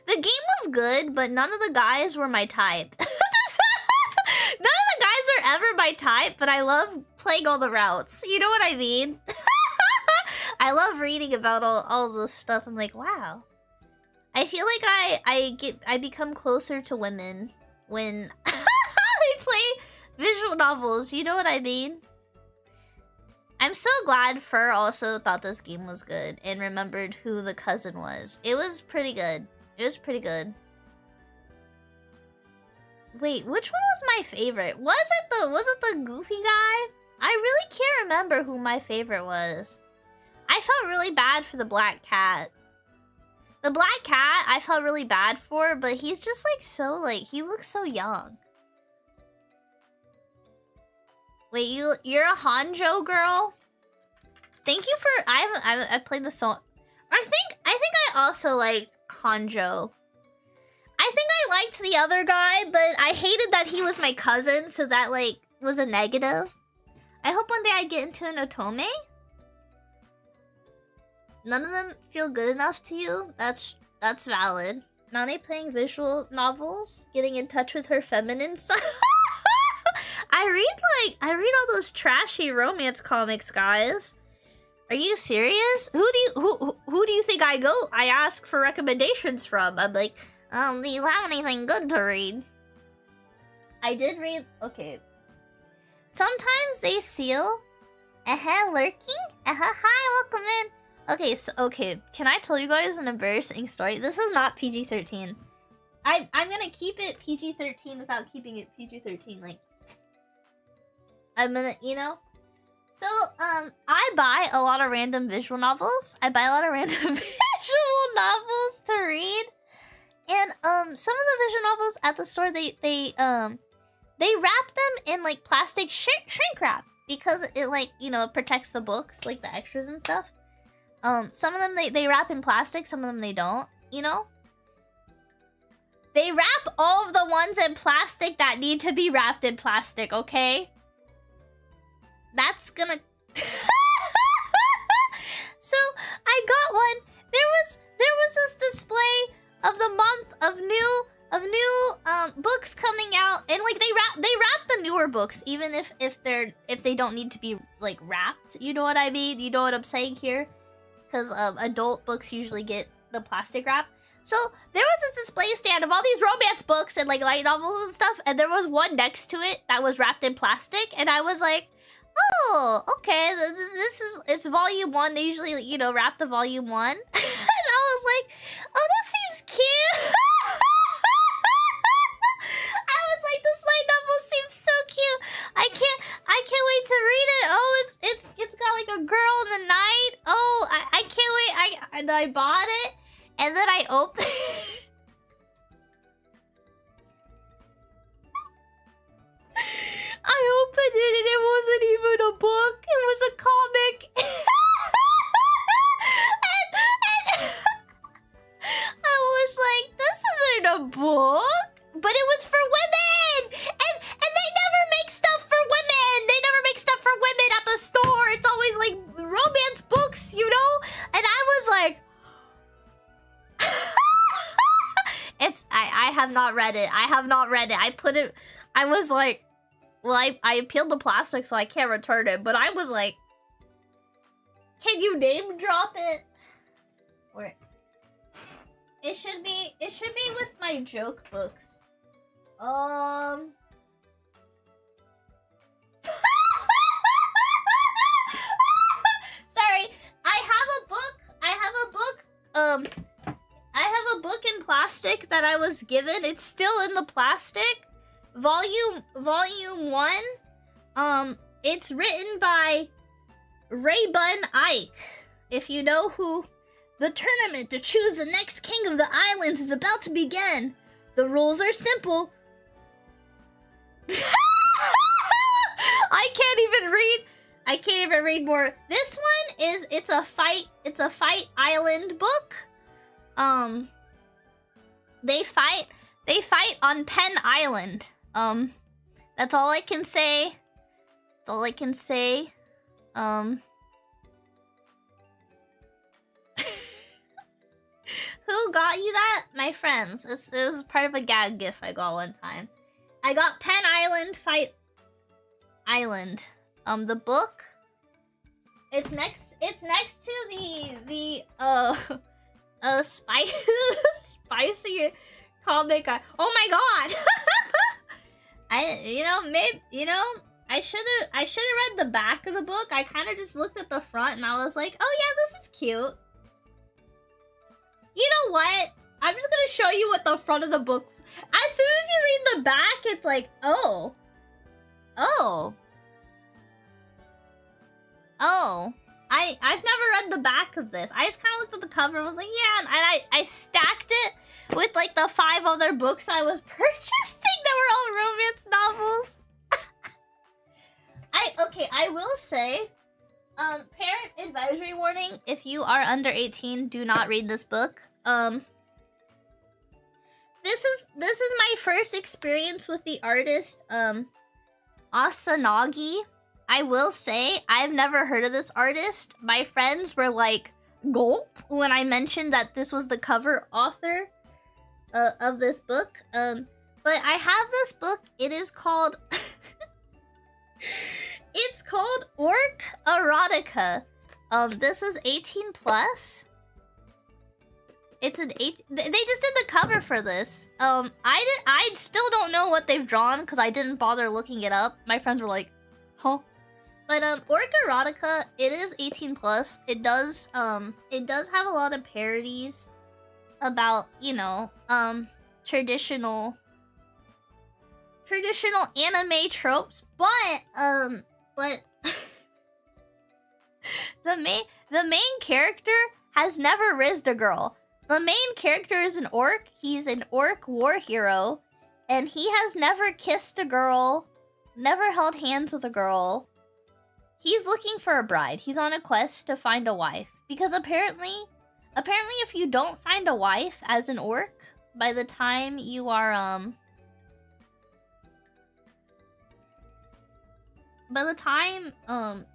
game was good, but none of the guys were my type. None of the guys are ever my type, but I love playing all the routes. You know what I mean? I love reading about all this stuff. I'm like, wow. I feel like I become closer to women when I play visual novels. You know what I mean? I'm so glad Fur also thought this game was good and remembered who the cousin was. It was pretty good. Wait, which one was my favorite? Was it the goofy guy? I really can't remember who my favorite was. I felt really bad for the black cat. The black cat I felt really bad for, but he's just like so like, he looks so young. Wait, you're a Hanjo girl? Thank you for I played the song. I think I also liked Hanjo. I think I liked the other guy, but I hated that he was my cousin, so that like was a negative. I hope one day I get into an otome. None of them feel good enough to you? That's valid. Nane playing visual novels, getting in touch with her feminine side. I read all those trashy romance comics, guys. Are you serious? Who do you think I ask for recommendations from? I'm like, do you have anything good to read? I did read. Okay. Sometimes they seal. Lurking. Hi, welcome in. Okay, can I tell you guys an embarrassing story? This is not PG-13. I'm gonna keep it PG-13 without keeping it PG-13. Like, I'm gonna, you know. So, I buy a lot of random visual novels. To read. And, some of the visual novels at the store, they wrap them in, like, plastic shrink wrap. Because it, like, you know, it protects the books, like, the extras and stuff. Some of them, they wrap in plastic, some of them they don't, you know? They wrap all of the ones in plastic that need to be wrapped in plastic, okay? That's gonna... So, I got one. There was this display of the month of new books coming out, and like they wrap the newer books even if they don't need to be like wrapped. You know what I mean? You know what I'm saying here? Because adult books usually get the plastic wrap. So there was this display stand of all these romance books and like light novels and stuff, and there was one next to it that was wrapped in plastic, and I was like, oh, okay, it's volume 1. They usually, you know, wrap the volume 1. And I was like, oh, this seems cute. I was like, this light novel seems so cute. I can't wait to read it. Oh, it's got like a girl in the night. Oh, I can't wait. I bought it, and then I opened. I opened it and it wasn't even a book. It was a comic. and I was like, this isn't a book. But it was for women. And they never make stuff for women. They never make stuff for women at the store. It's always like romance books, you know? And I was like, I have not read it. I have not read it. I was like, well, I peeled the plastic so I can't return it, but I was like, can you name drop it? Where? It should be with my joke books. Sorry, I have a book in plastic that I was given. It's still in the plastic. Volume 1. It's written by Raybun Ike. If you know who. The tournament to choose the next king of the islands is about to begin. The rules are simple. I can't even read more. This one is it's a fight island book. They fight on Penn Island. That's all I can say. Who got you that? My friends. It was part of a gag gif I got one time. I got Penn Island Fight Island. The book. It's next to the spicy comic. Oh my god! I should have read the back of the book. I kind of just looked at the front and I was like, oh yeah, this is cute. You know what? I'm just gonna show you what the front of the book's. As soon as you read the back, it's like, oh. I've never read the back of this. I just kind of looked at the cover and was like, yeah, and I stacked it with like the 5 other books I was purchasing that were all romance novels. I will say, parent advisory warning, if you are under 18, do not read this book. This is my first experience with the artist, Asanagi. I will say, I've never heard of this artist. My friends were like, gulp, when I mentioned that this was the cover author of this book. But I have this book. It is called... It's called Orc Erotica. This is 18 plus. It's an 8. They just did the cover for this. I still don't know what they've drawn because I didn't bother looking it up. My friends were like, huh? But Orc Erotica, it is 18 plus. It does have a lot of parodies about, you know, traditional anime tropes, but the main character has never rizzed a girl. The main character is an orc. He's an orc war hero, and he has never kissed a girl, never held hands with a girl. He's looking for a bride. He's on a quest to find a wife, because apparently if you don't find a wife as an orc by the time you are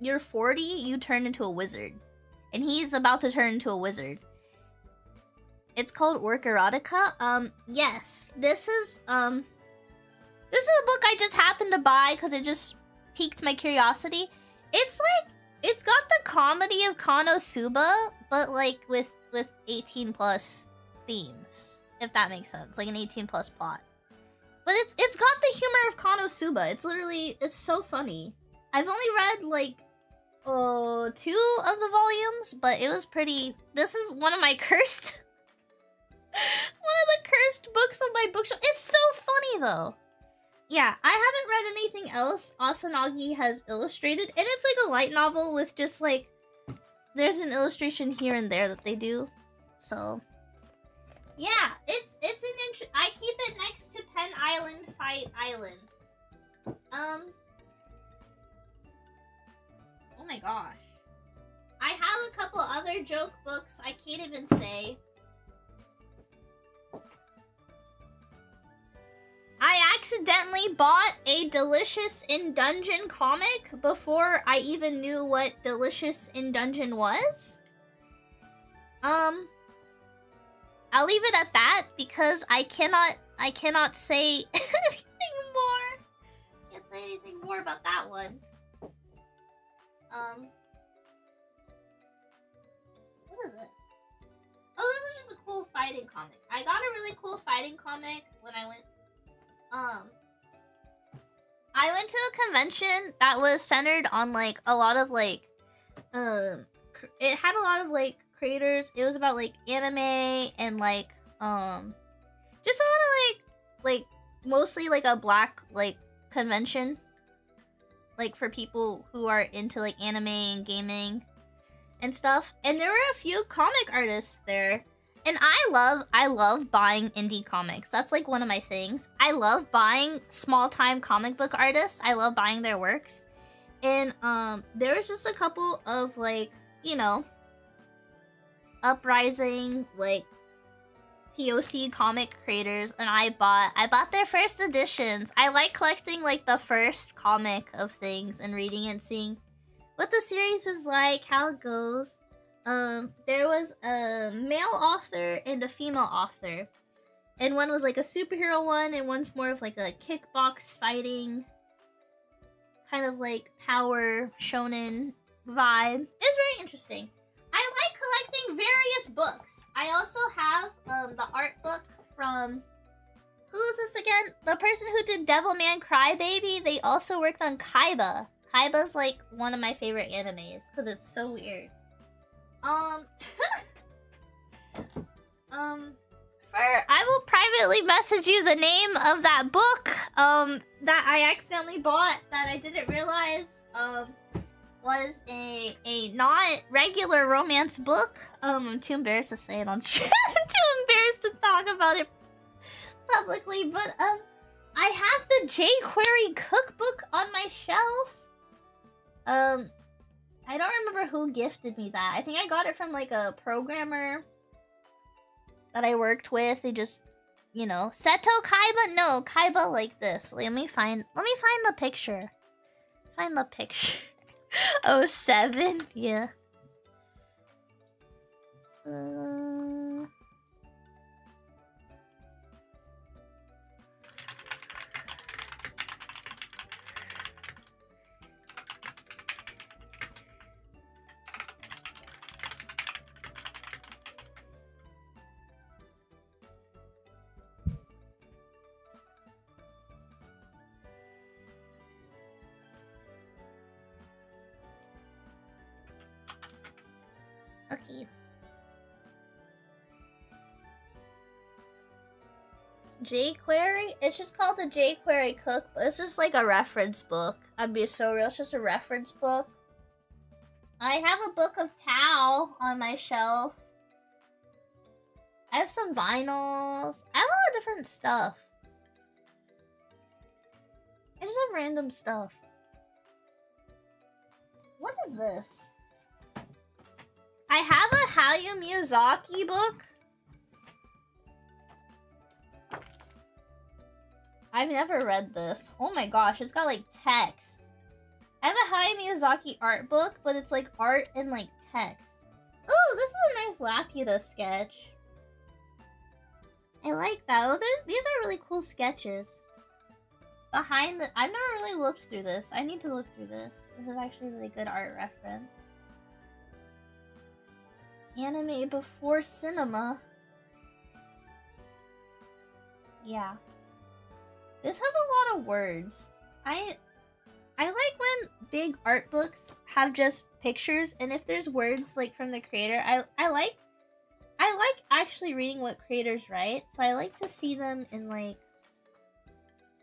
you're 40, you turn into a wizard. And he's about to turn into a wizard. It's called Orc Erotica. Yes. This is a book I just happened to buy because it just piqued my curiosity. It's got the comedy of Konosuba, but like with 18 plus themes, if that makes sense, like an 18+ plot. But it's got the humor of Konosuba. It's so funny. I've only read like 2 of the volumes, but it was pretty. This is one of my cursed one of the cursed books on my bookshelf. It's so funny though. Yeah, I haven't read anything else Asanagi has illustrated, and it's like a light novel with just like there's an illustration here and there that they do. So yeah, it's an I keep it next to Pen Island Fight Island. Oh my gosh. I have a couple other joke books I can't even say. I accidentally bought a Delicious in Dungeon comic before I even knew what Delicious in Dungeon was. I'll leave it at that because I cannot say anything more. Can't say anything more about that one. What is this? Oh, this is just a cool fighting comic. I got a really cool fighting comic when I went to a convention that was centered on like a lot of like it had a lot of like creators. It was about like anime and like just a lot of like mostly like a black like convention, like for people who are into like anime and gaming and stuff. And there were a few comic artists there. And I love buying indie comics. That's like one of my things. I love buying small-time comic book artists. I love buying their works. And there was just a couple of like, you know, uprising like POC comic creators, and I bought their first editions. I like collecting like the first comic of things and reading and seeing what the series is like, how it goes. There was a male author and a female author, and one was like a superhero one, and one's more of like a kickbox fighting kind of like power shonen vibe. It's very interesting. I like collecting various books. I also have the art book from, who is this again? The person who did Devilman Crybaby. They also worked on Kaiba. Kaiba's like one of my favorite animes because it's so weird. I will privately message you the name of that book that I accidentally bought that I didn't realize was a not regular romance book. I'm too embarrassed to say it on stream. I'm too embarrassed to talk about it publicly, but I have the jQuery cookbook on my shelf. I don't remember who gifted me that. I think I got it from like a programmer that I worked with. They just, you know, Seto Kaiba? No, Kaiba like this. Let me find the picture. Find the picture. 07? Yeah. Okay. jQuery? It's just called the jQuery Cookbook. It's just like a reference book. I'm being so real. It's just a reference book. I have a book of Tao on my shelf. I have some vinyls. I have a lot of different stuff. I just have random stuff. What is this? I have a Hayao Miyazaki book. I've never read this. Oh my gosh, it's got like text. I have a Hayao Miyazaki art book, but it's like art and like text. Oh, this is a nice Laputa sketch. I like that. Oh, these are really cool sketches. Behind the... I've never really looked through this. I need to look through this. This is actually a really good art reference. Anime before cinema. Yeah. This has a lot of words. I like when big art books have just pictures, and if there's words like from the creator, I like actually reading what creators write, so I like to see them in like,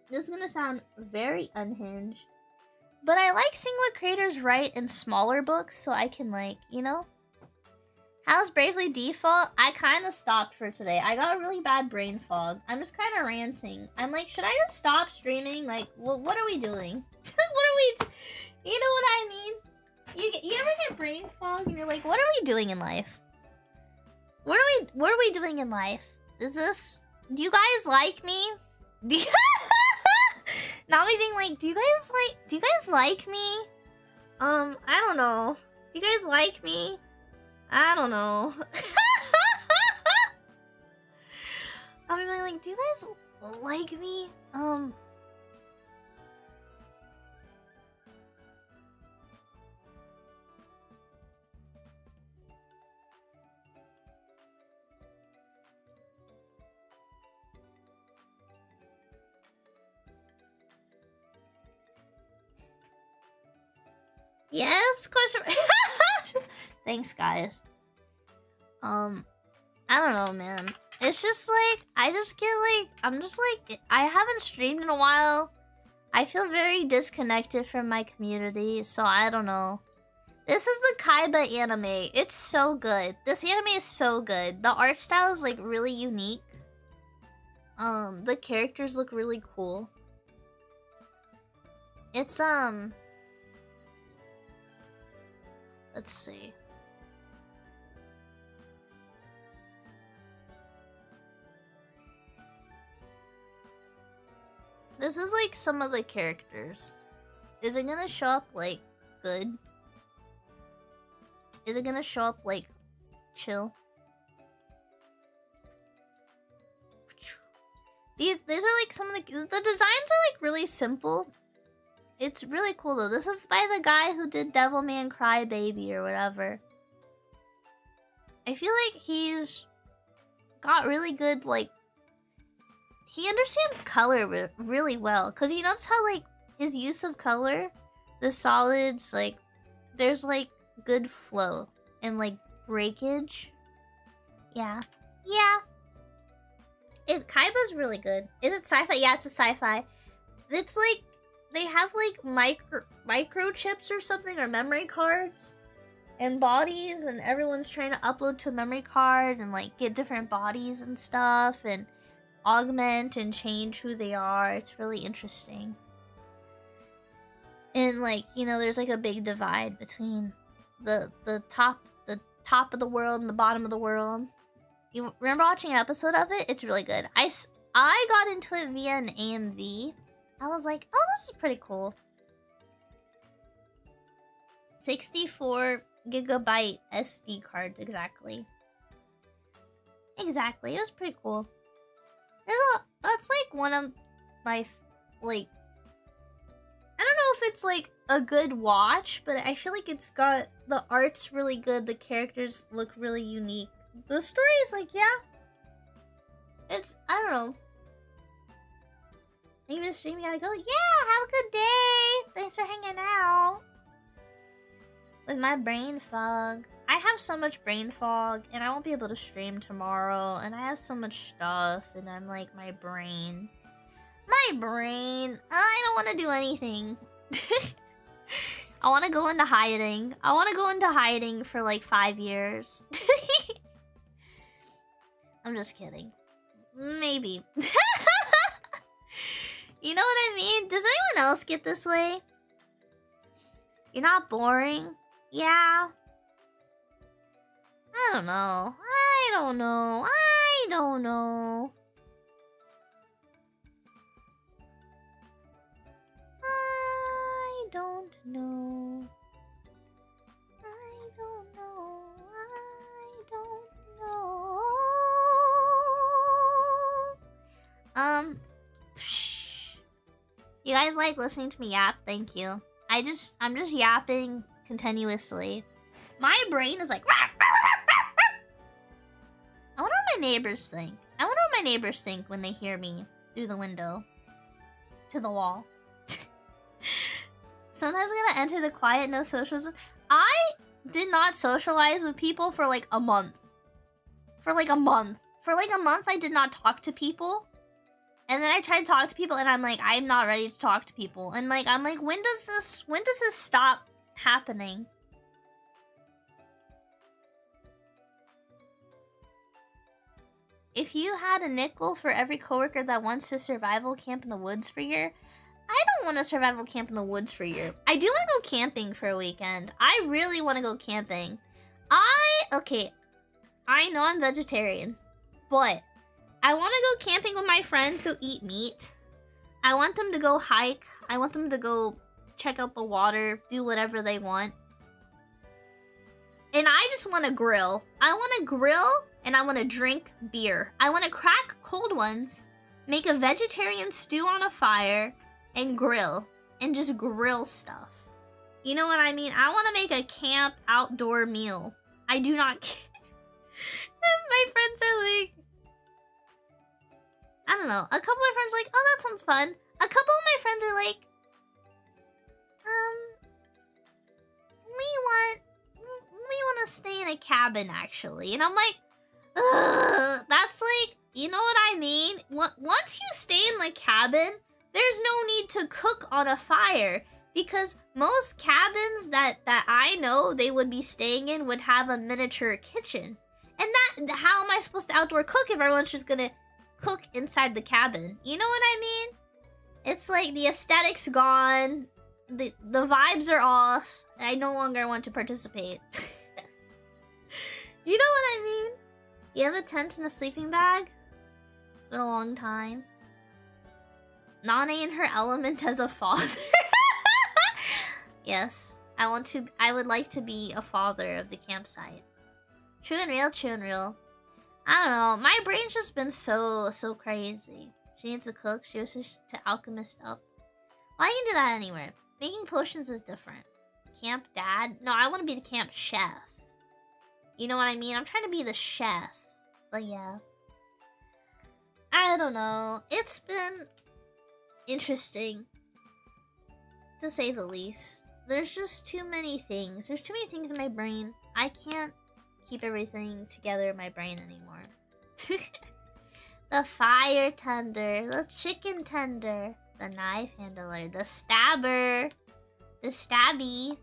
this is gonna sound very unhinged, but I like seeing what creators write in smaller books so I can like, you know? How's Bravely Default? I kind of stopped for today. I got a really bad brain fog. I'm just kind of ranting. I'm like, should I just stop streaming? Like, what are we doing? You know what I mean? You ever get brain fog and you're like, what are we doing in life? What are we doing in life? Do you guys like me? Not me being like, do you guys like me? I don't know. Do you guys like me? I don't know. I'll be like, do you guys like me? Yes? Question. Thanks, guys. I don't know, man. It's just like, I just get like, I'm just like, I haven't streamed in a while. I feel very disconnected from my community, so I don't know. This is the Kaiba anime. It's so good. This anime is so good. The art style is like really unique. The characters look really cool. It's let's see. This is like some of the characters. Is it gonna show up like good? Is it gonna show up like chill? These are like some of the designs are like really simple. It's really cool though. This is by the guy who did Devilman Crybaby or whatever. I feel like he's got really good like, he understands color really well, because you notice how like his use of color, the solids, like there's like good flow and like breakage. Yeah. Kaiba's really good. Is it sci-fi? Yeah, it's a sci-fi. It's like they have like microchips or something, or memory cards and bodies, and everyone's trying to upload to a memory card and like get different bodies and stuff and augment and change who they are. It's really interesting. And like, you know, there's like a big divide between the top of the world and the bottom of the world. You remember watching an episode of it? It's really good. I got into it via an AMV. I was like, oh, this is pretty cool. 64 gigabyte SD cards, exactly. Exactly, it was pretty cool. That's like one of my, like, I don't know if it's like a good watch, but I feel like it's got, the art's really good, the characters look really unique. The story is like, yeah. It's, I don't know. Maybe the stream gotta go. Yeah, have a good day. Thanks for hanging out. With my brain fog. I have so much brain fog, and I won't be able to stream tomorrow, and I have so much stuff, and I'm like, my brain. I don't want to do anything. I want to go into hiding. I want to go into hiding for like 5 years. I'm just kidding. Maybe. You know what I mean? Does anyone else get this way? You're not boring? Yeah. I don't know. I don't know. I don't know. I don't know. I don't know. I don't know. You guys like listening to me yap? Thank you. I'm just yapping continuously. My brain is like, I wonder what my neighbors think. I wonder what my neighbors think when they hear me through the window to the wall. Sometimes I'm gonna enter the quiet, no socials. I did not socialize with people for like a month. For like a month, I did not talk to people. And then I tried to talk to people, and I'm like, I'm not ready to talk to people. And like, I'm like, when does this stop happening? If you had a nickel for every coworker that wants to survival camp in the woods for a year, I don't want to survival camp in the woods for a year. I do want to go camping for a weekend. I really want to go camping. Okay, I know I'm vegetarian, but I want to go camping with my friends who eat meat. I want them to go hike. I want them to go check out the water, do whatever they want. And I just want to grill. I want to grill and I want to drink beer. I want to crack cold ones, make a vegetarian stew on a fire, and grill. And just grill stuff. You know what I mean? I want to make a camp outdoor meal. I do not care. My friends are like... I don't know. A couple of my friends are like, oh, that sounds fun. A couple of my friends are like, we want to stay in a cabin, actually. And I'm like, ugh, that's like, you know what I mean? Once you stay in the cabin, there's no need to cook on a fire. Because most cabins that I know they would be staying in would have a miniature kitchen. And how am I supposed to outdoor cook if everyone's just gonna cook inside the cabin? You know what I mean? It's like the aesthetic's gone. The vibes are off. I no longer want to participate. You know what I mean? You have a tent and a sleeping bag? It's been a long time. Nane in her element as a father. Yes, I would like to be a father of the campsite. True and real, true and real. I don't know, my brain's just been so crazy. She needs to cook, she was to alchemist up. Well, I can do that anywhere. Making potions is different. Camp dad? No, I want to be the camp chef. You know what I mean? I'm trying to be the chef. But yeah. I don't know. It's been interesting, to say the least. There's just too many things. There's too many things in my brain. I can't keep everything together in my brain anymore. The fire tender, the chicken tender, the knife handler, the stabber, the stabby.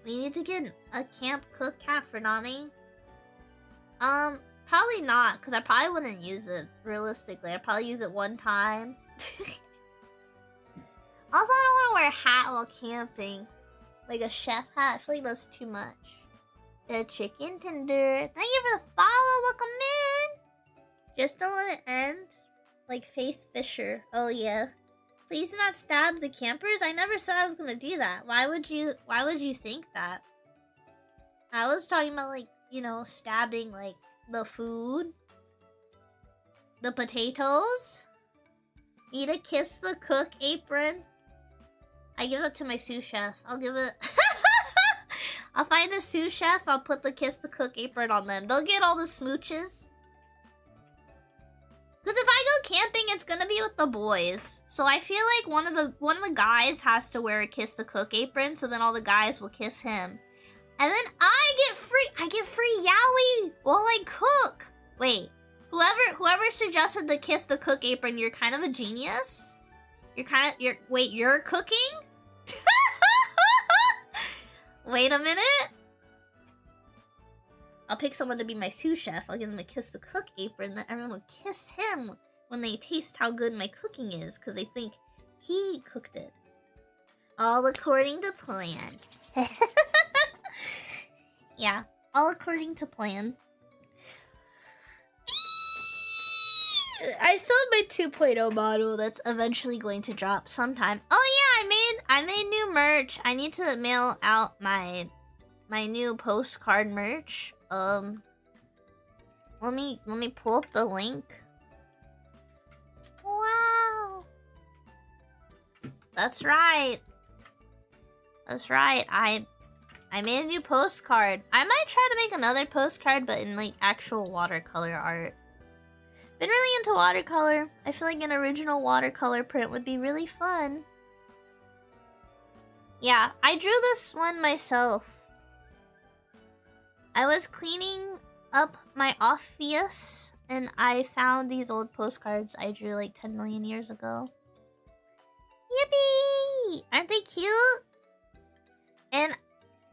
We need to get a camp cook cat for Nani. Probably not, because I probably wouldn't use it, realistically. I'd probably use it one time. Also, I don't want to wear a hat while camping. Like a chef hat, I feel like that's too much. The chicken tender. Thank you for the follow, welcome in! Just don't let it end. Like Faith Fisher. Oh yeah. Please do not stab the campers. I never said I was gonna do that. Why would you think that? I was talking about, like, you know, stabbing like the food. The potatoes. Need to kiss the cook apron. I give it to my sous chef. I'll give it... I'll find a sous chef. I'll put the kiss the cook apron on them. They'll get all the smooches. Because if I go camping, it's gonna be with the boys. So I feel like one of the guys has to wear a kiss the cook apron, so then all the guys will kiss him. And then I get free yaoi while I cook. Wait, whoever suggested the kiss the cook apron, you're kind of a genius. Wait, you're cooking? Wait a minute. I'll pick someone to be my sous chef. I'll give them a kiss the cook apron, that everyone will kiss him when they taste how good my cooking is, because they think he cooked it. All according to plan. Yeah, all according to plan. I still have my 2.0 model that's eventually going to drop sometime. Oh yeah, I made new merch. I need to mail out my new postcard merch. Let me pull up the link. Wow. That's right. I I made a new postcard. I might try to make another postcard, but in like actual watercolor art. Been really into watercolor. I feel like an original watercolor print would be really fun. Yeah, I drew this one myself. I was cleaning up my office and I found these old postcards I drew like 10 million years ago. Yippee! Aren't they cute? And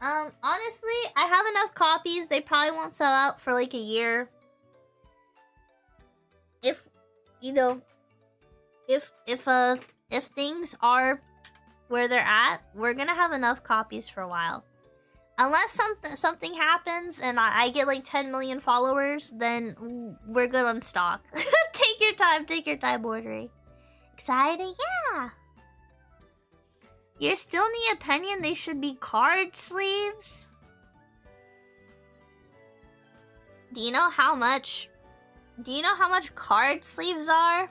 honestly, I have enough copies. They probably won't sell out for like a year. If you know, if things are where they're at, we're gonna have enough copies for a while. Unless something happens and I get like 10 million followers, then we're good on stock. Take your time ordering. Excited? Yeah. You're still in the opinion they should be card sleeves? Do you know how much card sleeves are?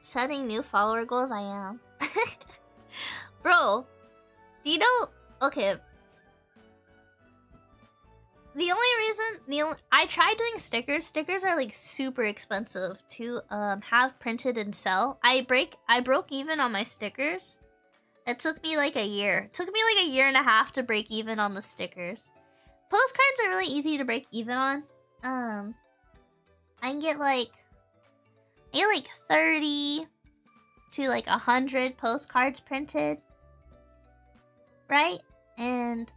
Setting new follower goals, I am. Bro, do you know... Okay. I tried doing stickers. Stickers are like super expensive to have printed and sell. I broke even on my stickers. It took me like a year. It took me like a year and a half to break even on the stickers. Postcards are really easy to break even on. I can get like 30 to like 100 postcards printed. Right? And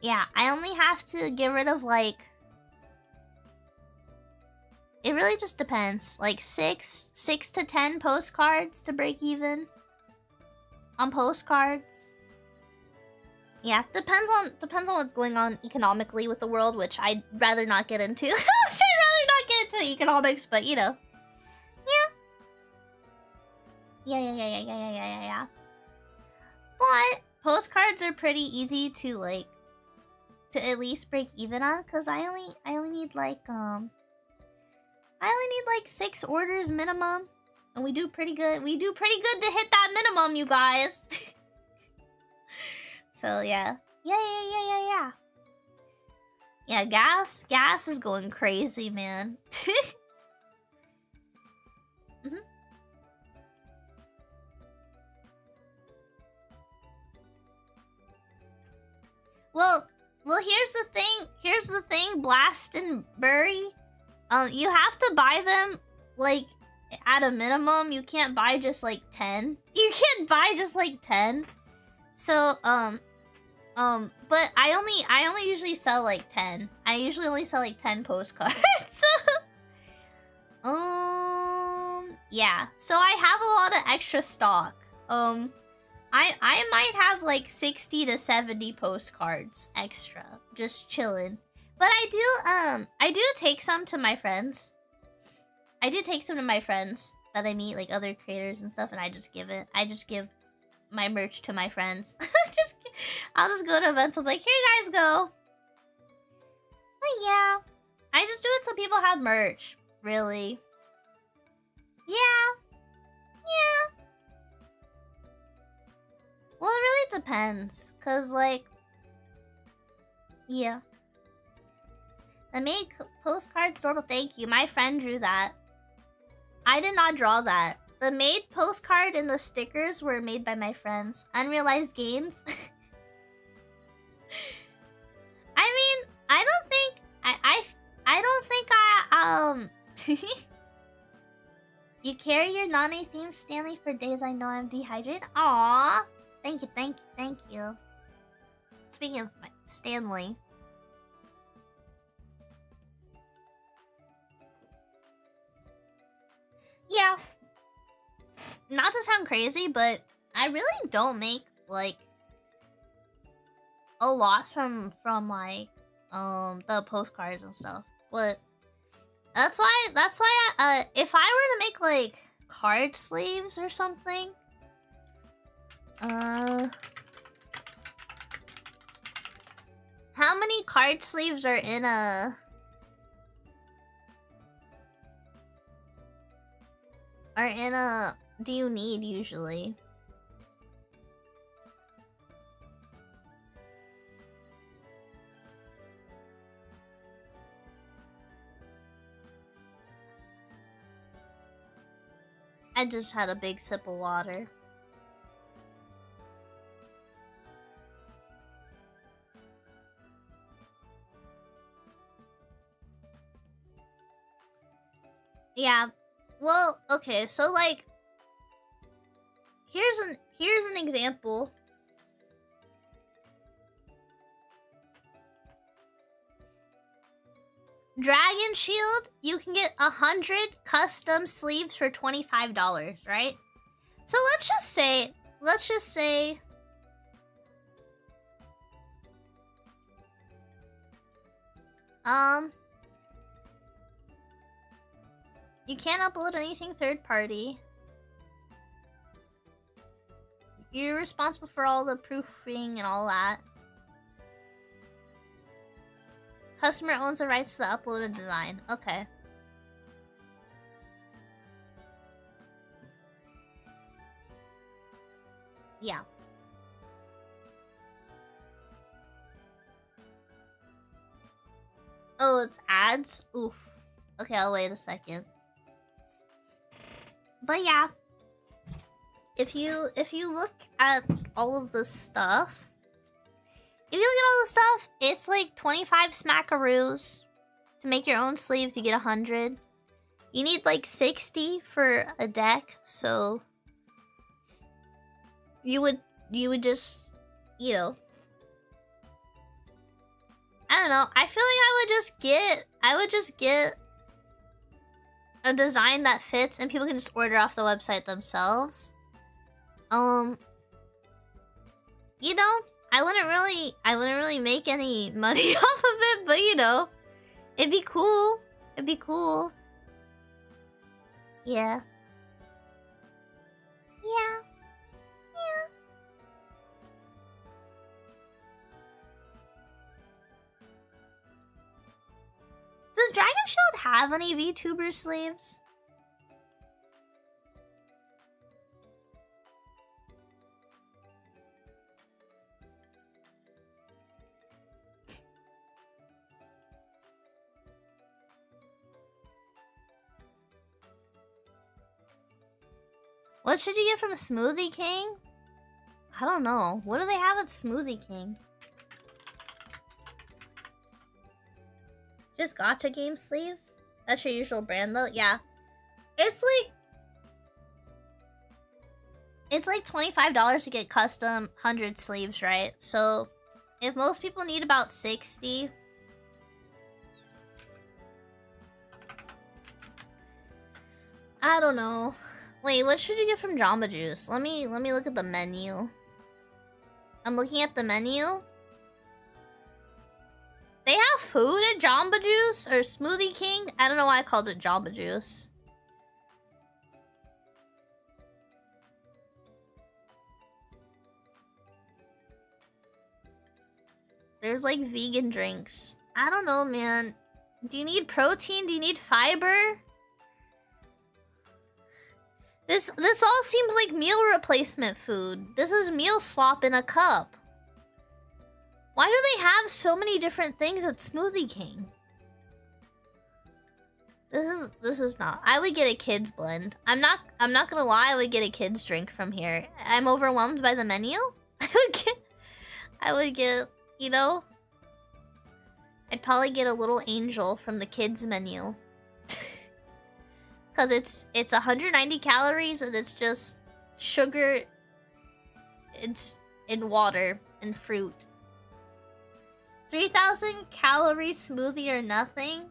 yeah, I only have to get rid of like... It really just depends. Like 6 to 10 postcards to break even on postcards. Yeah, depends on what's going on economically with the world, which I'd rather not get into. I'd rather not get into economics, but you know. Yeah. But postcards are pretty easy to like at least break even on, because I only need like 6 orders minimum. And we do pretty good. We do pretty good to hit that minimum, you guys. So yeah. Yeah, gas is going crazy, man. Well, here's the thing, Blast and Bury. You have to buy them like at a minimum. You can't buy just like 10. You can't buy just like 10. So, but I only usually sell like 10. I usually only sell like 10 postcards. Yeah. So I have a lot of extra stock. I might have like 60 to 70 postcards extra, just chilling. But I do take some to my friends. I do take some to my friends that I meet, like other creators and stuff, and I just give my merch to my friends. I'll just go to events and be like, here you guys go. But yeah, I just do it so people have merch, really. Yeah. Well, it really depends, cause like, yeah. The maid postcard adorable. Thank you. My friend drew that. I did not draw that. The maid postcard and the stickers were made by my friends. Unrealized gains. I mean, I don't think You carry your Nane theme, Stanley, for days I know I'm dehydrated. Aww. Thank you. Speaking of Stanley. Yeah. Not to sound crazy, but I really don't make like a lot from like the postcards and stuff. But that's why if I were to make like card sleeves or something, how many card sleeves are in a do you need usually? I just had a big sip of water. Yeah. Well, okay, so like here's an example. Dragon Shield, you can get 100 custom sleeves for $25, right? So let's just say you can't upload anything third party. You're responsible for all the proofing and all that. Customer owns the rights to the uploaded design. Okay. Yeah. Oh, it's ads? Oof. Okay, I'll wait a second. But yeah. If you look at all of this stuff, it's like 25 smackaroos to make your own sleeves. You get 100. You need like 60 for a deck, so you would just, you know, I don't know. I feel like I would just get a design that fits, and people can just order off the website themselves. You know, I wouldn't really make any money off of it, but you know, it'd be cool. It'd be cool. Yeah. Yeah. Yeah. Does Dragon Shield have any VTuber sleeves? What should you get from Smoothie King? I don't know. What do they have at Smoothie King? Just gacha game sleeves? That's your usual brand though? Yeah. It's like $25 to get custom 100 sleeves, right? So if most people need about 60, I don't know. Wait, what should you get from Jamba Juice? Let me look at the menu. I'm looking at the menu. They have food at Jamba Juice or Smoothie King. I don't know why I called it Jamba Juice. There's like vegan drinks. I don't know, man. Do you need protein? Do you need fiber? This all seems like meal replacement food. This is meal slop in a cup. Why do they have so many different things at Smoothie King? This is not. I would get a kids blend. I'm not gonna lie, I would get a kids drink from here. I'm overwhelmed by the menu. I would get, you know, I'd probably get a little angel from the kids menu. Cause it's 190 calories and it's just sugar. It's in water and fruit. 3,000 calorie smoothie or nothing.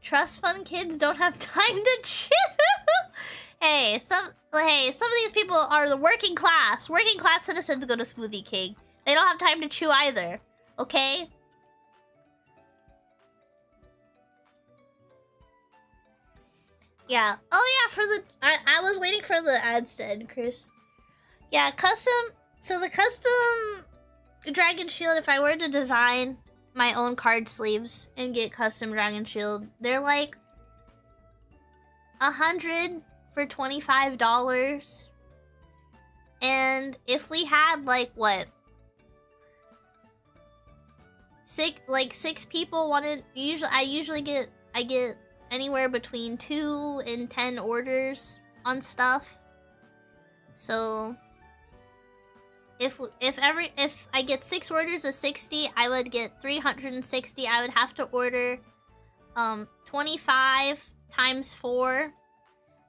Trust fund kids don't have time to chew. Hey, some of these people are the working class. Working class citizens go to Smoothie King. They don't have time to chew either. Okay? Yeah. Oh yeah, for the I was waiting for the ads to end, Chris. Yeah, so the custom Dragon Shield, if I were to design my own card sleeves and get custom Dragon Shield, they're like 100 for $25. And if we had like what? Six people wanted, I get anywhere between 2 and 10 orders on stuff. So if I get 6 orders of 60, I would get 360. I would have to order 25 times 4.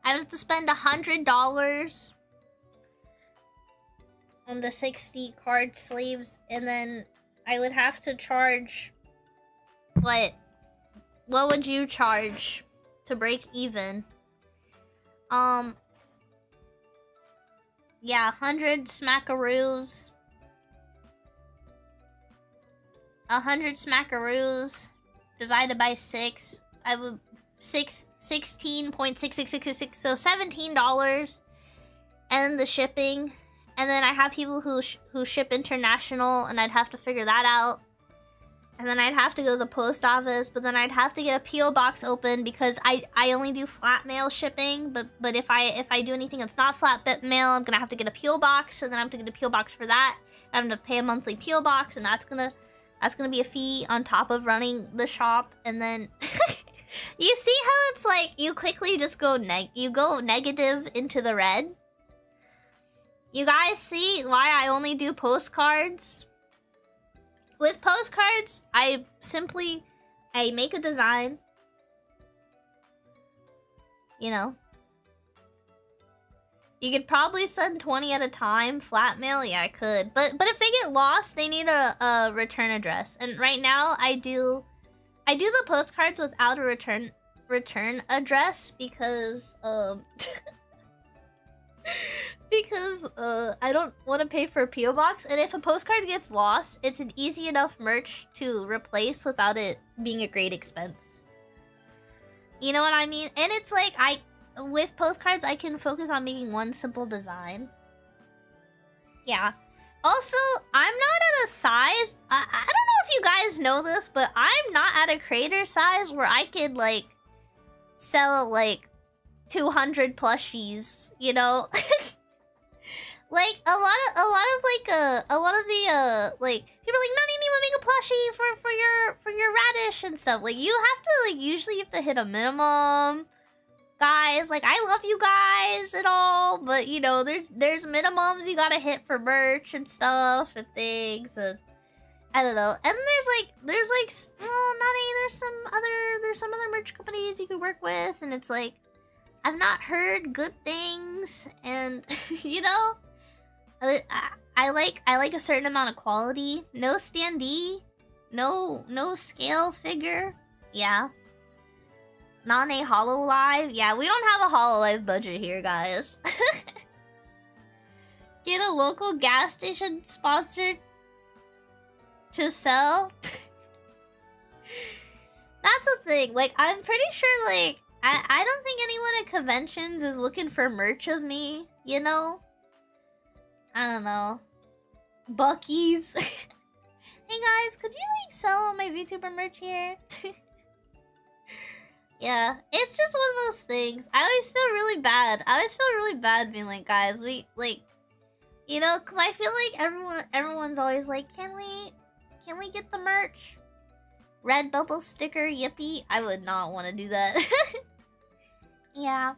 I would have to spend $100 on the 60 card sleeves, and then I would have to charge what would you charge to break even? Yeah, 100 smackaroos. 100 smackaroos divided by 6. I would 16.6666, so $17. And then the shipping. And then I have people who ship international, and I'd have to figure that out. And then I'd have to go to the post office, but then I'd have to get a P.O. box open because I only do flat mail shipping. But if I do anything that's not flat mail, I'm gonna have to get a P.O. box, and then I have to get a P.O. box for that. I'm gonna pay a monthly P.O. box, and that's gonna be a fee on top of running the shop. And then you see how it's like you quickly just go negative into the red. You guys see why I only do postcards? With postcards, I make a design. You know. You could probably send 20 at a time. Flat mail, yeah, I could. But if they get lost, they need a return address. And right now, I do the postcards without a return address because because I don't want to pay for a P.O. box, and if a postcard gets lost, it's an easy enough merch to replace without it being a great expense. You know what I mean? And it's like with postcards, I can focus on making one simple design. Yeah. Also, I'm not at a size. I don't know if you guys know this, but I'm not at a creator size where I could like sell like 200 plushies, you know? Like a lot of the like people are like, Nane, you want to make a plushie for your radish and stuff. Like you have to usually you have to hit a minimum. Guys, like I love you guys and all, but you know, there's minimums you gotta hit for merch and stuff and things, and I don't know. And there's like oh Nane, there's some other merch companies you can work with, and it's like I've not heard good things, and you know, I like a certain amount of quality. No standee, no scale figure. Yeah. Nane Hololive. Yeah, we don't have a Hololive budget here, guys. Get a local gas station sponsored to sell. That's a thing. Like, I'm pretty sure, like, I don't think anyone at conventions is looking for merch of me, you know? I don't know. Bucky's. Hey guys, could you like sell my VTuber merch here? Yeah, it's just one of those things. I always feel really bad. Being like, guys, we like, you know, because I feel like everyone's always like, can we get the merch? Red bubble sticker, yippee. I would not want to do that. Yeah.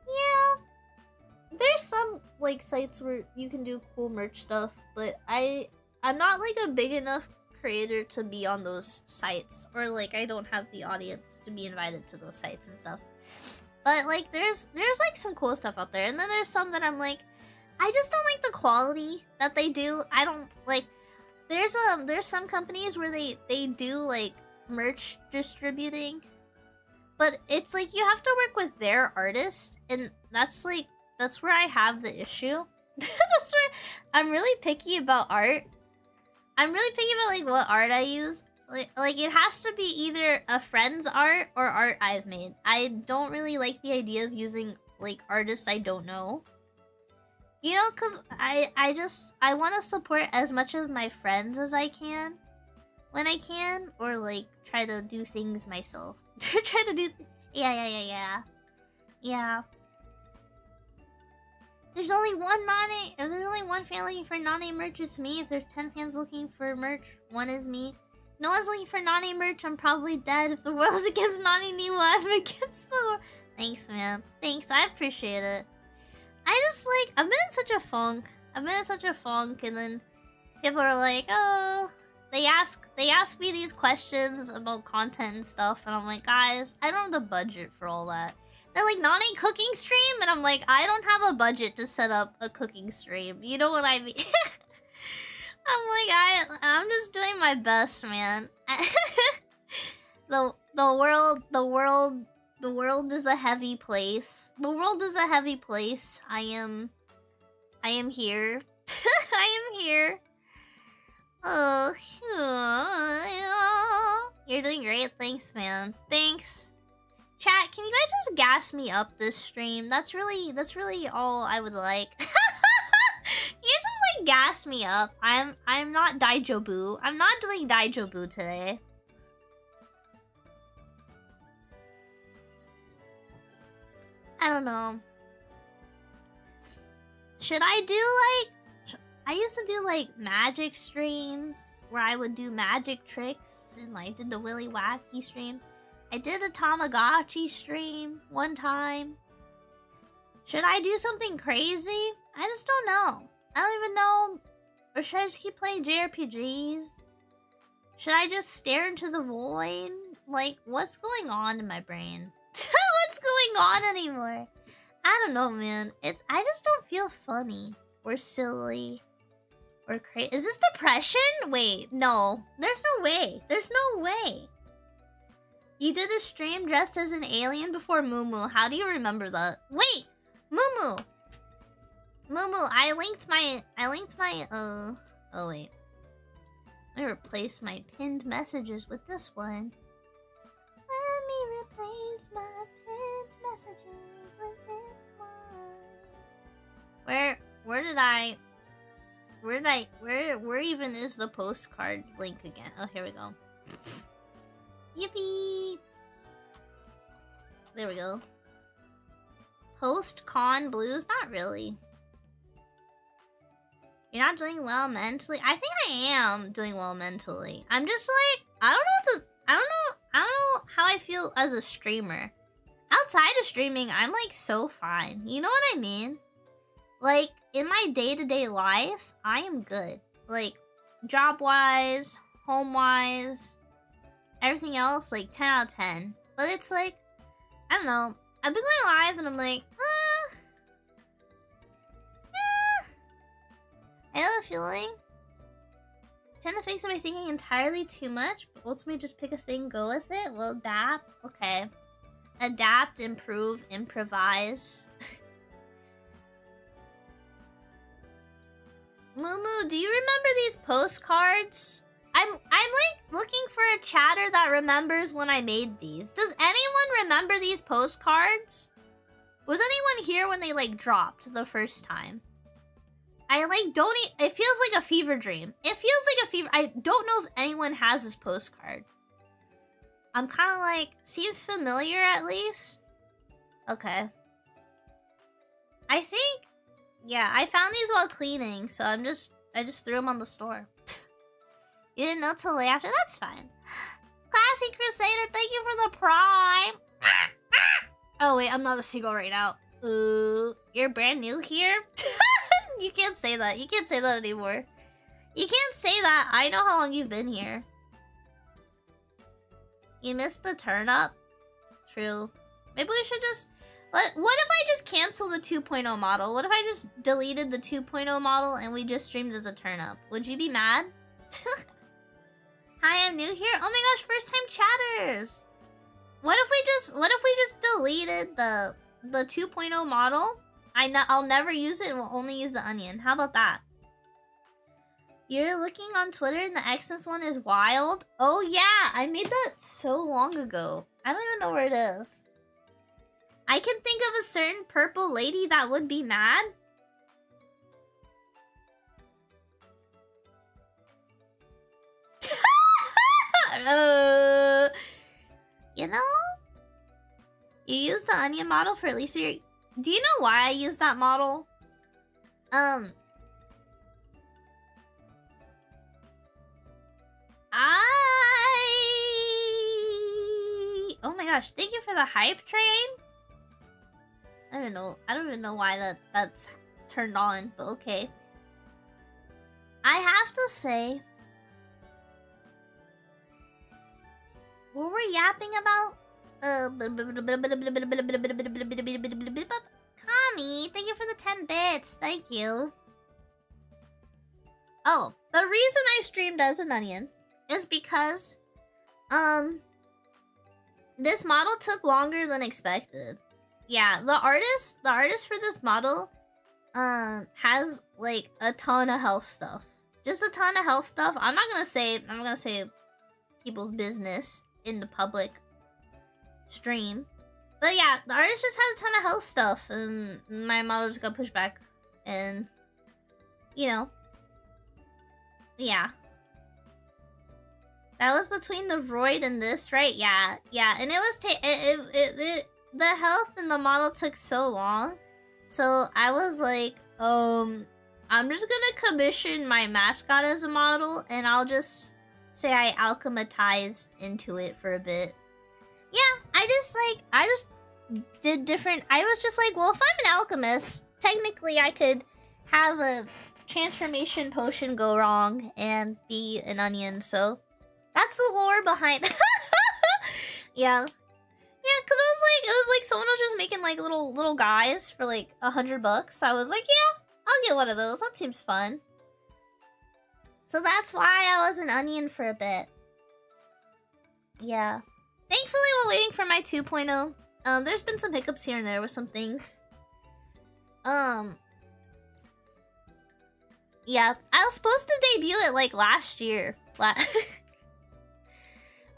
Yeah. There's some like sites where you can do cool merch stuff, but I'm not like a big enough creator to be on those sites, or like I don't have the audience to be invited to those sites and stuff. But like there's like some cool stuff out there, and then there's some that I'm like, I just don't like the quality that they do. I don't like. There's some companies where they do like merch distributing, but it's like you have to work with their artist, and that's where I have the issue. That's where I'm really picky about art. I'm really picky about like what art I use. Like it has to be either a friend's art or art I've made. I don't really like the idea of using like artists I don't know. You know, cause I want to support as much of my friends as I can when I can, or like try to do things myself. Try to do yeah. There's only one Nane. If there's only one fan looking for Nane merch, it's me. If there's 10 fans looking for merch, one is me. No one's looking for Nane merch. I'm probably dead. If the world's against Nane Niwa, I'm against the world. Thanks, man. Thanks. I appreciate it. I just like, I've been in such a funk. And then people are like, oh, they ask me these questions about content and stuff, and I'm like, guys, I don't have the budget for all that. They're like, Nane cooking stream? And I'm like, I don't have a budget to set up a cooking stream. You know what I mean? I'm like, I'm just doing my best, man. The world is a heavy place. The world is a heavy place. I am here. I am here. Oh, you're doing great. Thanks, man. Thanks. Chat, can you guys just gas me up this stream? That's really all I would like. You just like gas me up. I'm not Daijobu. I'm not doing Daijobu today. I don't know. Should I do like... I used to do like magic streams where I would do magic tricks, and I did the Willy Wacky stream. I did a Tamagotchi stream one time. Should I do something crazy? I just don't know. I don't even know. Or should I just keep playing JRPGs? Should I just stare into the void? Like, what's going on in my brain? What's going on anymore? I don't know, man. I just don't feel funny or silly or crazy. Is this depression? Wait, no. There's no way. There's no way. You did a stream dressed as an alien before Moo. How do you remember that? Wait, Moo. I linked my oh wait. Let me replace my pinned messages with this one. Let me replace my pinned messages with this one. Where even is the postcard link again? Oh, here we go. Yippee! There we go. Post-con blues? Not really. You're not doing well mentally? I think I am doing well mentally. I'm just like, I don't know how I feel as a streamer. Outside of streaming, I'm like so fine. You know what I mean? Like, in my day-to-day life, I am good. Like, job-wise, home-wise, everything else, like 10 out of 10. But it's like, I don't know. I've been going live and I'm like, I know the feeling. Tend to fix it by thinking entirely too much, but ultimately just pick a thing, go with it. We'll adapt. Okay. Adapt, improve, improvise. Moo, do you remember these postcards? I'm like looking for a chatter that remembers when I made these. Does anyone remember these postcards? Was anyone here when they like dropped the first time? I like don't it feels like a fever dream. It feels like a fever. I don't know if anyone has this postcard. I'm kind of like, seems familiar at least. Okay. I think, yeah, I found these while cleaning, so I just threw them on the store. You didn't know till after? That's fine. Classy Crusader, thank you for the prime. Oh wait, I'm not a seagull right now. Ooh, you're brand new here? You can't say that. You can't say that anymore. You can't say that. I know how long you've been here. You missed the turn up? True. Maybe we should just... What if I just cancel the 2.0 model? What if I just deleted the 2.0 model and we just streamed as a turn up? Would you be mad? Hi, I'm new here. Oh my gosh, first time chatters. What if we just deleted the 2.0 model? I'll never use it and will only use the onion. How about that? You're looking on Twitter and the Xmas one is wild? Oh yeah, I made that so long ago. I don't even know where it is. I can think of a certain purple lady that would be mad. You know? You use the onion model for at least your... Do you know why I use that model? gosh, thank you for the hype train. I don't even know why that's turned on, but okay. I have to say, what were we yapping about? Kami, thank you for the 10 bits. Thank you. Oh, the reason I streamed as an onion is because this model took longer than expected. Yeah, the artist for this model has like a ton of health stuff. Just a ton of health stuff. I'm not gonna say people's business in the public stream. But yeah, the artist just had a ton of health stuff and my model just got pushed back and you know. Yeah. That was between the Void and this, right? Yeah, yeah. And it was the health in the model took so long. So I was like, I'm just gonna commission my mascot as a model and I'll just say I alchematized into it for a bit. Yeah, I just did different. I was just like, well, if I'm an alchemist, technically I could have a transformation potion go wrong and be an onion, so that's the lore behind yeah. Yeah, because it was like someone was just making like little guys for like $100. I was like, yeah, I'll get one of those. That seems fun. So that's why I was an onion for a bit. Yeah. Thankfully, while waiting for my 2.0, there's been some hiccups here and there with some things. Yeah, I was supposed to debut it like last year.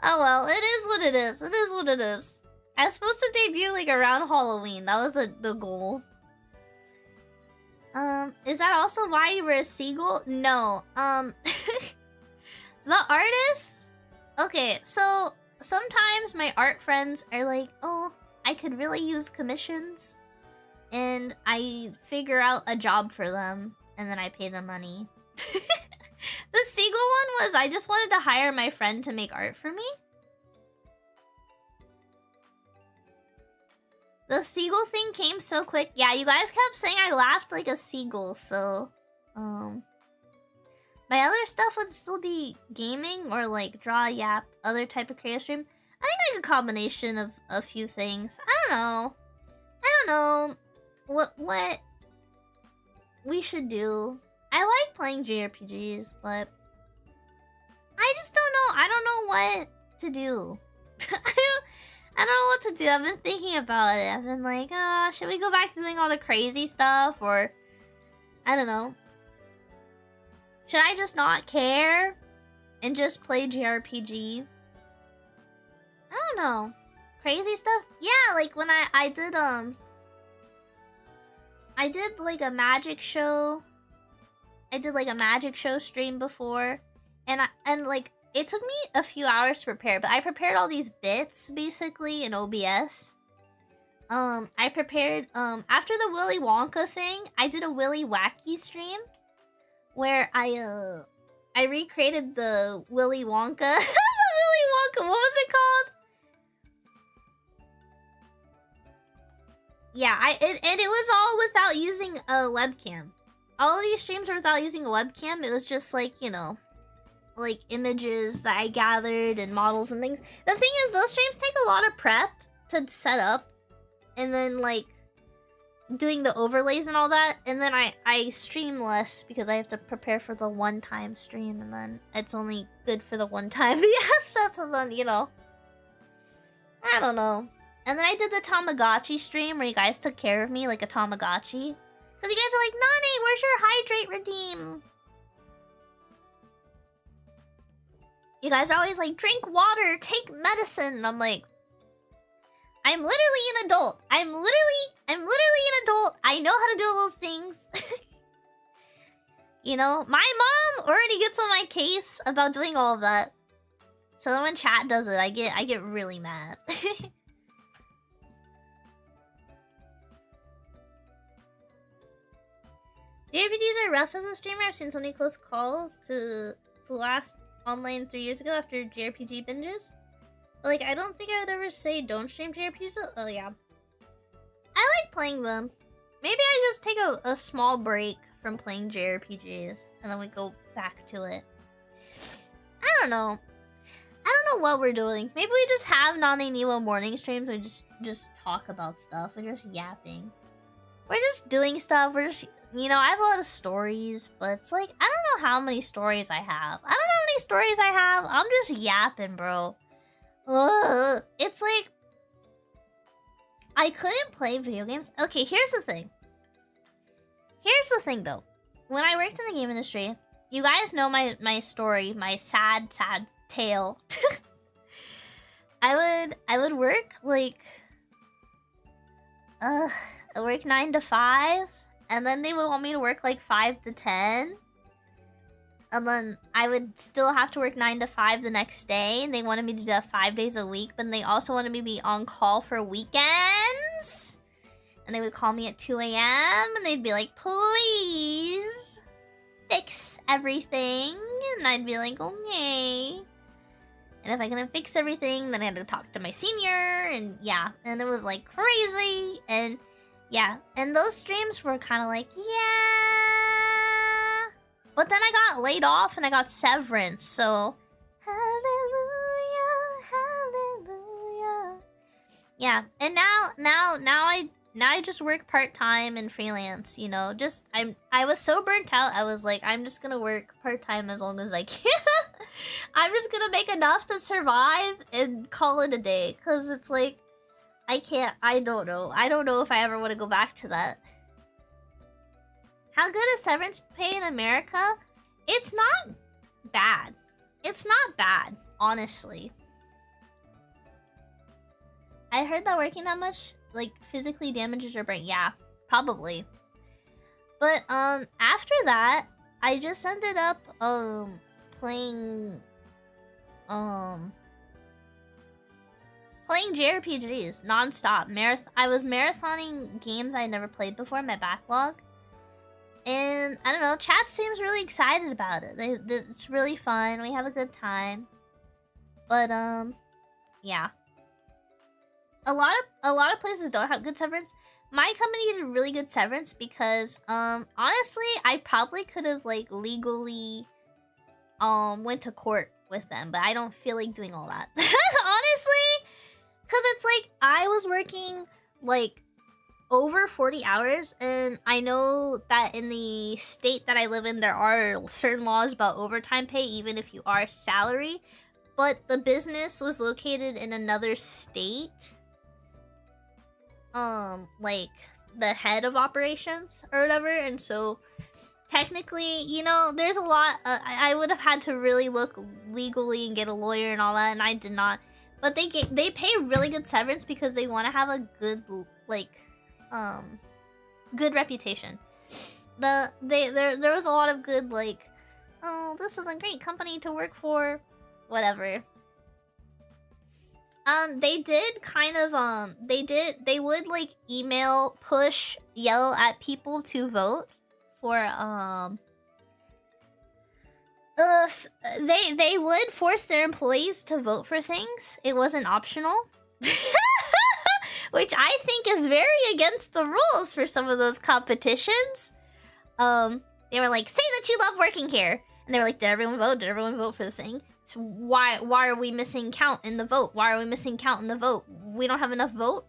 Oh well, it is what it is. It is what it is. I was supposed to debut like around Halloween. That was the goal. Is that also why you were a seagull? No. The artist? Okay, so sometimes my art friends are like, oh, I could really use commissions. And I figure out a job for them, and then I pay them money. The seagull one was I just wanted to hire my friend to make art for me. The seagull thing came so quick. Yeah, you guys kept saying I laughed like a seagull, so... my other stuff would still be gaming or like draw, yap, other type of creative stream. I think like a combination of a few things. I don't know what we should do. I like playing JRPGs, but I just don't know. I don't know what to do. I don't know what to do. I've been thinking about it. I've been like, should we go back to doing all the crazy stuff? Or, I don't know. Should I just not care and just play JRPG? I don't know. Crazy stuff? Yeah, like when I did like a magic show. I did like a magic show stream before. And like it took me a few hours to prepare, but I prepared all these bits basically in OBS. I prepared after the Willy Wonka thing, I did a Willy Wacky stream where I recreated the Willy Wonka. The Willy Wonka, what was it called? Yeah, and it was all without using a webcam. All of these streams were without using a webcam. It was just like, you know, like images that I gathered and models and things. The thing is, those streams take a lot of prep to set up, and then like doing the overlays and all that, and then I stream less because I have to prepare for the one-time stream, and then it's only good for the one time the assets, and then, you know, I don't know. And then I did the Tamagotchi stream where you guys took care of me like a Tamagotchi. Because you guys are like, Nane, where's your hydrate redeem? You guys are always like, drink water, take medicine. And I'm like, I'm literally an adult. I'm literally an adult. I know how to do all those things. You know, my mom already gets on my case about doing all of that. So then when chat does it, I get really mad. JRPGs are rough as a streamer. I've seen so many close calls to the last online 3 years ago after JRPG binges. Like, I don't think I would ever say don't stream JRPGs. Oh, yeah. I like playing them. Maybe I just take a small break from playing JRPGs, and then we go back to it. I don't know. I don't know what we're doing. Maybe we just have Nane Niwa morning streams. We just talk about stuff. We're just yapping. We're just doing stuff. We're just, you know, I have a lot of stories, but it's like, I don't know how many stories I have. I don't know how many stories I have. I'm just yapping, bro. Ugh. It's like, I couldn't play video games. Okay, here's the thing. Here's the thing, though. When I worked in the game industry, you guys know my story, my sad tale. I would work like I work 9 to 5, and then they would want me to work like 5 to 10. And then I would still have to work 9 to 5 the next day, and they wanted me to do that 5 days a week, but they also wanted me to be on call for weekends. And they would call me at 2 a.m. and they'd be like, please fix everything. And I'd be like, okay. And if I couldn't fix everything, then I had to talk to my senior. And yeah, and it was like crazy. And yeah, and those streams were kind of like, yeah. But then I got laid off and I got severance. So, hallelujah, hallelujah. Yeah, and now I just work part-time and freelance, you know. Just I was so burnt out. I was like, I'm just gonna work part-time as long as I can. I'm just gonna make enough to survive and call it a day. Cause it's like, I don't know if I ever want to go back to that. How good is severance pay in America? It's not bad. It's not bad, honestly. I heard that working that much like physically damages your brain. Yeah, probably. But after that, I just ended up playing JRPGs nonstop. I was marathoning games I never played before in my backlog. And I don't know, chat seems really excited about it. It's really fun. We have a good time. But yeah. A lot of places don't have good severance. My company did really good severance because honestly, I probably could have like legally went to court with them, but I don't feel like doing all that. Honestly, cuz it's like I was working like over 40 hours, and I know that in the state that I live in there are certain laws about overtime pay even if you are salary, but the business was located in another state. Like the head of operations or whatever, and so technically, you know, there's a lot I would have had to really look legally and get a lawyer and all that, and I did not. But they pay really good severance because they want to have a good like good reputation. There was a lot of good like, oh, this is a great company to work for, whatever. They did kind of, they would, like, email, push, yell at people to vote for, they would force their employees to vote for things. It wasn't optional. Which I think is very against the rules for some of those competitions. They were like, say that you love working here. And they were like, did everyone vote? Did everyone vote for the thing? So why are we missing count in the vote? Why are we missing count in the vote? We don't have enough vote?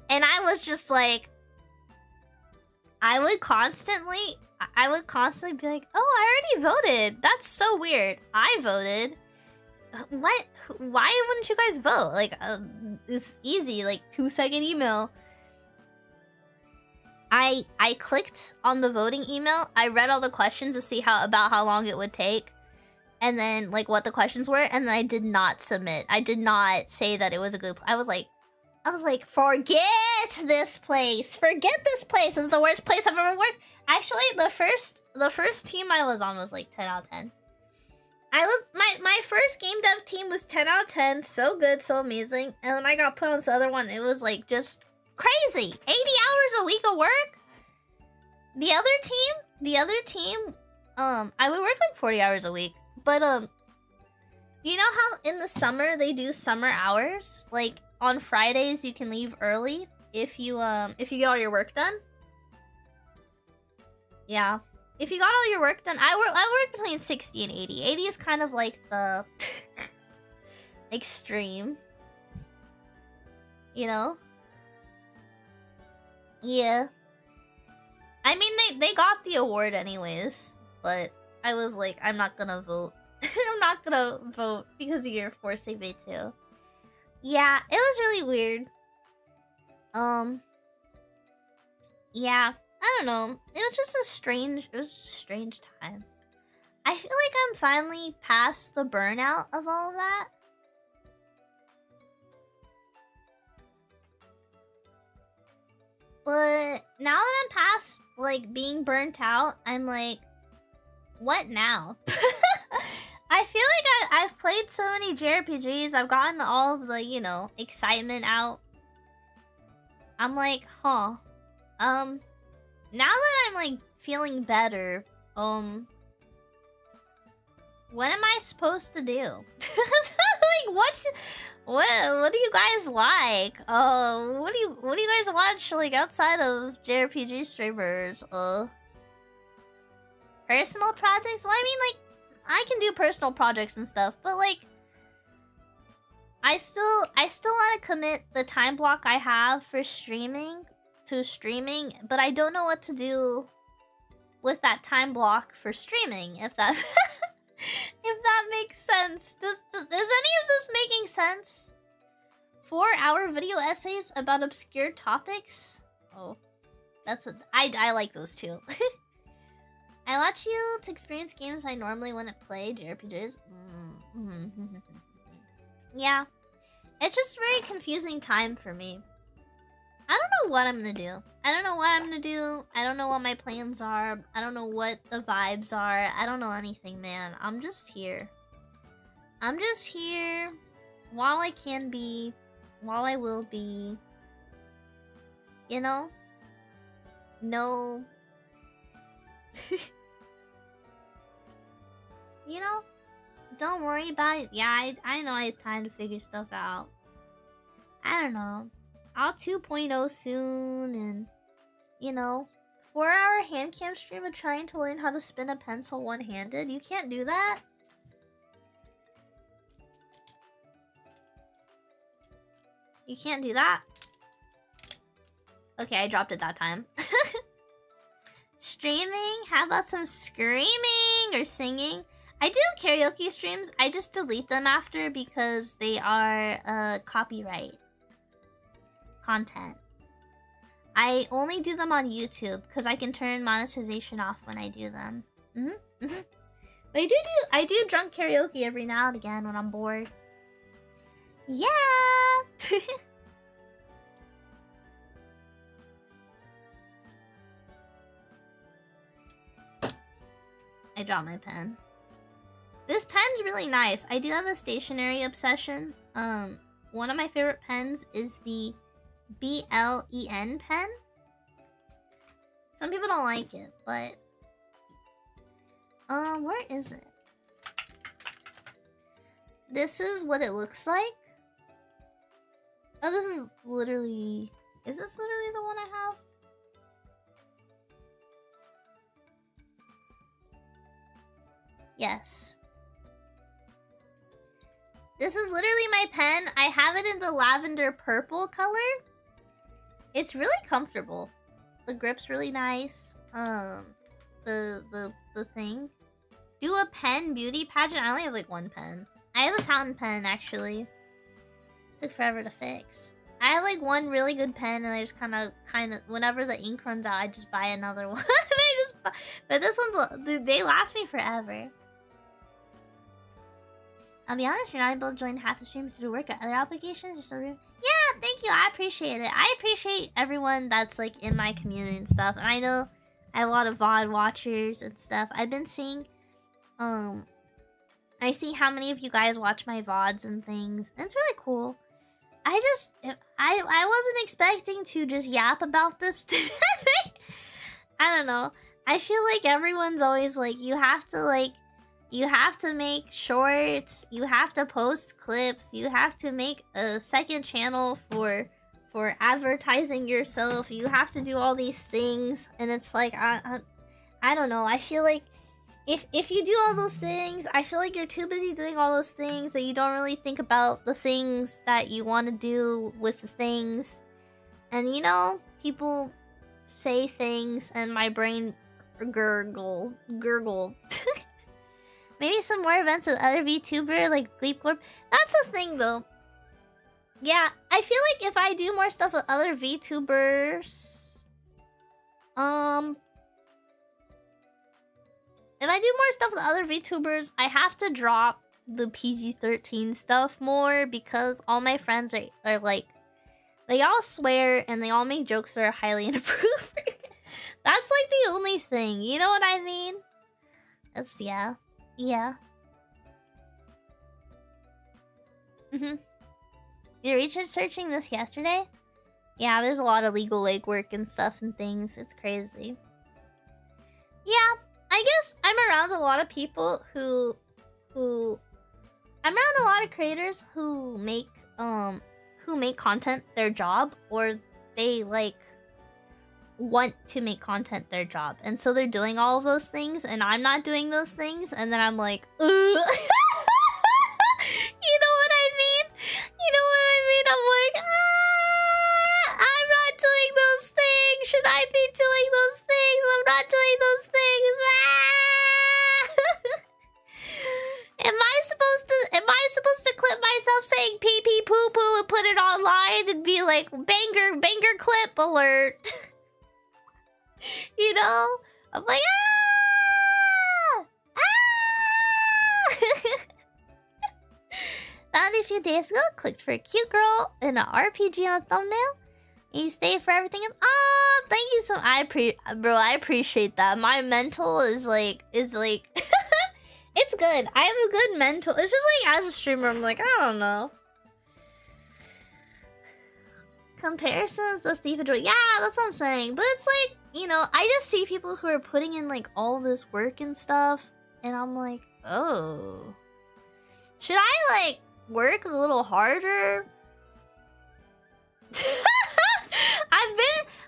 And I was just like, I would constantly be like, oh, I already voted. That's so weird. I voted. What? Why wouldn't you guys vote? Like, it's easy, like 2-second email. I clicked on the voting email. I read all the questions to see about how long it would take. And then, like, what the questions were, and then I did not submit. I did not say that it was a good... I was like, forget this place. Forget this place. This is the worst place I've ever worked. Actually, the first team I was on was, like, 10 out of 10. My first game dev team was 10 out of 10. So good, so amazing. And then I got put on this other one. It was, like, just crazy. 80 hours a week of work. The other team, I would work, like, 40 hours a week. But, You know how in the summer they do summer hours? Like on Fridays you can leave early if you get all your work done. Yeah. If you got all your work done, I work between 60 and 80. 80 is kind of like the extreme. You know? Yeah. I mean, they got the award anyways, but I was like, I'm not gonna vote. I'm not gonna vote because you're forcing me to. Yeah, it was really weird. Yeah, I don't know. It was just a strange time. I feel like I'm finally past the burnout of all of that. But now that I'm past, like, being burnt out, I'm like, what now? I feel like I've played so many JRPGs, I've gotten all of the, you know, excitement out. I'm like, huh. Now that I'm, like, feeling better, what am I supposed to do? Like, what do you guys like? What do you guys watch, like, outside of JRPG streamers? Personal projects? Well, I mean, like, I can do personal projects and stuff, but, like, I still want to commit the time block I have for streaming to streaming, but I don't know what to do with that time block for streaming, if that if that makes sense. Is any of this making sense? 4-hour video essays about obscure topics? Oh, that's what I like those too. I watch you to experience games I normally wouldn't play, JRPGs. Yeah. It's just a very confusing time for me. I don't know what I'm gonna do. I don't know what I'm gonna do. I don't know what my plans are. I don't know what the vibes are. I don't know anything, man. I'm just here. I'm just here while I can be, while I will be. You know? No. You know? Don't worry about it. Yeah, I know I have time to figure stuff out. I don't know. I'll 2.0 soon, and, you know, 4-hour hand cam stream of trying to learn how to spin a pencil one-handed. You can't do that? You can't do that? Okay, I dropped it that time. Streaming? How about some screaming or singing? I do karaoke streams. I just delete them after because they are copyright content. I only do them on YouTube because I can turn monetization off when I do them. But I do drunk karaoke every now and again when I'm bored. Yeah. I dropped my pen. This pen's really nice. I do have a stationery obsession. One of my favorite pens is the BLEN pen. Some people don't like it, but where is it? This is what it looks like. Oh, this is literally... Is this literally the one I have? Yes. This is literally my pen. I have it in the lavender purple color. It's really comfortable. The grip's really nice. The thing. Do a pen beauty pageant. I only have like one pen. I have a fountain pen actually. Took forever to fix. I have like one really good pen, and I just kind of whenever the ink runs out, I just buy another one. But this one's, they last me forever. I'll be honest, you're not able to join half the streams to do work at other obligations. You're so rude. Yeah, thank you. I appreciate it. I appreciate everyone that's like in my community and stuff. And I know I have a lot of VOD watchers and stuff. I've been seeing, I see how many of you guys watch my VODs and things. And it's really cool. I wasn't expecting to just yap about this today. I don't know. I feel like everyone's always like, you have to like You have to make shorts. You have to post clips. You have to make a second channel for advertising yourself. You have to do all these things, and it's like I don't know. I feel like if you do all those things, I feel like you're too busy doing all those things that you don't really think about the things that you want to do with the things. And you know, people say things and my brain gurgle. Maybe some more events with other VTuber like Gleep Corp. That's the thing though. Yeah, I feel like if I do more stuff with other VTubers, if I do more stuff with other VTubers, I have to drop the PG-13 stuff more because all my friends are like, they all swear and they all make jokes that are highly inappropriate. That's like the only thing, you know what I mean? It's, yeah. You researching this yesterday? Yeah, there's a lot of legal legwork and stuff and things. It's crazy. Yeah, I guess I'm around a lot of people who I'm around a lot of creators who make content their job, or they like want to make content their job, and so they're doing all of those things and I'm not doing those things, and then I'm like, ugh. You know what I mean? I'm like, I'm not doing those things. Should I be doing those things? I'm not doing those things. Am I supposed to clip myself saying pee pee poo poo and put it online and be like banger clip alert? You know? I'm like, Found a few days ago, clicked for a cute girl in an RPG on a thumbnail. And you stay for everything. Thank you so much. Bro, I appreciate that. My mental is like it's good. I have a good mental. It's just like as a streamer, I'm like, I don't know. Comparisons, the thief of joy. Yeah, that's what I'm saying. But it's like, you know, I just see people who are putting in like all this work and stuff, and I'm like, oh, should I like work a little harder?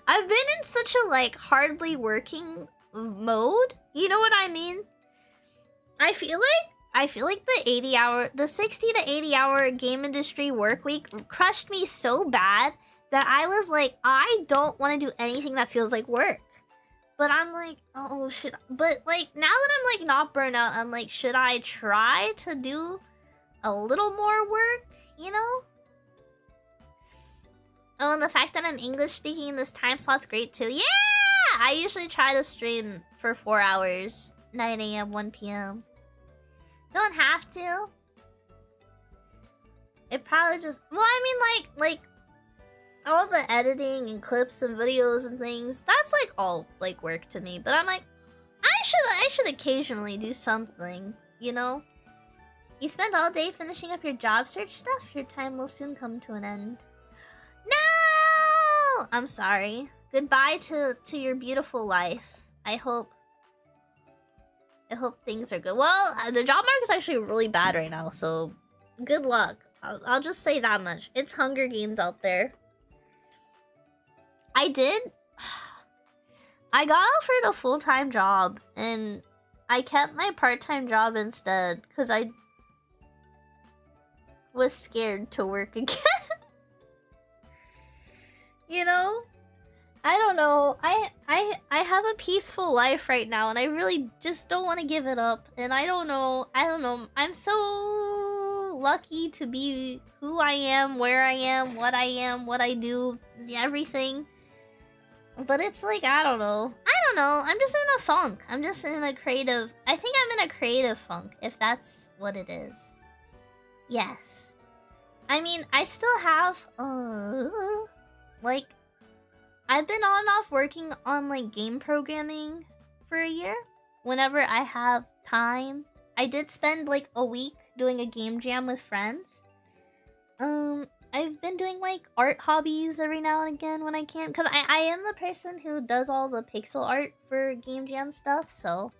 I've been in such a like hardly working mode. You know what I mean? I feel like the 60 to 80 hour game industry work week crushed me so bad that I was like, I don't want to do anything that feels like work. But I'm like, oh shit. But like now that I'm like not burnt out, I'm like, should I try to do a little more work, you know? Oh, and the fact that I'm English speaking in this time slot's great too. Yeah! I usually try to stream for 4 hours. 9 a.m., 1 p.m. Don't have to. It probably just... Well, I mean, like... all the editing and clips and videos and things, that's like all like work to me. But I'm like, I should occasionally do something, you know? You spend all day finishing up your job search stuff, your time will soon come to an end. No! I'm sorry. Goodbye to your beautiful life. I hope things are good. Well, the job market is actually really bad right now, so good luck. I'll just say that much. It's Hunger Games out there. I got offered a full-time job, and I kept my part-time job instead, because I was scared to work again. You know? I don't know. I have a peaceful life right now, and I really just don't want to give it up. And I don't know. I'm so lucky to be who I am, where I am, what I do, everything. But it's like, I don't know. I'm just in a funk. I'm just in a creative... I think I'm in a creative funk, if that's what it is. Yes. I mean, I still have... like... I've been on and off working on, like, game programming for a year. Whenever I have time. I did spend, like, a week doing a game jam with friends. I've been doing, like, art hobbies every now and again when I can. Because I am the person who does all the pixel art for game jam stuff, so...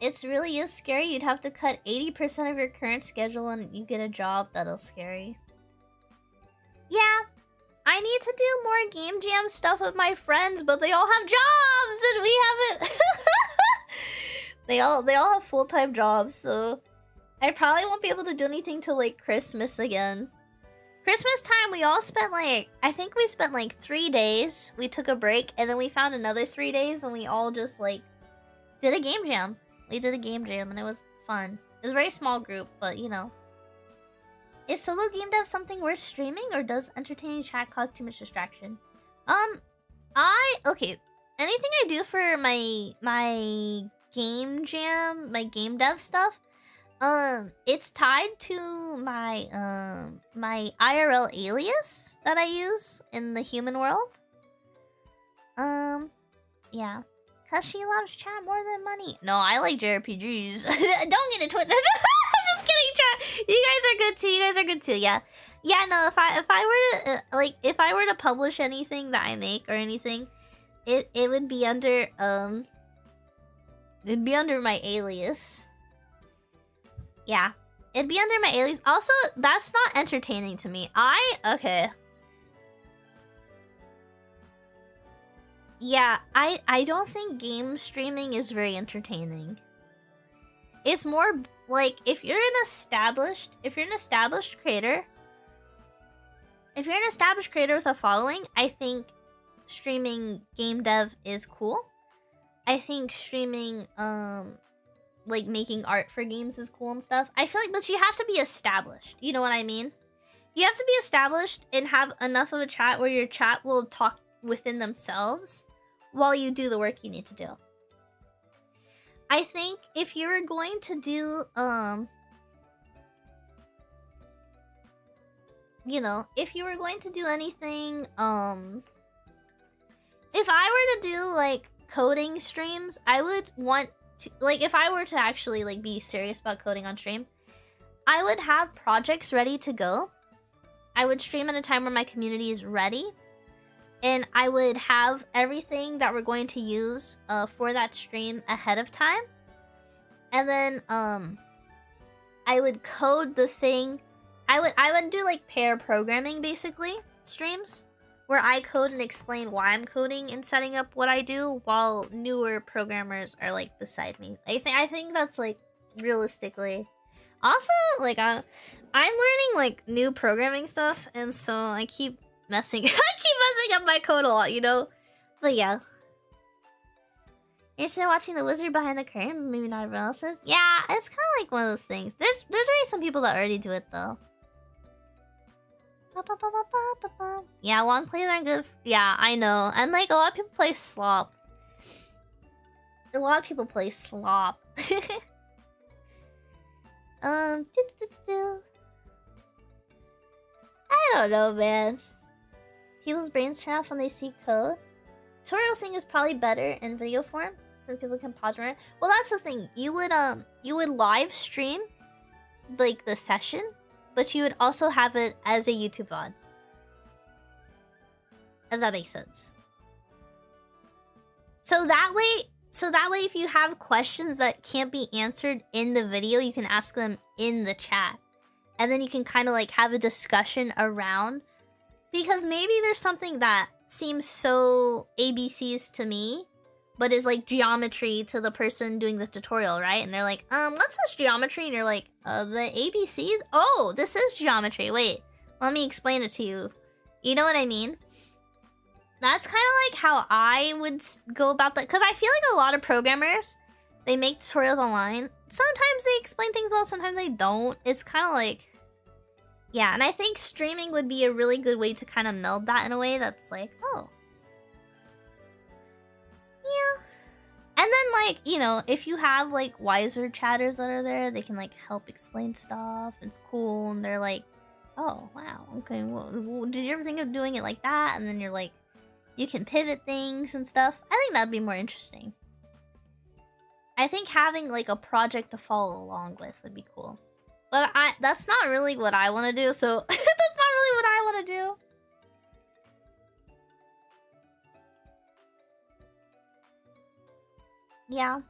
It's really is scary. You'd have to cut 80% of your current schedule and you get a job. That is scary. Yeah, I need to do more game jam stuff with my friends, but they all have jobs and we haven't. they all have full-time jobs, so I probably won't be able to do anything till like Christmas again. Christmas time, we all spent like, I think we spent like 3 days. We took a break and then we found another 3 days and we all just like did a game jam. We did a game jam and it was fun. It was a very small group, but you know. Is solo game dev something worth streaming or does entertaining chat cause too much distraction? Okay. Anything I do for my game jam, my game dev stuff, it's tied to my my IRL alias that I use in the human world. Yeah. Cause she loves chat more than money. No, I like JRPGs. Don't get it twisted. I'm just kidding, chat. You guys are good too. You guys are good too. Yeah. Yeah, no, if I were to if I were to publish anything that I make or anything, it would be under it'd be under my alias. Yeah. It'd be under my alias. Also, that's not entertaining to me. Okay. Yeah, I don't think game streaming is very entertaining. It's more like if you're an established creator, with a following, I think streaming game dev is cool. I think streaming like making art for games is cool and stuff. I feel like, but you have to be established. You know what I mean? You have to be established and have enough of a chat where your chat will talk within themselves while you do the work you need to do. I think if you were going to do you know, if you were going to do anything if I were to do like coding streams, I would want to, like, if I were to actually like be serious about coding on stream, I would have projects ready to go. I would stream at a time where my community is ready. And I would have everything that we're going to use for that stream ahead of time. And then I would code the thing. I would do like pair programming basically streams where I code and explain why I'm coding and setting up what I do while newer programmers are like beside me. I think that's like realistically. Also, like I'm learning like new programming stuff, and so I keep messing up my code a lot, you know? But yeah. You're still watching the wizard behind the curtain, maybe not everyone else is. Yeah, it's kinda like one of those things. There's already some people that already do it though. Yeah, long plays aren't good. Yeah, I know. And like a lot of people play slop. I don't know, man. People's brains turn off when they see code. Tutorial thing is probably better in video form, since people can pause around. Well, that's the thing. You would live stream like the session, but you would also have it as a YouTube VOD. If that makes sense. So that way if you have questions that can't be answered in the video, you can ask them in the chat. And then you can kind of like have a discussion around, because maybe there's something that seems so ABCs to me, but is like geometry to the person doing the tutorial, right? And they're like, what's this geometry? And you're like, the ABCs? Oh, this is geometry. Wait, let me explain it to you. You know what I mean? That's kind of like how I would go about that. Because I feel like a lot of programmers, they make tutorials online. Sometimes they explain things well, sometimes they don't. It's kind of like... Yeah, and I think streaming would be a really good way to kind of meld that in a way that's like, oh. Yeah. And then, like, you know, if you have, like, wiser chatters that are there, they can, like, help explain stuff. It's cool, and they're like, oh, wow, okay, well, did you ever think of doing it like that? And then you're like, you can pivot things and stuff. I think that'd be more interesting. I think having, like, a project to follow along with would be cool. But that's not really what I want to do, so that's not really what I want to do. Yeah.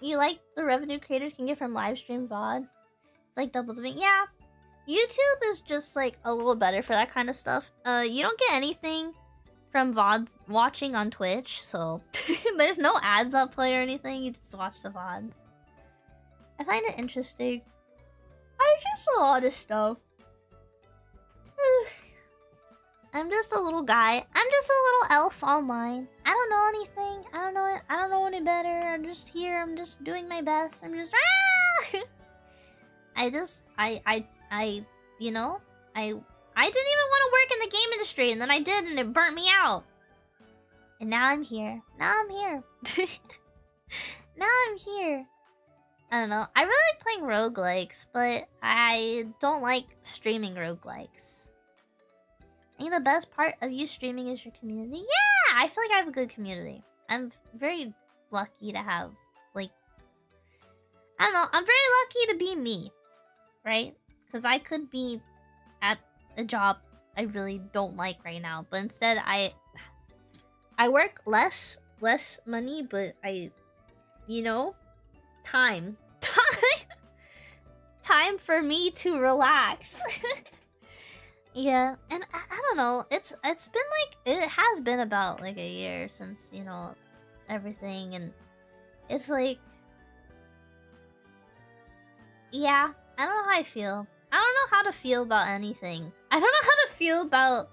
you like the revenue creators can get from live stream VOD? It's like double dipping. Yeah. YouTube is just like a little better for that kind of stuff. You don't get anything from VOD watching on Twitch, so there's no ads that play or anything. You just watch the VODs. I find it interesting. There's just a lot of stuff. I'm just a little guy. I'm just a little elf online. I don't know anything. I don't know any better. I'm just here. I'm just doing my best. I'm just you know, I didn't even want to work in the game industry, and then I did, and it burnt me out. And now I'm here. Now I'm here. Now I'm here. I don't know. I really like playing roguelikes, but I don't like streaming roguelikes. I think the best part of you streaming is your community. Yeah! I feel like I have a good community. I'm very lucky to have, like... I don't know. I'm very lucky to be me. Right? Because I could be at a job I really don't like right now. But instead, I work less money, but you know... Time for me to relax. Yeah, and I don't know, it's been like, it has been about like a year since, you know, everything, and it's like, yeah, I don't know how I feel. I don't know how to feel about anything. I don't know how to feel about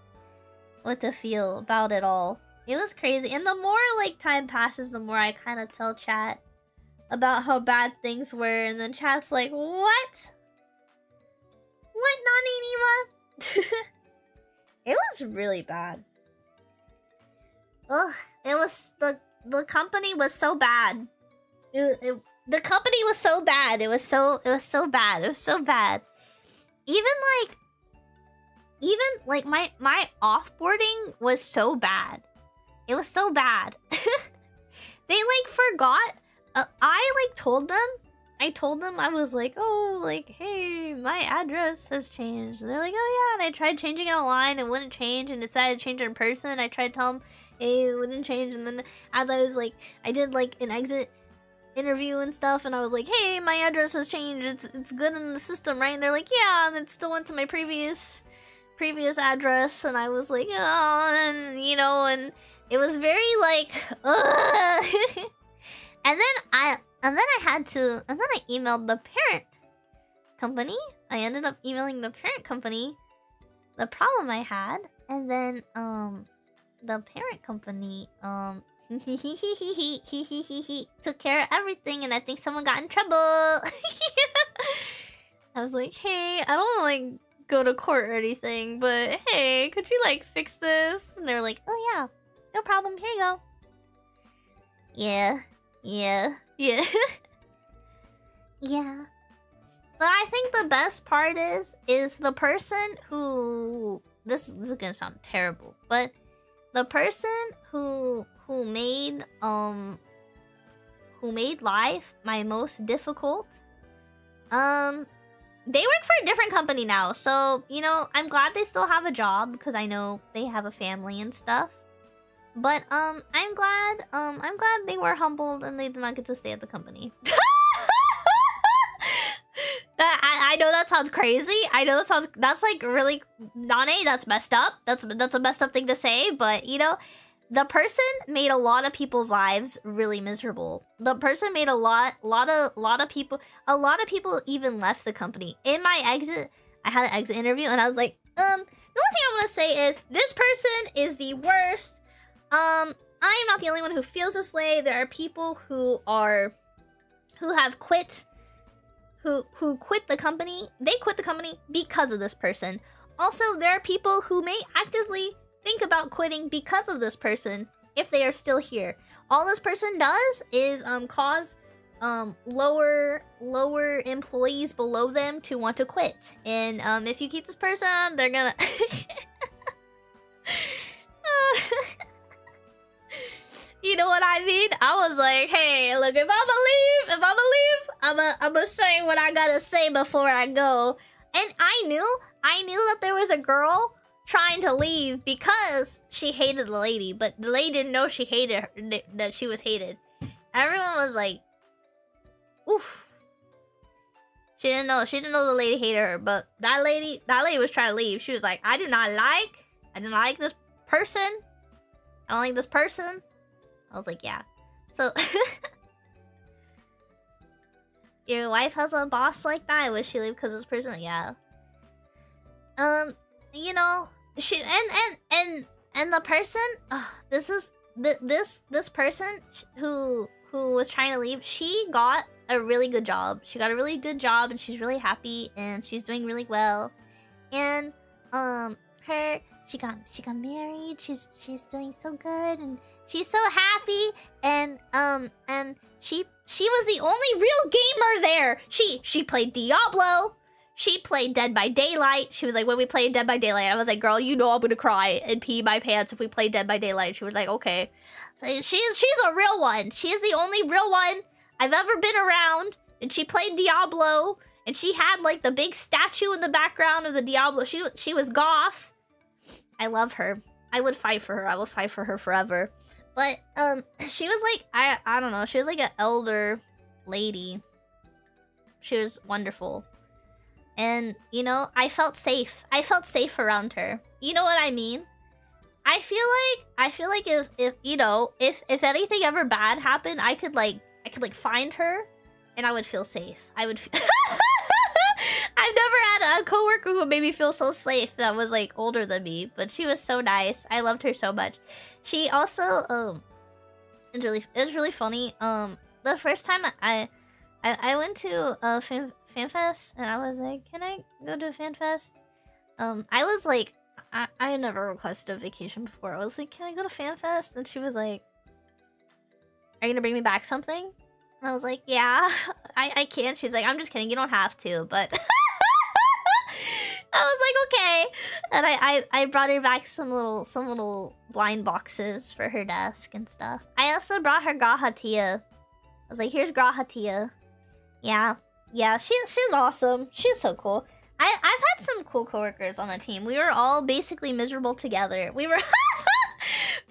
what to feel about it all. It was crazy, and the more like time passes, the more I kind of tell chat about how bad things were, and then chat's like, what? What, Nane, Niwa? It was really bad. Ugh, it was, the company was so bad. The company was so bad. It was so bad. It was so bad. Even like my offboarding was so bad. It was so bad. They like forgot. I like told them. I told them, I was like, oh, like, hey, my address has changed. And they're like, oh yeah, and I tried changing it online, it wouldn't change, and decided to change it in person. I tried to tell them, hey, it wouldn't change, and then as I was like, I did like an exit interview and stuff, and I was like, hey, my address has changed, it's good in the system, right? And they're like, yeah, and it still went to my previous address, and I was like, oh, and you know, and it was very like, ugh. And then I emailed the parent company. I ended up emailing the parent company the problem I had, and then the parent company took care of everything, and I think someone got in trouble. I was like, hey, I don't want to like go to court or anything, but hey, could you like fix this? And they were like, oh yeah, no problem, here you go. Yeah. Yeah. But I think the best part is the person who, this is gonna sound terrible, but the person who made life my most difficult, they work for a different company now, so you know, I'm glad they still have a job because I know they have a family and stuff. But I'm glad they were humbled and they did not get to stay at the company. I know that sounds crazy. I know that's like really Nane, that's messed up. That's a messed up thing to say, but you know, the person made a lot of people's lives really miserable. The person made a lot of people even left the company. In my exit, I had an exit interview and I was like, the only thing I want to say is this person is the worst. I am not the only one who feels this way. There are people who have quit, who quit the company. They quit the company because of this person. Also, there are people who may actively think about quitting because of this person if they are still here. All this person does is cause lower employees below them to want to quit. And if you keep this person, they're gonna you know what I mean? I was like, hey, look, if I'm gonna leave, I'm gonna say what I gotta say before I go. And I knew that there was a girl trying to leave because she hated the lady, but the lady didn't know she hated her, that she was hated. Everyone was like, oof. She didn't know the lady hated her, but that lady was trying to leave. She was like, I do not like this person. I don't like this person. I was like, yeah. So your wife has a boss like that? I wish she leave because of this person. Yeah. You know, she and the person, this person who was trying to leave, she got a really good job. She got a really good job and she's really happy and she's doing really well. And she got married. She's doing so good and she's so happy and she was the only real gamer there. She played Diablo. She played Dead by Daylight. She was like, when we played Dead by Daylight, I was like, girl, you know I'm gonna cry and pee my pants if we play Dead by Daylight. She was like, okay. So she's a real one. She is the only real one I've ever been around. And she played Diablo. And she had like the big statue in the background of the Diablo. She was goth. I love her. I would fight for her. I would fight for her forever. But she was like, I don't know. She was like an elder lady. She was wonderful. And, you know, I felt safe. I felt safe around her. You know what I mean? I feel like if you know, if anything ever bad happened, I could find her and I would feel safe. I would I've never had a coworker who made me feel so safe that was like older than me, but she was so nice. I loved her so much. She also it's really funny. The first time I went to a FanFest and I was like, can I go to FanFest? I was like, I never requested a vacation before. I was like, can I go to FanFest? And she was like, are you gonna bring me back something? And I was like, yeah, I can. She's like, I'm just kidding, you don't have to, but I was like, okay. And I brought her back some little blind boxes for her desk and stuff. I also brought her Grahatia. I was like, here's Grahatia. Yeah, she's awesome. She's so cool. I've had some cool coworkers on the team. We were all basically miserable together. We were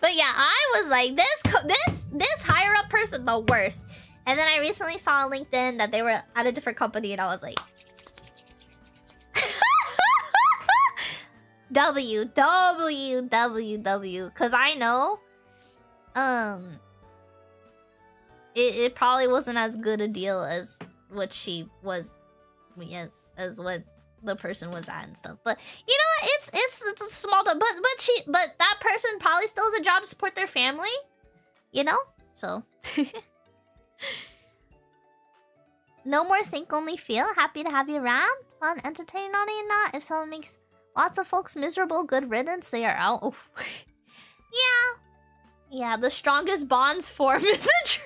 but yeah, I was like, this higher up person, the worst. And then I recently saw on LinkedIn that they were at a different company and I was like W, because I know it probably wasn't as good a deal as what she was, yes, as what the person was at and stuff. But you know, it's a small but that person probably still has a job to support their family, you know. So no more think only feel. Happy to have you around. Fun, entertaining, naughty, and not. If someone makes lots of folks miserable, good riddance. They are out. Oof. Yeah. The strongest bonds form in the trenches.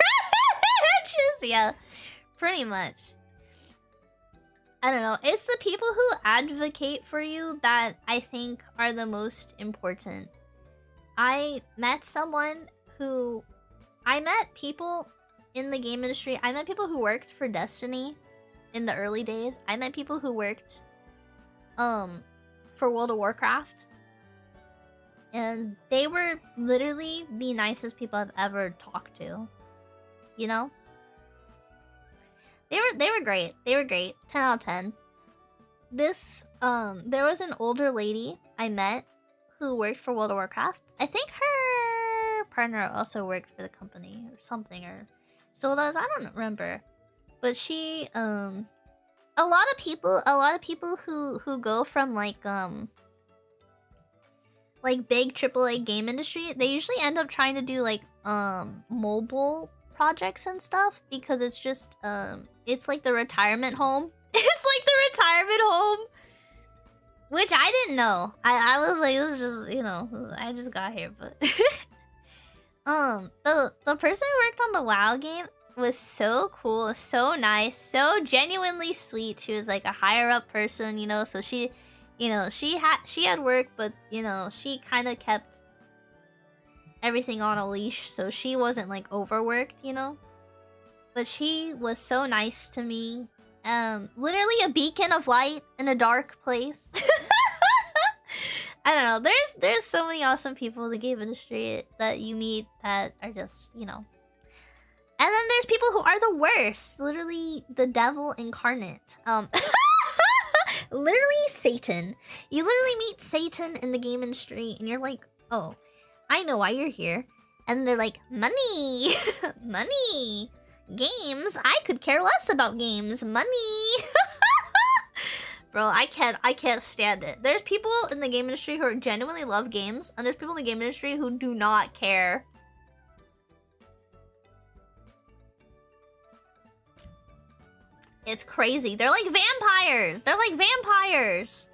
Yeah, pretty much. I don't know. It's the people who advocate for you that I think are the most important. I met people in the game industry. I met people who worked for Destiny in the early days. I met people who worked for World of Warcraft. And they were literally the nicest people I've ever talked to. You know? They were great. They were great. 10 out of 10. There was an older lady I met who worked for World of Warcraft. I think her partner also worked for the company or something, or still does. I don't remember. But she, a lot of people who go from like big AAA game industry, they usually end up trying to do like mobile projects and stuff because it's just it's like the retirement home. It's like the retirement home, which I didn't know. I was like, this is just, you know, I just got here. But the person who worked on the WoW game was so cool, so nice, so genuinely sweet. She was like a higher up person, you know, so she, you know, she had work, but you know, she kind of kept everything on a leash, so she wasn't like overworked, you know. But she was so nice to me. Literally a beacon of light in a dark place. I don't know. There's so many awesome people in the game industry that you meet that are just, you know. And then there's people who are the worst. Literally the devil incarnate. Literally Satan. You literally meet Satan in the game industry and you're like, oh, I know why you're here. And they're like, money. Money. Games? I could care less about games. Money. Bro, I can't stand it. There's people in the game industry who genuinely love games, and there's people in the game industry who do not care. It's crazy. They're like vampires. They're like vampires.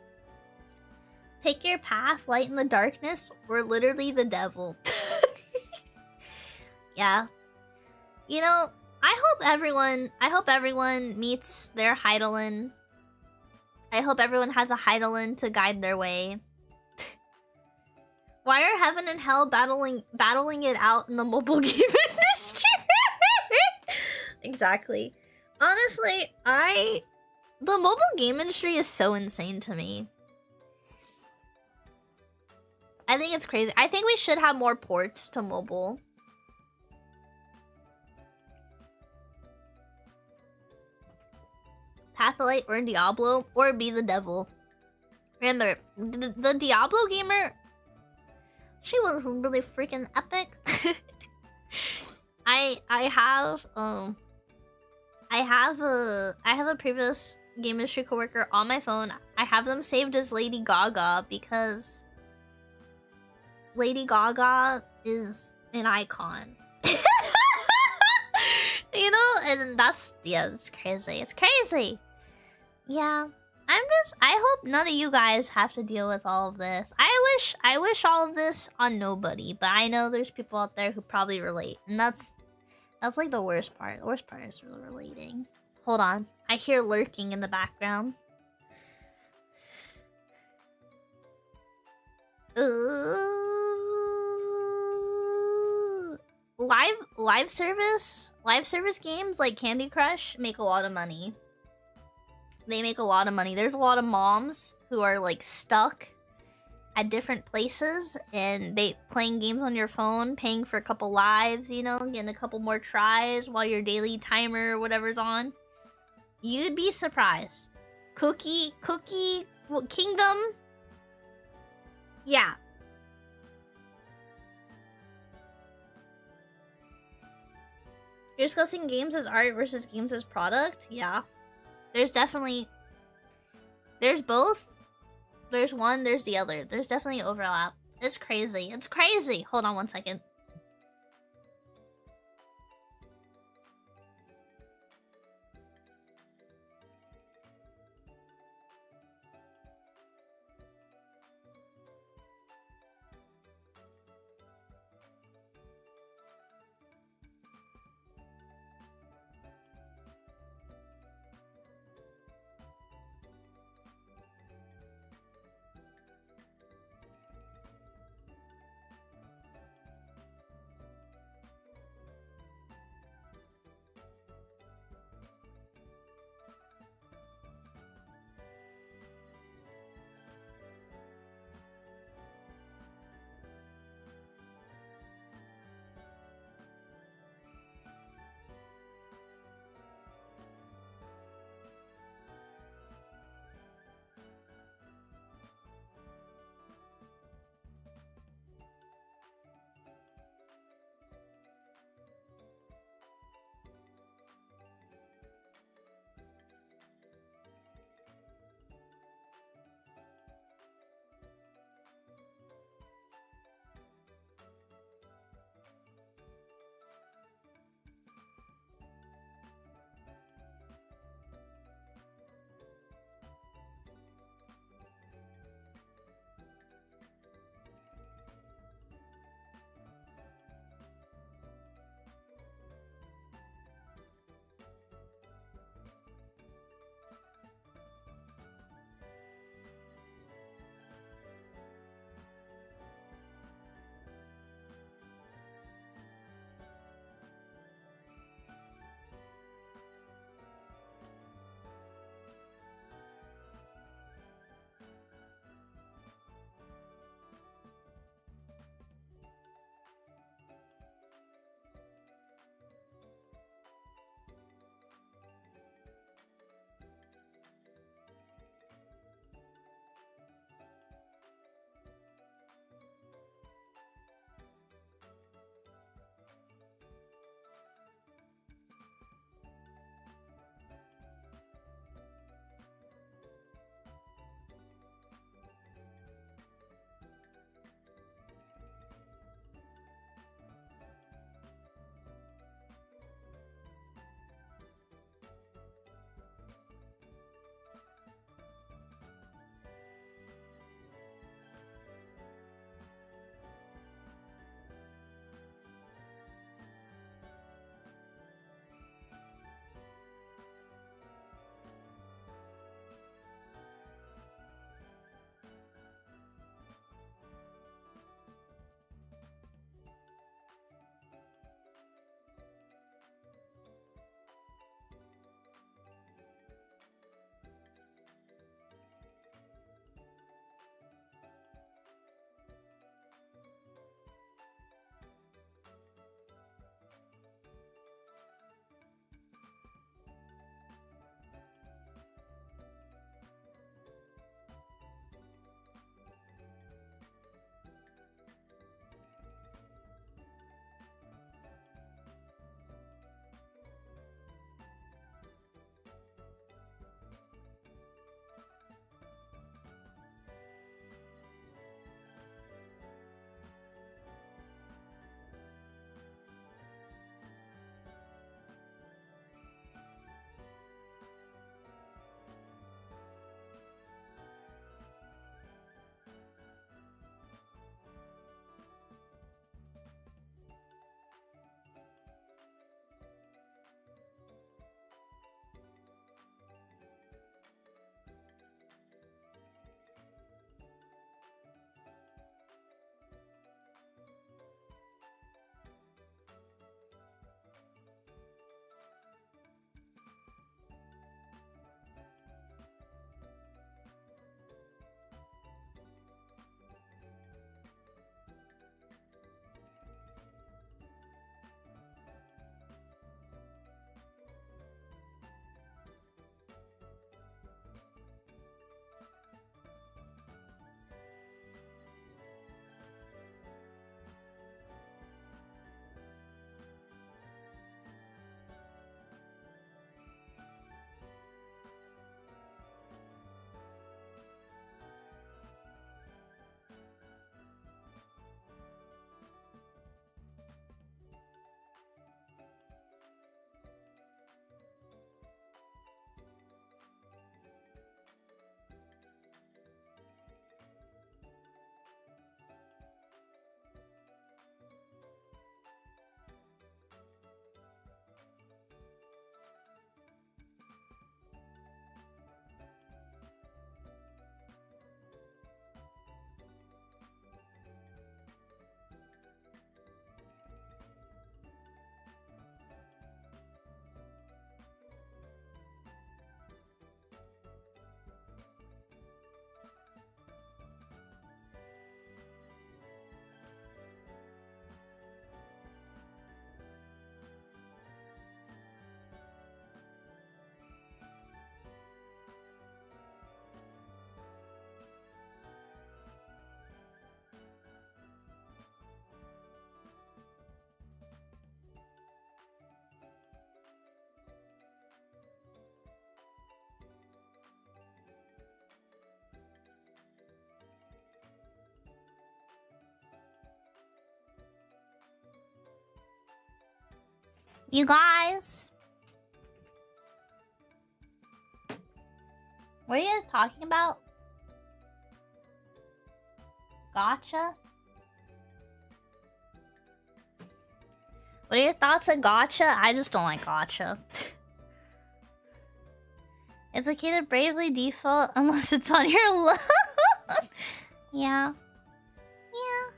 Pick your path, light in the darkness. We're literally the devil. Yeah. You know, I hope everyone meets their Heidelin. I hope everyone has a Heidelin to guide their way. Why are heaven and hell battling it out in the mobile game industry? Exactly. Honestly, the mobile game industry is so insane to me. I think it's crazy. I think we should have more ports to mobile. Pathlight or Diablo, or be the devil. Remember, the Diablo gamer, she was really freaking epic. I have a previous game industry coworker on my phone. I have them saved as Lady Gaga because Lady Gaga is an icon. You know, and that's, yeah, it's crazy. It's crazy. Yeah, I hope none of you guys have to deal with all of this. I wish all of this on nobody, but I know there's people out there who probably relate, and that's like the worst part. The worst part is really relating. Hold on, I hear lurking in the background. Live service games like Candy Crush make a lot of money. They make a lot of money. There's a lot of moms who are like stuck at different places and they playing games on your phone, paying for a couple lives, you know, getting a couple more tries while your daily timer or whatever's on. You'd be surprised. Cookie Kingdom. Yeah. You're discussing games as art versus games as product? Yeah. There's both. There's one, there's the other. There's definitely overlap. It's crazy. It's crazy. Hold on one second. You guys. What are you guys talking about? Gotcha? What are your thoughts on gotcha? I just don't like gotcha. It's okay to bravely default unless it's on your load. Yeah. Yeah.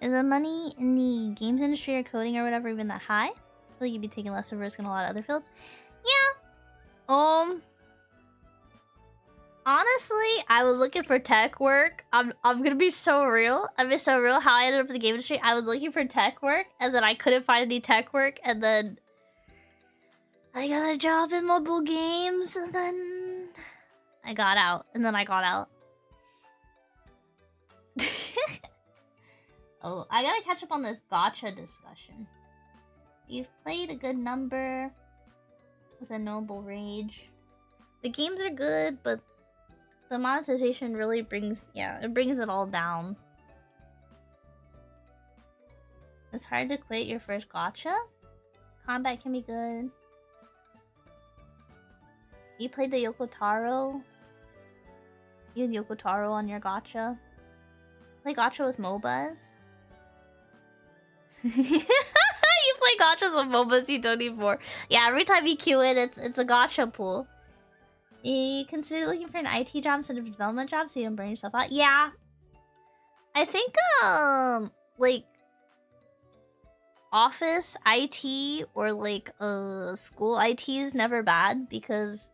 Is the money in the games industry or coding or whatever even that high? Will you be taking less of a risk in a lot of other fields? Yeah. Honestly, I was looking for tech work. I'm gonna be so real. I'm be so real how I ended up in the game industry. I was looking for tech work and then I couldn't find any tech work and then I got a job in mobile games and then I got out and then I got out. Oh, I gotta catch up on this gacha discussion. You've played a good number with a noble rage. The games are good, but the monetization really brings, it brings it all down. It's hard to quit your first gacha. Combat can be good. You played the Yoko Taro. You had Yoko Taro on your gacha. Play gacha with MOBAs. You play gachas with MOBAs you don't need more. Yeah, every time you queue it, it's a gacha pool. You consider looking for an IT job instead of a development job so you don't burn yourself out? Yeah. I think, like, office IT or, like, school IT is never bad because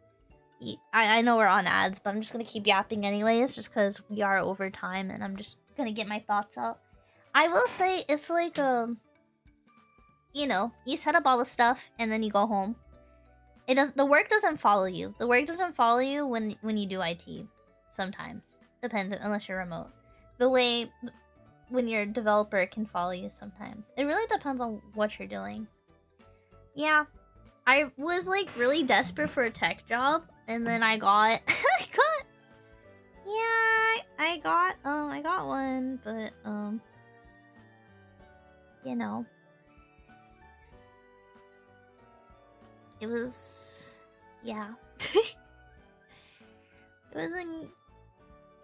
I know we're on ads, but I'm just gonna keep yapping anyways just because we are over time and I'm just gonna get my thoughts out. I will say it's like, you know, you set up all the stuff and then you go home. The work doesn't follow you. The work doesn't follow you when you do IT. Sometimes. Depends, unless you're remote. The way when you're a developer it can follow you sometimes. It really depends on what you're doing. Yeah. I was like really desperate for a tech job and then I got I got one, but you know. It was, yeah. It was in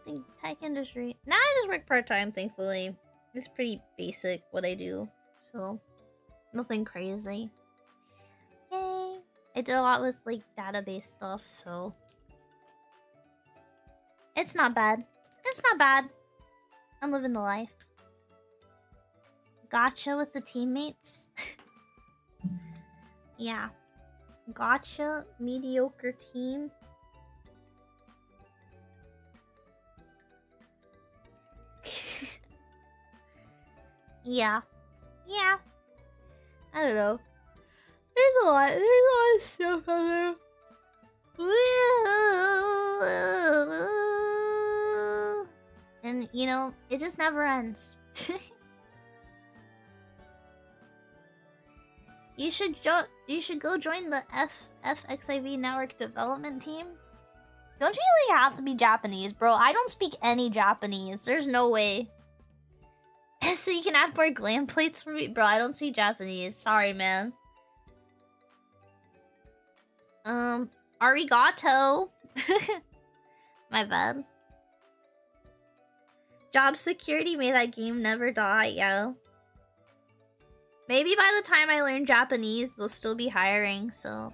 the tech industry. Now I just work part-time, thankfully. It's pretty basic what I do, so nothing crazy. Yay! I did a lot with like database stuff, so it's not bad. It's not bad. I'm living the life. Gotcha with the teammates. Yeah. Gotcha, mediocre team. Yeah. Yeah. I don't know. There's a lot of stuff out there. And you know, it just never ends. You should go join the FXIV network development team. Don't you really have to be Japanese, bro? I don't speak any Japanese. There's no way. So you can add more glam plates for me, bro. I don't speak Japanese. Sorry, man. Arigato. My bad. Job security made that game never die, yo. Maybe by the time I learn Japanese, they'll still be hiring, so...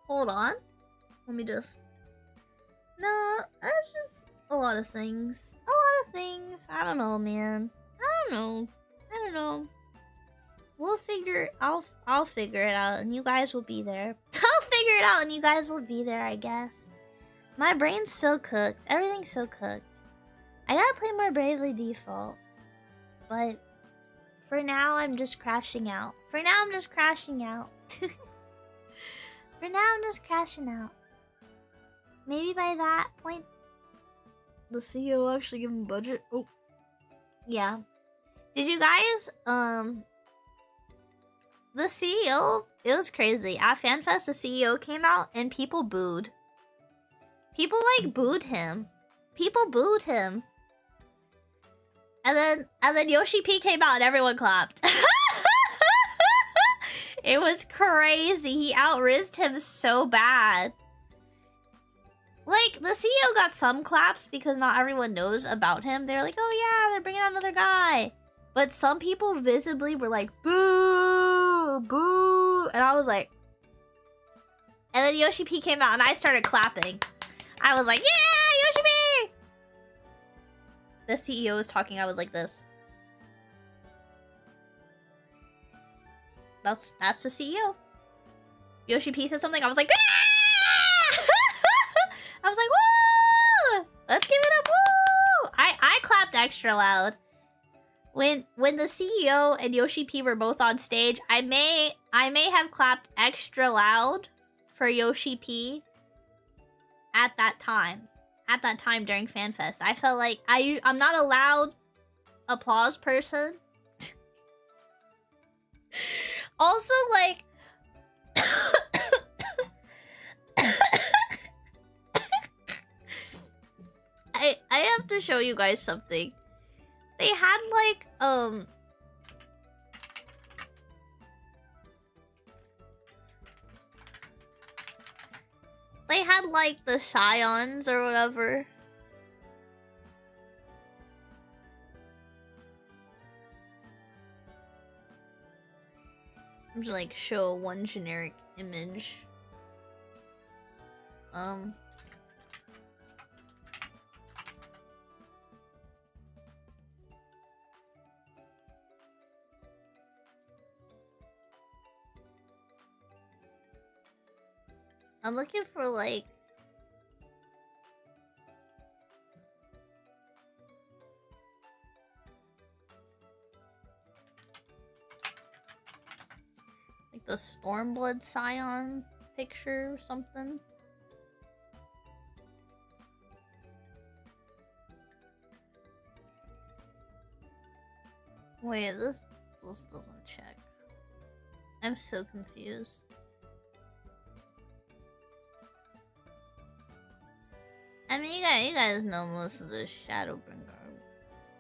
Hold on. Let me just... No, that's just a lot of things. A lot of things. I don't know, man. I don't know. We'll figure... I'll figure it out, and you guys will be there. I'll figure it out, and you guys will be there, I guess. My brain's so cooked. Everything's so cooked. I gotta play more Bravely Default. But for now, I'm just crashing out. For now, I'm just crashing out. Maybe by that point, the CEO actually give him budget. Oh, yeah. Did you guys, the CEO, it was crazy. At FanFest, the CEO came out and people booed. People like booed him. People booed him. And then Yoshi P came out and everyone clapped. It was crazy. He outrisked him so bad. Like, the CEO got some claps because not everyone knows about him. They're like, oh yeah, they're bringing out another guy. But some people visibly were like, boo, boo. And I was like... And then Yoshi P came out and I started clapping. I was like, yeah, Yoshi P! The CEO was talking, I was like this. That's the CEO. Yoshi P said something, I was like, ah! I was like, woo! Let's give it up, woo! I clapped extra loud. When the CEO and Yoshi P were both on stage, I may have clapped extra loud for Yoshi P at that time. At that time during FanFest. I felt like I'm not a loud applause person. Also, like... I have to show you guys something. They had, like, they had, like, the Scions or whatever. I'm just, like, show one generic image. I'm looking for, like... like the Stormblood Scion picture or something. Wait, this doesn't check. I'm so confused. I mean, you guys know most of the Shadowbringer.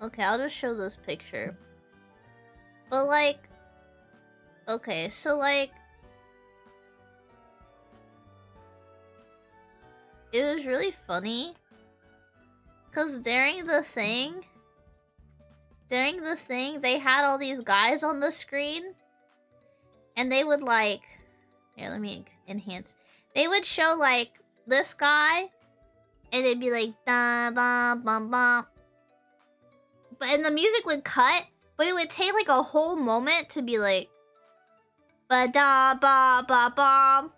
Okay, I'll just show this picture. But, like... Okay, so, like... It was really funny. Because during the thing, they had all these guys on the screen. And they would, like... Here, let me enhance. They would show, like, this guy... And it'd be like da ba bum bum. And the music would cut, but it would take like a whole moment to be like ba da ba ba bum.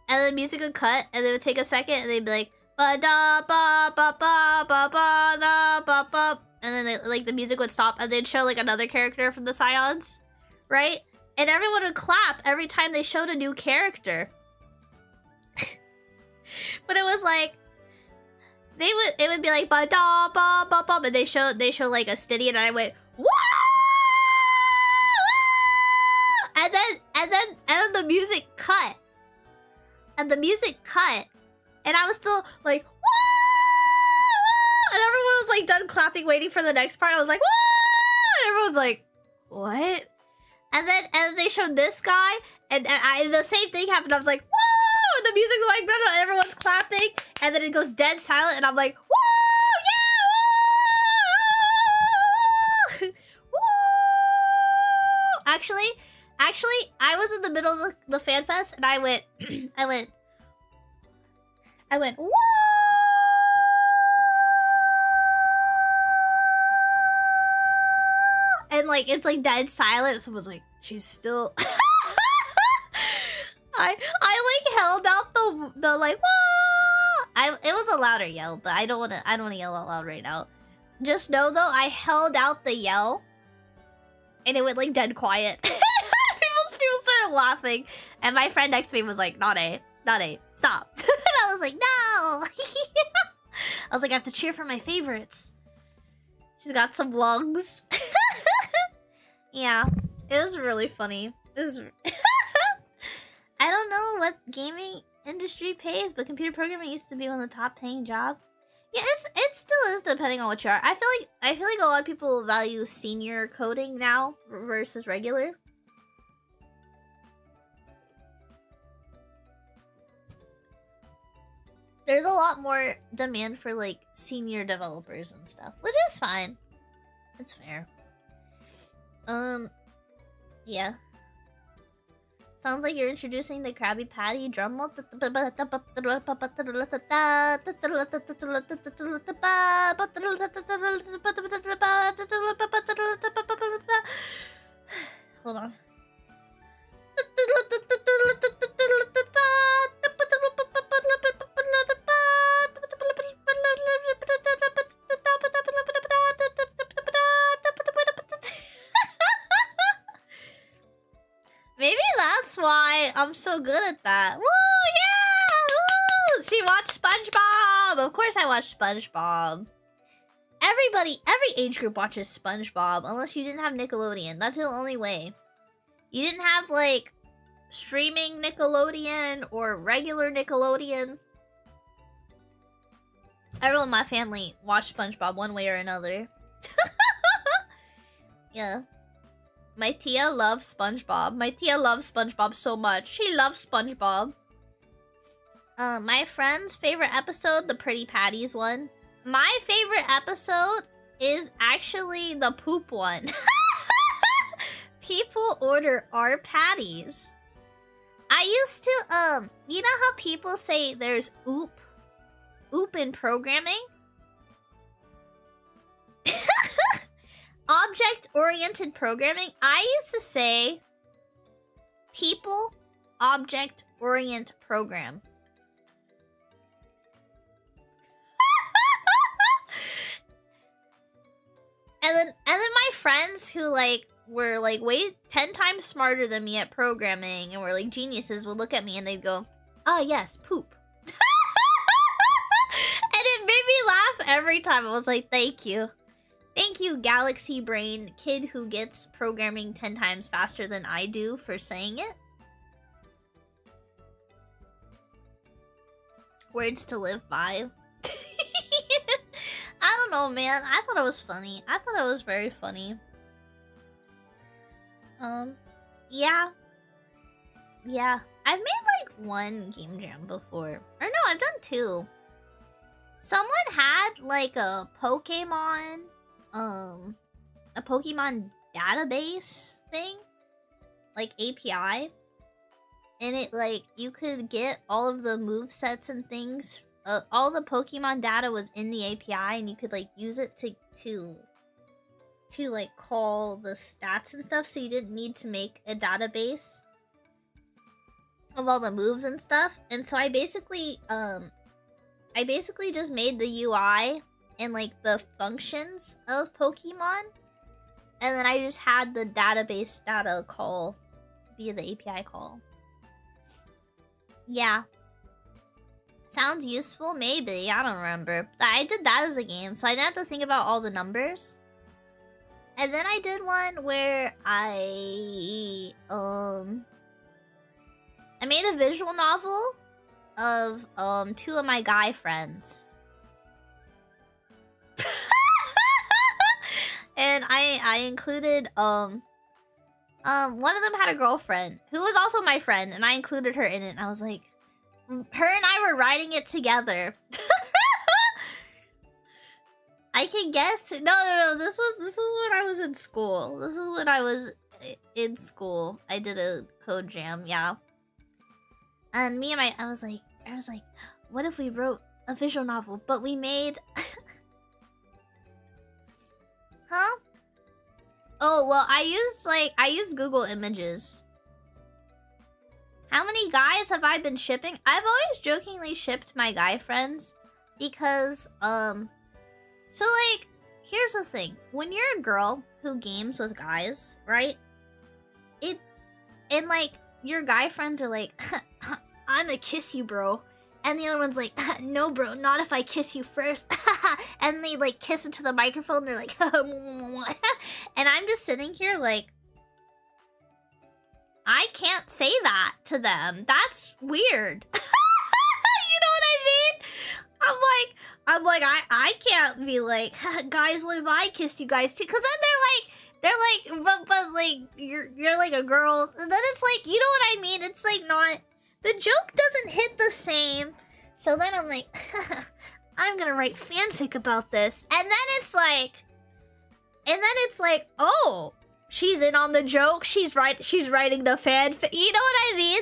And the music would cut, and it would take a second, and they'd be like ba da ba ba ba ba ba da ba ba. And then like the music would stop, and they'd show like another character from the Scions, right? And everyone would clap every time they showed a new character. But it was like it would be like ba da ba ba ba, but they show like a steady, and I went whoa, and then the music cut, and I was still like whoa, and everyone was like done clapping, waiting for the next part. I was like whoa, and everyone's like what? And then they showed this guy, and the same thing happened. I was like whoa. The music's like, and everyone's clapping, and then it goes dead silent, and I'm like, whoa, yeah, whoa, whoa. Actually, I was in the middle of the fan fest, and I went, whoa. And like, it's like dead silent. Someone's like, she's still... I like held out the like whoa. It was a louder yell, but I don't wanna yell out loud right now. Just know though, I held out the yell, and it went like dead quiet. people started laughing, and my friend next to me was like, Nane, stop. And I was like, no. I was like, I have to cheer for my favorites. She's got some lungs. Yeah, it was really funny. It was. I don't know what gaming industry pays, but computer programming used to be one of the top paying jobs. Yeah, it still is depending on what you are. I feel like a lot of people value senior coding now versus regular. There's a lot more demand for like senior developers and stuff, which is fine. It's fair. Yeah. Sounds like you're introducing the Krabby Patty drum roll. Hold on. Maybe that's why I'm so good at that. Woo, yeah! Woo! She watched SpongeBob! Of course I watched SpongeBob. Every age group watches SpongeBob, unless you didn't have Nickelodeon. That's the only way. You didn't have, like, streaming Nickelodeon or regular Nickelodeon. Everyone in my family watched SpongeBob one way or another. Yeah. My tia loves SpongeBob. My tia loves SpongeBob so much. She loves SpongeBob. My friend's favorite episode, the Pretty Patties one. My favorite episode is actually the poop one. People order our patties. I used to, you know how people say there's oop in programming? Object-oriented programming. I used to say people object-orient program. and then my friends who like were like way 10 times smarter than me at programming and were like geniuses would look at me and they'd go, "Ah, yes, poop." And it made me laugh every time. I was like, "Thank you. Thank you, Galaxy Brain, kid who gets programming 10 times faster than I do, for saying it." Words to live by. I don't know, man. I thought it was funny. I thought it was very funny. Yeah. Yeah. I've made like one game jam before. Or no, I've done two. Someone had like a Pokemon database thing, like API, and it like you could get all of the movesets and things. All the Pokemon data was in the API, and you could like use it to like call the stats and stuff. So you didn't need to make a database of all the moves and stuff. And so I basically just made the UI and like the functions of Pokemon, and then I just had the database data call via the API call. Yeah. Sounds useful? Maybe. I don't remember. I did that as a game, so I didn't have to think about all the numbers. And then I did one where I made a visual novel of two of my guy friends. And I included one of them had a girlfriend who was also my friend, and I included her in it. And I was like, her and I were writing it together. I can guess. No. This was when I was in school. This is when I was in school. I did a code jam, yeah. And I was like, what if we wrote a visual novel, but we made Huh? Oh, well, I used Google Images. How many guys have I been shipping? I've always jokingly shipped my guy friends because, so like, here's the thing. When you're a girl who games with guys, right? And like, your guy friends are like, "I'ma kiss you, bro." And the other one's like, "No, bro, not if I kiss you first." And they like kiss into the microphone. And they're like, and I'm just sitting here like, I can't say that to them. That's weird. You know what I mean? I'm like, I can't be like, guys, what if I kissed you guys too? Because then they're like, but like, you're like a girl. And then it's like, you know what I mean? It's like not, the joke doesn't hit the same. So then I'm like, I'm gonna write fanfic about this. And then it's like, oh, she's in on the joke. She's writing the fanfic. You know what I mean?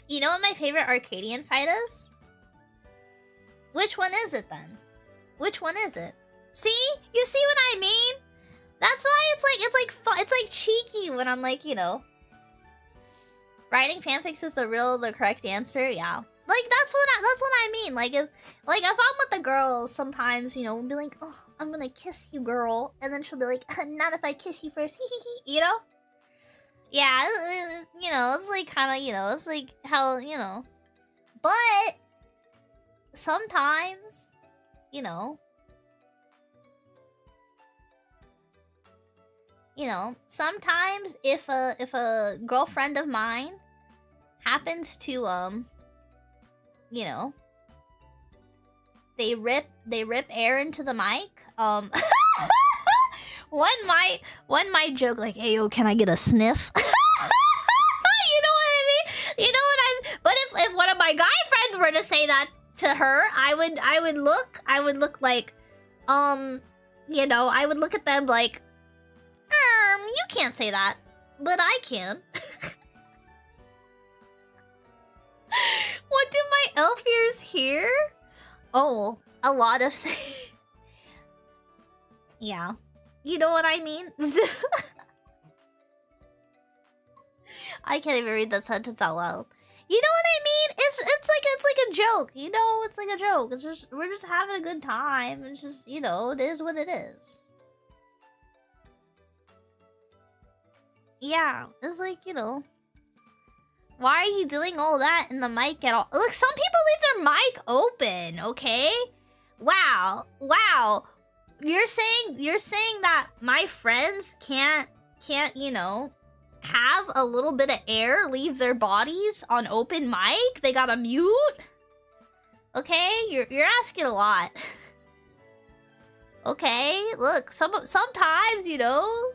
You know what my favorite Arcadian fight is? Which one is it then? Which one is it? See? You see what I mean? That's why it's like cheeky when I'm like, you know, writing fanfics is the correct answer. Yeah. Like that's what I mean. Like if I'm with the girls, sometimes, you know, we'll be like, oh, I'm gonna kiss you, girl, and then she'll be like, not if I kiss you first, you know? Yeah, you know, it's like kind of, you know, it's like how, you know, but sometimes, you know, sometimes if a girlfriend of mine happens to you know, they rip air into the mic, one might joke like, hey yo, can I get a sniff? You know what I mean? You know what I, but if one of my guy friends were to say that to her, I would look like, you know, I would look at them like, you can't say that, but I can. What do my elf ears hear? Oh, a lot of things. Yeah. You know what I mean? I can't even read that sentence out loud. You know what I mean? It's like a joke. You know, it's like a joke. It's just, we're just having a good time. It's just, you know, it is what it is. Yeah, it's like, you know, why are you doing all that in the mic at all? Look, some people leave their mic open, okay? Wow. You're saying that my friends can't, you know, have a little bit of air leave their bodies on open mic? They gotta mute? Okay, you're asking a lot. Okay, look, sometimes, you know,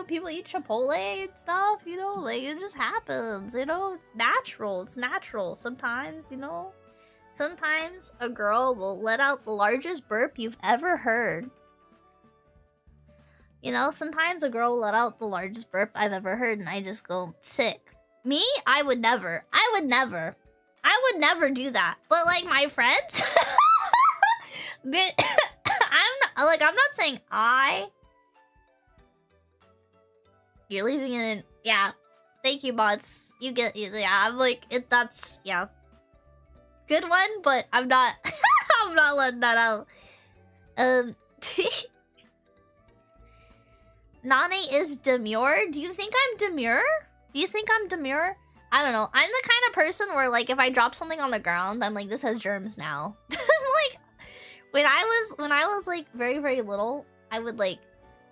people eat Chipotle and stuff, you know, like, it just happens, you know, it's natural, sometimes, you know. Sometimes a girl will let out the largest burp you've ever heard. You know, sometimes a girl will let out the largest burp I've ever heard and I just go, sick. Me? I would never do that. But like my friends, but I'm not saying you're leaving it in. Yeah. Thank you, bots. You get, yeah, I'm like, that's, yeah. Good one, but I'm not, I'm not letting that out. Nane is demure? Do you think I'm demure? I don't know. I'm the kind of person where, like, if I drop something on the ground, I'm like, this has germs now. Like, when I was, like, very, very little, I would, like,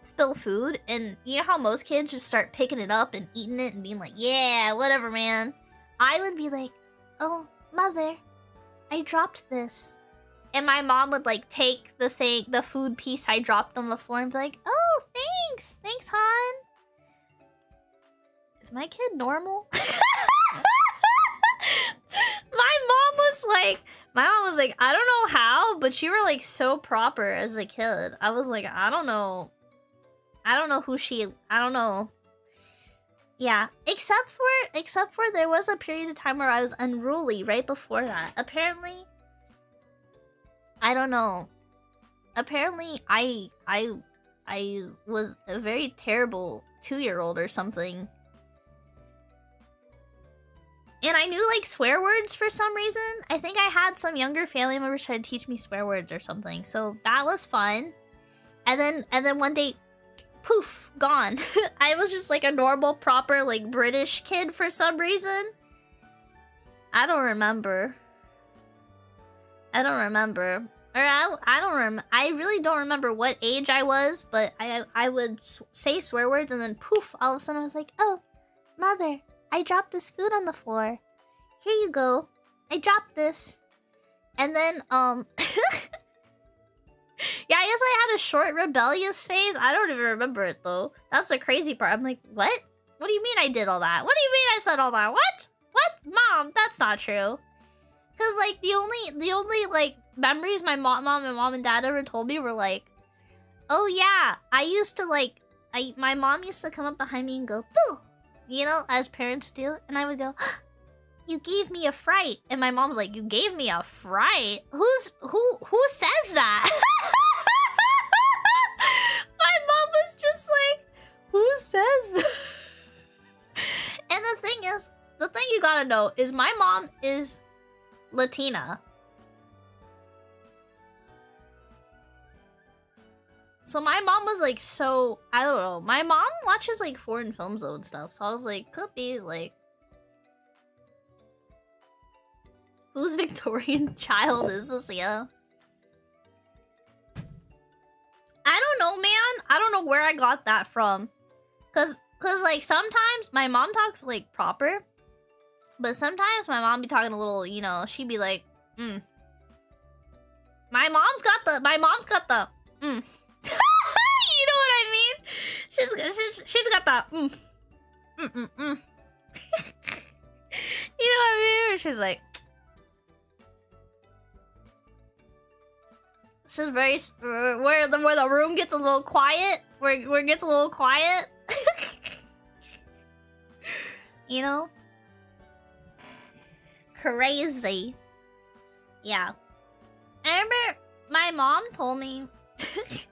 spill food, and you know how most kids just start picking it up and eating it and being like, yeah, whatever, man. I would be like, oh, mother, I dropped this. And my mom would like take the food piece I dropped on the floor and be like, oh, thanks, hon. Is my kid normal? My mom was like, I don't know how, but you were like so proper as a kid. I was like, I don't know I don't know. Yeah, except for there was a period of time where I was unruly right before that. Apparently, I don't know. Apparently, I was a very terrible 2-year-old or something. And I knew like swear words for some reason. I think I had some younger family members try to teach me swear words or something. So that was fun. And then one day, poof, gone. I was just like a normal, proper, like British kid for some reason. I don't remember. Or I don't remember. I really don't remember what age I was, but I would say swear words and then poof, all of a sudden I was like, oh, mother, I dropped this food on the floor. Here you go. I dropped this. And then, yeah, I guess I had a short rebellious phase. I don't even remember it though. That's the crazy part. I'm like, what? What do you mean I did all that? What do you mean I said all that? What? What? Mom, that's not true. Cause like the only like memories my mom and dad ever told me were like, oh yeah, I used to like my mom used to come up behind me and go boo, you know, as parents do, and I would go, you gave me a fright, and my mom's like, you gave me a fright? Who says that? My mom was just like, who says that? And the thing you gotta know is my mom is Latina. So my mom was like, so, I don't know. My mom watches like foreign films though and stuff. So I was like, could be like, whose Victorian child is this, yeah? I don't know, man. I don't know where I got that from. Cause like sometimes my mom talks like proper. But sometimes my mom be talking a little, you know, she'd be like, My mom's got the, You know what I mean? She's got that, You know what I mean? She's like, she's very, where the room gets a little quiet, where it gets a little quiet. You know? Crazy. Yeah. I remember my mom told me I was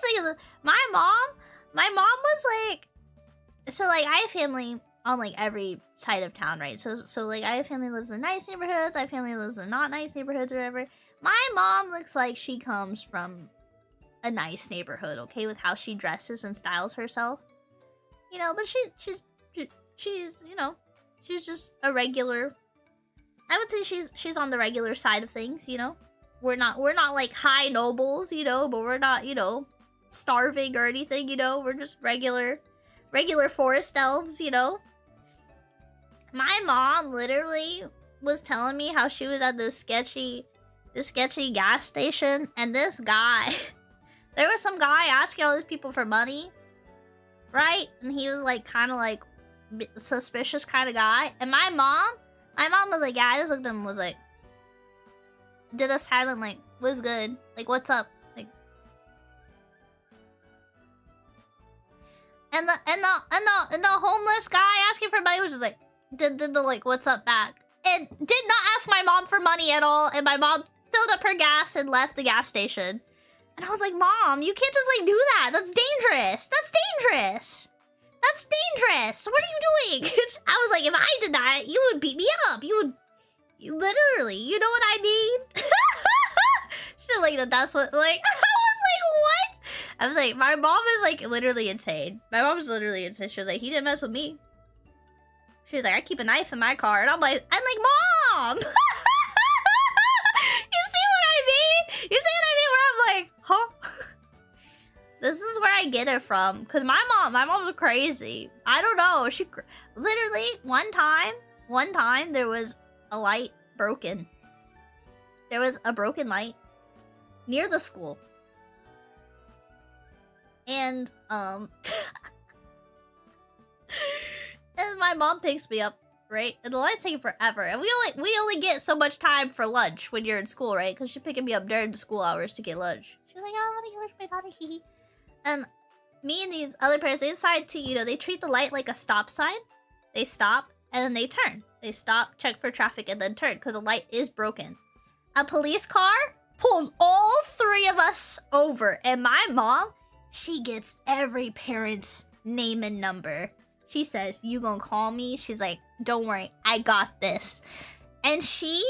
thinking my mom was like, so like I have family on like every side of town, right? So like I have family lives in nice neighborhoods, I have family lives in not nice neighborhoods or whatever. My mom looks like she comes from a nice neighborhood, okay, with how she dresses and styles herself. You know, but she's, you know, she's just a regular, I would say she's on the regular side of things, you know? We're not like high nobles, you know, but we're not, you know, starving or anything, you know? We're just regular forest elves, you know? My mom literally was telling me how she was at this sketchy gas station, and this guy, there was some guy asking all these people for money, right? And he was like kind of like suspicious kind of guy. And my mom was like, yeah, I just looked at him and was like, did a silent like, what's good? Like, what's up? Like, and the homeless guy asking for money was just like, did the like, what's up back? And did not ask my mom for money at all. And my mom filled up her gas and left the gas station. And I was like, Mom, you can't just like do that. That's dangerous. That's dangerous. That's dangerous. What are you doing? I was like, if I did that, you would beat me up. You would literally, you know what I mean? She's like, that's what, like, I was like, what? I was like, my mom is like literally insane. My mom is literally insane. She was like, he didn't mess with me. She was like, I keep a knife in my car. And I'm like, Mom! You see what I mean? You see what I mean? Where I'm like, huh? This is where I get it from. Cause my mom was crazy. I don't know. She literally one time there was a light broken. There was a broken light near the school. And and my mom picks me up, right? And the light's taking forever. And we only get so much time for lunch when you're in school, right? Because she's picking me up during the school hours to get lunch. She's like, oh, I want to get lunch with my daughter, hee hee. And me and these other parents, they decide to, you know, they treat the light like a stop sign. They stop, and then they turn. They stop, check for traffic, and then turn, because the light is broken. A police car pulls all three of us over, and my mom, she gets every parent's name and number. She says, you gonna call me? She's like, don't worry, I got this. And she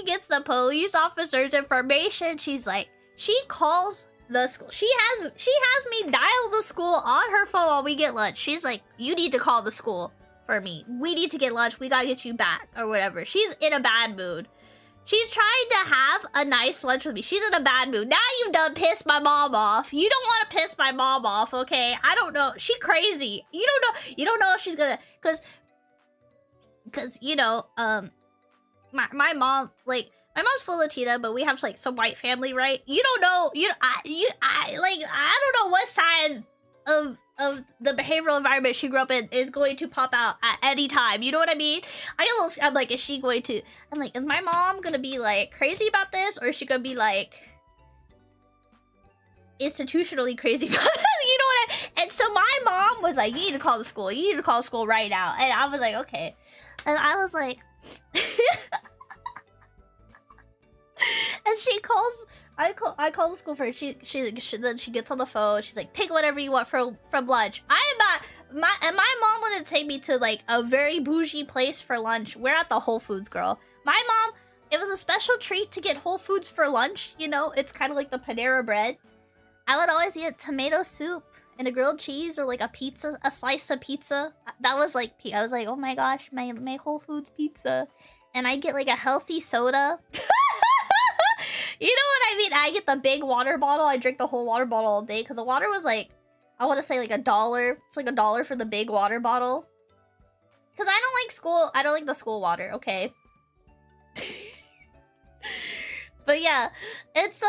gets the police officer's information. She's like, she calls the school. She has me dial the school on her phone while we get lunch. She's like, you need to call the school. for me. We need to get lunch. We gotta get you back or whatever. She's in a bad mood. She's trying to have a nice lunch with me. She's in a bad mood. Now you've done pissed my mom off. You don't want to piss my mom off, okay? I don't know. She crazy. You don't know if she's gonna, cause you know, my mom, like, my mom's full Latina, but we have like some white family, right? You don't know, I don't know what sides of the behavioral environment she grew up in is going to pop out at any time. You know what I mean? I'm like, is she going to, I'm like, is my mom gonna be like crazy about this? Or is she gonna be like institutionally crazy about this? You know what and so my mom was like, you need to call the school. You need to call the school right now. And I was like, okay. And I was like, and she calls, I call the school first. She then she gets on the phone. She's like, pick whatever you want from lunch. I am not my mom wanted to take me to like a very bougie place for lunch. We're at the Whole Foods, girl. My mom, it was a special treat to get Whole Foods for lunch. You know, it's kind of like the Panera Bread. I would always get tomato soup and a grilled cheese or like a pizza, a slice of pizza. That was like, I was like, oh my gosh, my Whole Foods pizza. And I get like a healthy soda. You know what I mean? I get the big water bottle. I drink the whole water bottle all day because the water was like, I want to say like $1. It's like $1 for the big water bottle. Because I don't like school. I don't like the school water, okay? But yeah, and so,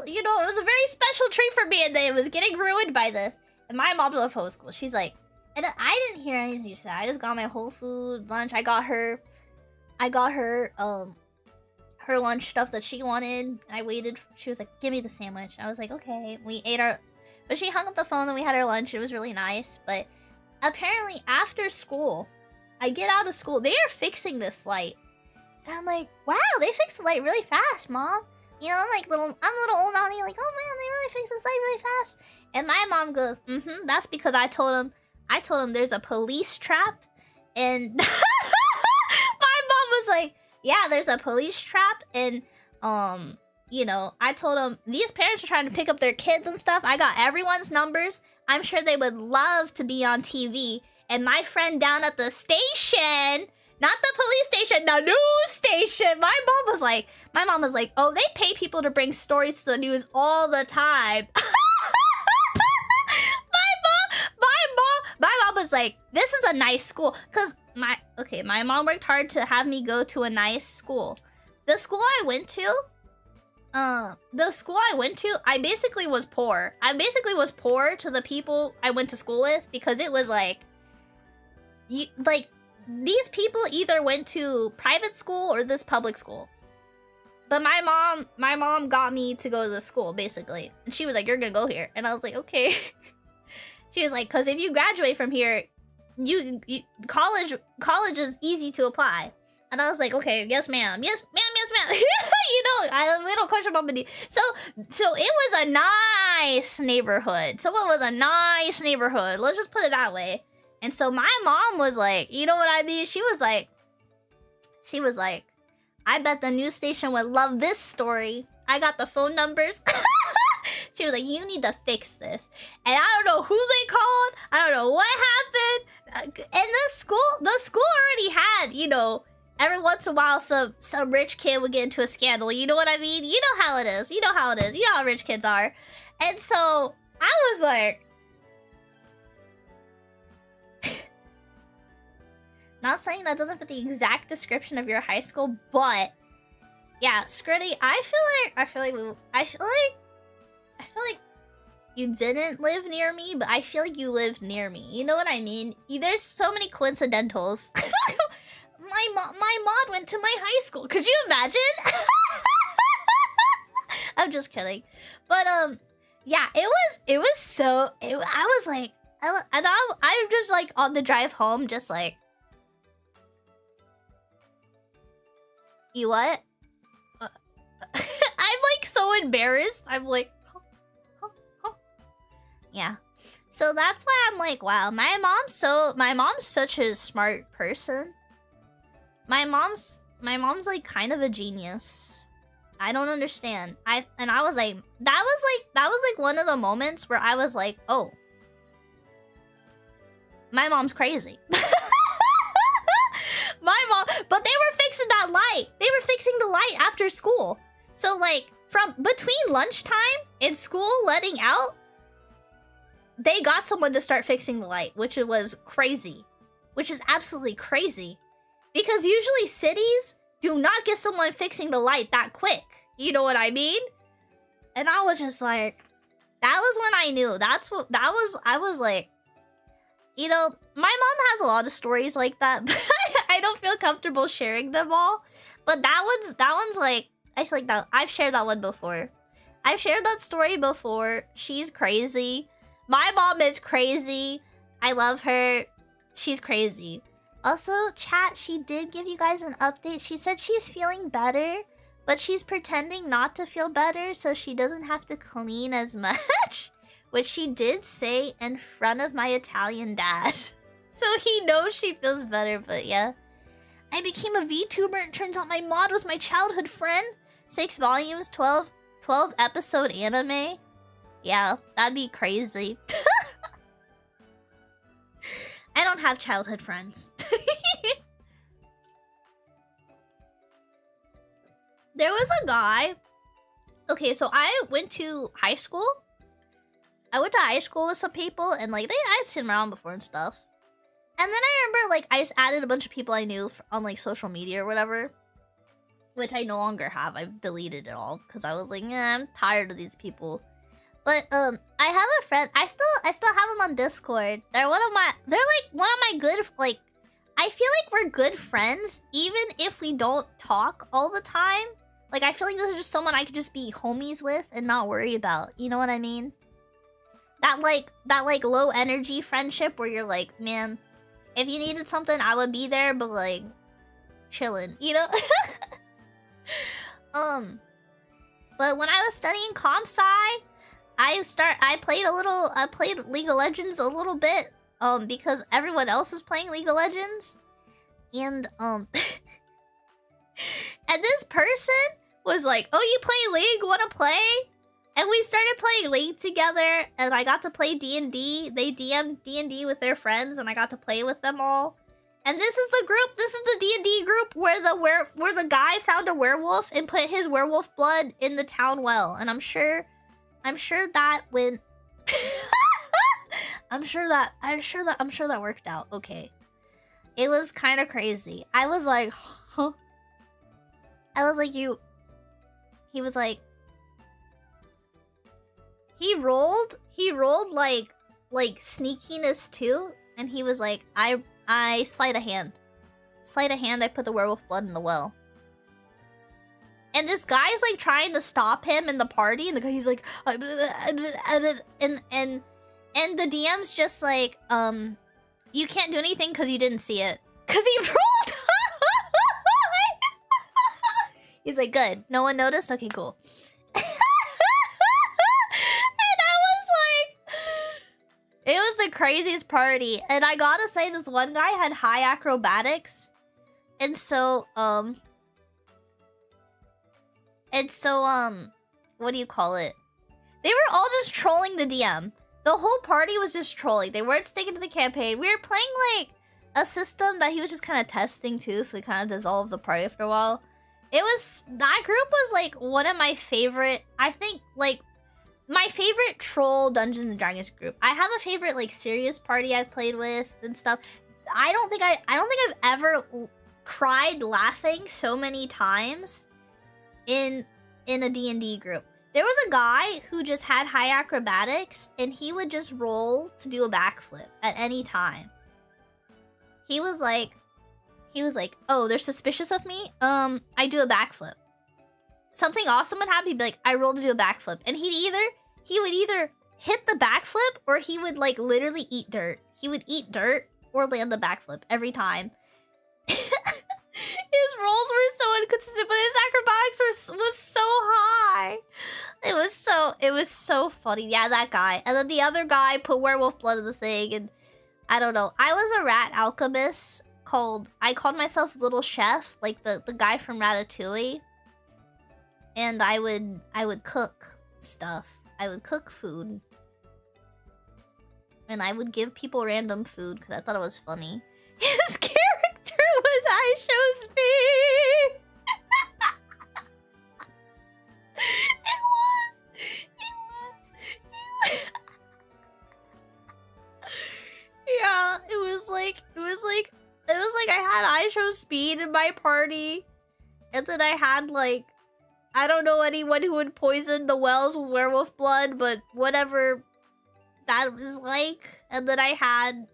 you know, it was a very special treat for me and it was getting ruined by this. And my mom's left home school. She's like, and I didn't hear anything you said. I just got my Whole Food lunch. I got her her lunch stuff that she wanted. I waited. She was like, give me the sandwich. I was like, okay. We ate our... But she hung up the phone and we had our lunch. It was really nice. But apparently after school, I get out of school. They are fixing this light. And I'm like, wow, they fixed the light really fast, Mom. You know, I'm little old auntie, like, oh man, they really fixed this light really fast. And my mom goes, that's because I told him there's a police trap. And my mom was like, yeah, there's a police trap, and, you know, I told them, these parents are trying to pick up their kids and stuff. I got everyone's numbers. I'm sure they would love to be on TV. And my friend down at the station, not the police station, the news station, my mom was like, oh, they pay people to bring stories to the news all the time. My mom was like, this is a nice school, because my mom worked hard to have me go to a nice school. The school I went to, I basically was poor. I basically was poor to the people I went to school with, because it was like, these people either went to private school or this public school. But my mom got me to go to the school, basically. And she was like, you're gonna go here. And I was like, okay. She was like, because if you graduate from here, college is easy to apply. And I was like, okay, yes ma'am, yes ma'am. You know, we don't question about money. So it was a nice neighborhood. Let's just put it that way. And so my mom was like, you know what I mean? She was like, I bet the news station would love this story. I got the phone numbers. She was like, you need to fix this. And I don't know who they called. I don't know what happened. And the school already had, you know, every once in a while some rich kid would get into a scandal. You know what I mean? You know how it is. You know how rich kids are. And so I was like, not saying that doesn't fit the exact description of your high school, but yeah, Scritty, I feel like you didn't live near me, but I feel like you lived near me. You know what I mean? There's so many coincidentals. My mod went to my high school. Could you imagine? I'm just kidding. But yeah, it was so. I was like, I'm just like on the drive home, just like, you what? I'm like so embarrassed. I'm like, yeah. So that's why I'm like, wow, my mom's such a smart person. My mom's like kind of a genius. I don't understand. I was like, that was like one of the moments where I was like, oh, my mom's crazy. fixing the light after school. So like from between lunchtime and school letting out, they got someone to start fixing the light, which was crazy. Which is absolutely crazy. Because usually cities do not get someone fixing the light that quick. You know what I mean? And I was just like, that was when I knew. I was like, you know, my mom has a lot of stories like that, but I don't feel comfortable sharing them all. But that one's like, I feel like that I've shared that one before. I've shared that story before. She's crazy. My mom is crazy. I love her. She's crazy. Also, chat, she did give you guys an update. She said she's feeling better, but she's pretending not to feel better so she doesn't have to clean as much. Which she did say in front of my Italian dad. So he knows she feels better, but yeah. I became a VTuber and turns out my mod was my childhood friend. 6 volumes, 12 episode anime. Yeah, that'd be crazy. I don't have childhood friends. There was a guy. Okay, so I went to high school. I went to high school with some people, and like I had seen them around before and stuff. And then I remember like I just added a bunch of people I knew on like social media or whatever, which I no longer have. I've deleted it all because I was like, I'm tired of these people. But I have a friend. I still have them on Discord. They're like one of my good, like, I feel like we're good friends even if we don't talk all the time. Like I feel like this is just someone I could just be homies with and not worry about. You know what I mean? That low energy friendship where you're like, man, if you needed something, I would be there, but like chilling, you know? But when I was studying comp sci, I played League of Legends a little bit, because everyone else was playing League of Legends. And and this person was like, "Oh, you play League? Wanna play?" And we started playing League together, and I got to play D&D. They DM'd D&D with their friends, and I got to play with them all. And this is the group, this is the D&D group where the guy found a werewolf and put his werewolf blood in the town well. And I'm sure that went I'm sure that worked out. Okay. It was kind of crazy. I was like, huh? I was like, he was like, he rolled like sneakiness too, and he was like, I sleight of hand, I put the werewolf blood in the well. And this guy's like trying to stop him in the party, and the guy, he's like, and the DM's just like, you can't do anything because you didn't see it, because he rolled. He's like, good, no one noticed. Okay, cool. It was the craziest party, and I gotta say, this one guy had high acrobatics, and so what do you call it? They were all just trolling the DM. The whole party was just trolling. They weren't sticking to the campaign. We were playing like a system that he was just kind of testing too, so we kind of dissolved the party after a while. That group was like one of my favorite. I think like my favorite troll Dungeons and Dragons group. I have a favorite like serious party I've played with and stuff. I don't think I've ever cried laughing so many times in a D&D group. There was a guy who just had high acrobatics, and he would just roll to do a backflip at any time. He was like, "Oh, they're suspicious of me? I do a backflip." Something awesome would happen, he'd be like, "I rolled to do a backflip." And he would either hit the backflip, or he would like literally eat dirt. He would eat dirt or land the backflip every time. His rolls were so inconsistent, but his acrobatics was so high. It was so funny. Yeah, that guy. And then the other guy put werewolf blood in the thing, and I don't know. I was a rat alchemist I called myself Little Chef, like the guy from Ratatouille. And I would cook stuff. I would cook food. And I would give people random food because I thought it was funny. His character was I Show Speed! I Show Speed in my party. And then I had, like, I don't know anyone who would poison the wells with werewolf blood, but whatever that was like. And then I had,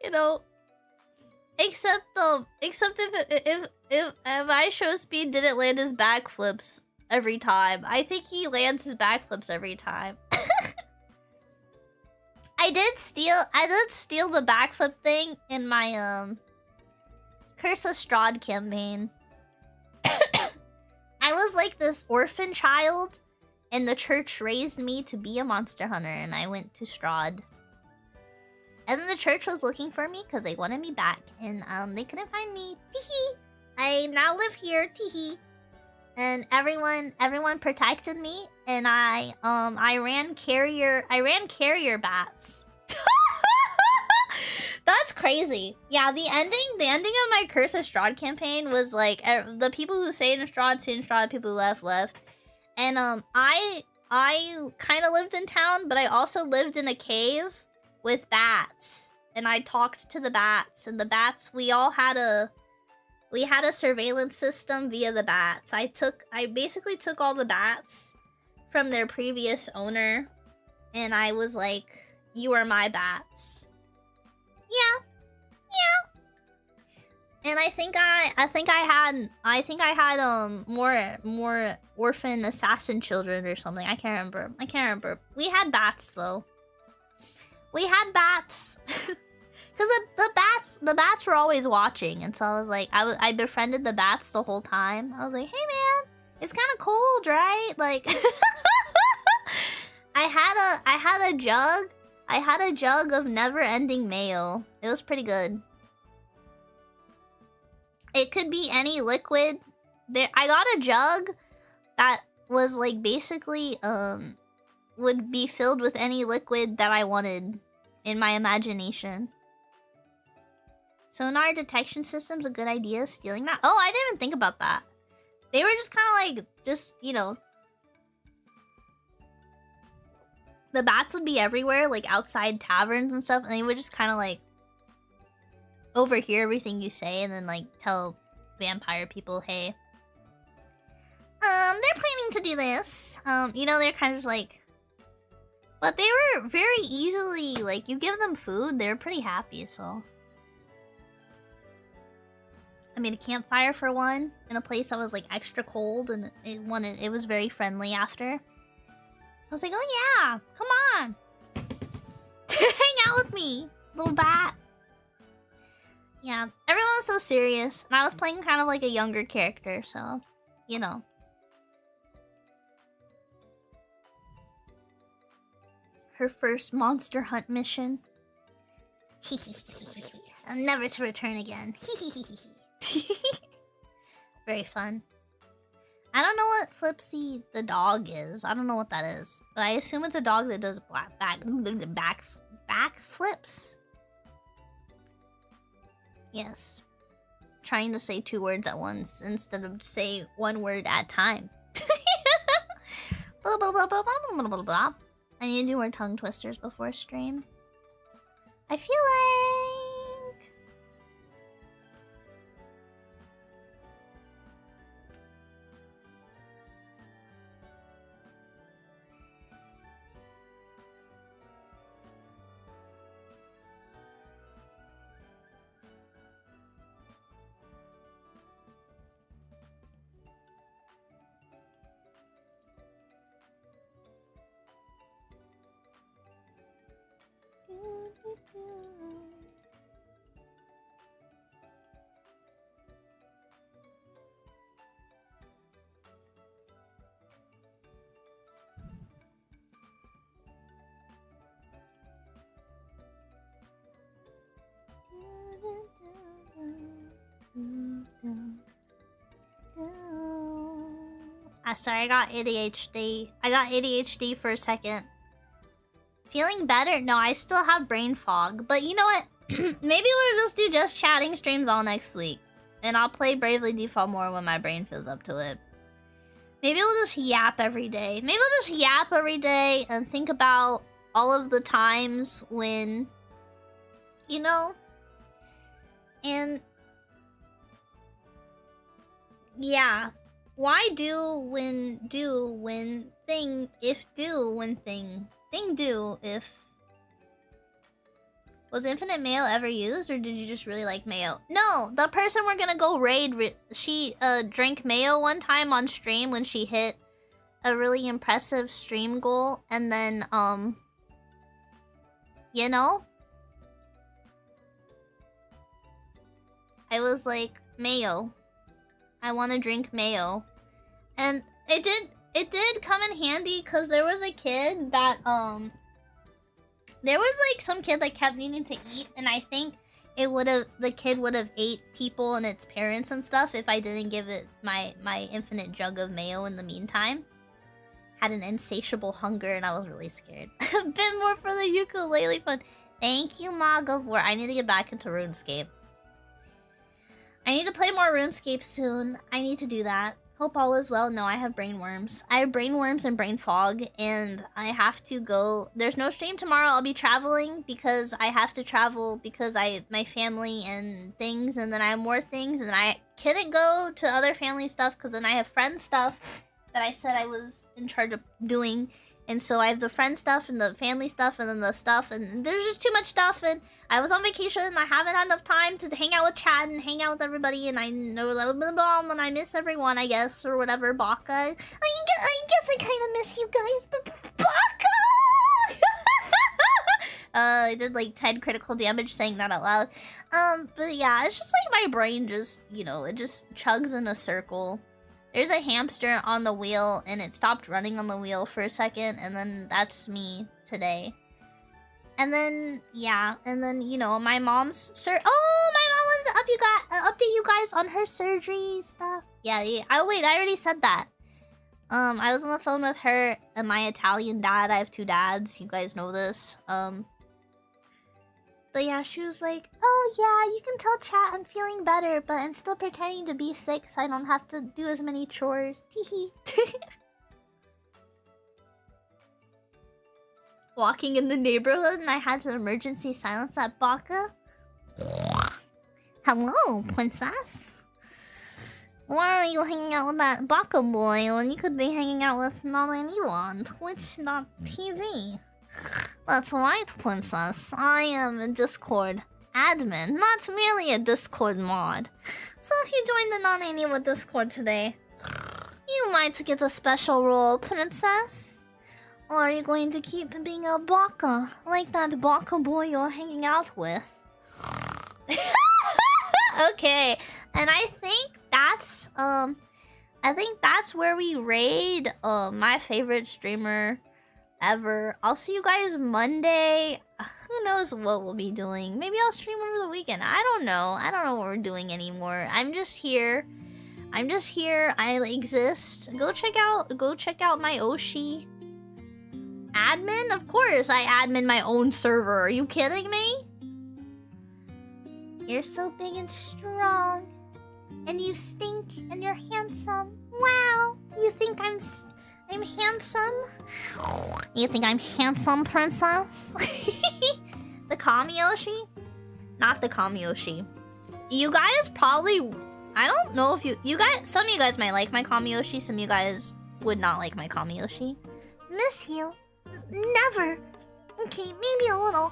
you know, except if I Show Speed didn't land his backflips every time. I think he lands his backflips every time. I did steal the backflip thing in my Curse of Strahd campaign. I was like this orphan child, and the church raised me to be a monster hunter, and I went to Strahd. And then the church was looking for me because they wanted me back, and they couldn't find me. Teehee. I now live here. Teehee. And everyone protected me, and I ran carrier bats. That's crazy. Yeah, the ending of my Curse of Strahd campaign was like the people who stayed in Strahd, the people who left. And I kind of lived in town, but I also lived in a cave with bats, and I talked to the bats, and the bats, we had a surveillance system via the bats. I basically took all the bats from their previous owner, and I was like, you are my bats. Yeah. And I think I had more orphan assassin children or something. I can't remember. We had bats though. We had bats. Cause the bats were always watching, and so I was like, I befriended the bats the whole time. I was like, hey man, it's kind of cold, right? Like, I had a jug of never-ending mayo. It was pretty good. It could be any liquid. I got a jug that was like basically would be filled with any liquid that I wanted in my imagination. Sonar detection system's a good idea. Stealing that? Oh, I didn't even think about that. They were just kind of like, you know, the bats would be everywhere, like outside taverns and stuff, and they would just kind of like overhear everything you say and then like tell vampire people, hey, they're planning to do this. You know, they're kind of just like, but they were very easily, like, you give them food, they were pretty happy, so. I made a campfire for one in a place that was like extra cold, and it was very friendly after. I was like, oh yeah, come on. Hang out with me, little bat. Yeah, everyone was so serious, and I was playing kind of like a younger character, so, you know. Her first monster hunt mission. Never to return again. Very fun. I don't know what Flipsy the dog is. I don't know what that is, but I assume it's a dog that does back flips. Yes. Trying to say 2 words at once instead of say 1 word at a time. Blah, blah, blah, blah, blah, blah, blah. I need to do more tongue twisters before stream. I feel like... Sorry, I got ADHD. I got ADHD for a second. Feeling better? No, I still have brain fog. But you know what? Maybe we'll just do just chatting streams all next week. And I'll play Bravely Default more when my brain feels up to it. Maybe we'll just yap every day. Maybe we'll just yap every day and think about all of the times when You know? And yeah. Why do when thing if do when thing do if was infinite mayo ever used, or did you just really like mayo? No, the person we're gonna go raid, she drank mayo one time on stream when she hit a really impressive stream goal, and then you know, I was like, mayo, I want to drink mayo, and it did come in handy because there was a kid that there was like some kid that kept needing to eat, and I think the kid would have ate people and its parents and stuff if I didn't give it my infinite jug of mayo in the meantime. Had an insatiable hunger and I was really scared. A bit more for the ukulele fun. Thank you, Magavor. I need to get back into RuneScape. I need to play more RuneScape soon. I need to do that. Hope all is well. No, I have brain worms. I have brain worms and brain fog, and I have to go. There's no stream tomorrow. I'll be traveling because I have to travel because my family and things, and then I have more things, and I couldn't go to other family stuff because then I have friend stuff that I said I was in charge of doing. And so I have the friend stuff and the family stuff and then the stuff, and there's just too much stuff, and I was on vacation and I haven't had enough time to hang out with Chad and hang out with everybody, and I know a little bit of bomb and I miss everyone, I guess, or whatever. Baka. I guess I kind of miss you guys, but Baka! I did like 10 critical damage saying that out loud. But yeah, it's just like my brain just, you know, it just chugs in a circle. There's a hamster on the wheel, and it stopped running on the wheel for a second, and then that's me today. And then, yeah, and then, you know, my mom's my mom wanted to update you guys on her surgery stuff. Yeah. I already said that. I was on the phone with her and my Italian dad. I have 2 dads. You guys know this. But yeah, she was like, oh yeah, you can tell chat I'm feeling better, but I'm still pretending to be sick so I don't have to do as many chores. Teehee. Walking in the neighborhood and I had to emergency silence that Baka. Hello, princess. Why are you hanging out with that Baka boy when you could be hanging out with Nane Niwa on Twitch.tv? That's right, princess. I am a Discord admin, not merely a Discord mod. So if you join the Nane Niwa Discord today, you might get a special role, princess. Or are you going to keep being a Baka, like that Baka boy you're hanging out with? Okay, and I think that's where we raid my favorite streamer ever. I'll see you guys Monday. Who knows what we'll be doing? Maybe I'll stream over the weekend. I don't know what we're doing anymore. I'm just here. I exist. Go check out my Oshi. Admin? Of course I admin my own server. Are you kidding me? You're so big and strong. And you stink and you're handsome. Wow. You think I'm handsome? You think I'm handsome, princess? The Kamiyoshi? Not the Kamiyoshi. You guys probably... I don't know if you guys... Some of you guys might like my Kamiyoshi. Some of you guys would not like my Kamiyoshi. Miss you? Never. Okay, maybe a little.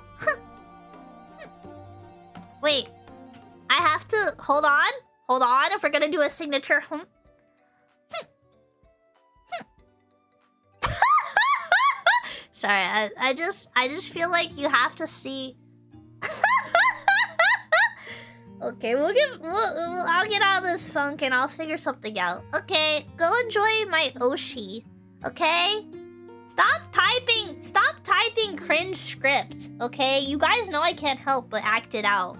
Wait. I have to... Hold on. If we're gonna do a signature... Sorry, I just feel like you have to see. Okay, I'll get out of this funk and I'll figure something out. Okay, go enjoy my Oshi. Okay? Stop typing cringe script. Okay? You guys know I can't help but act it out.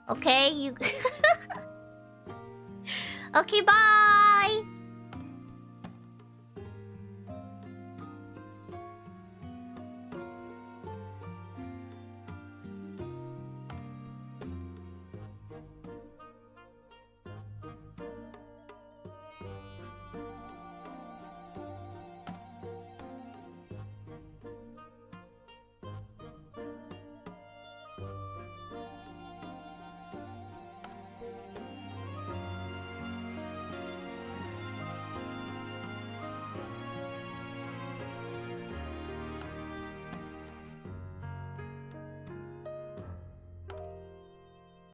Okay? Okay, bye!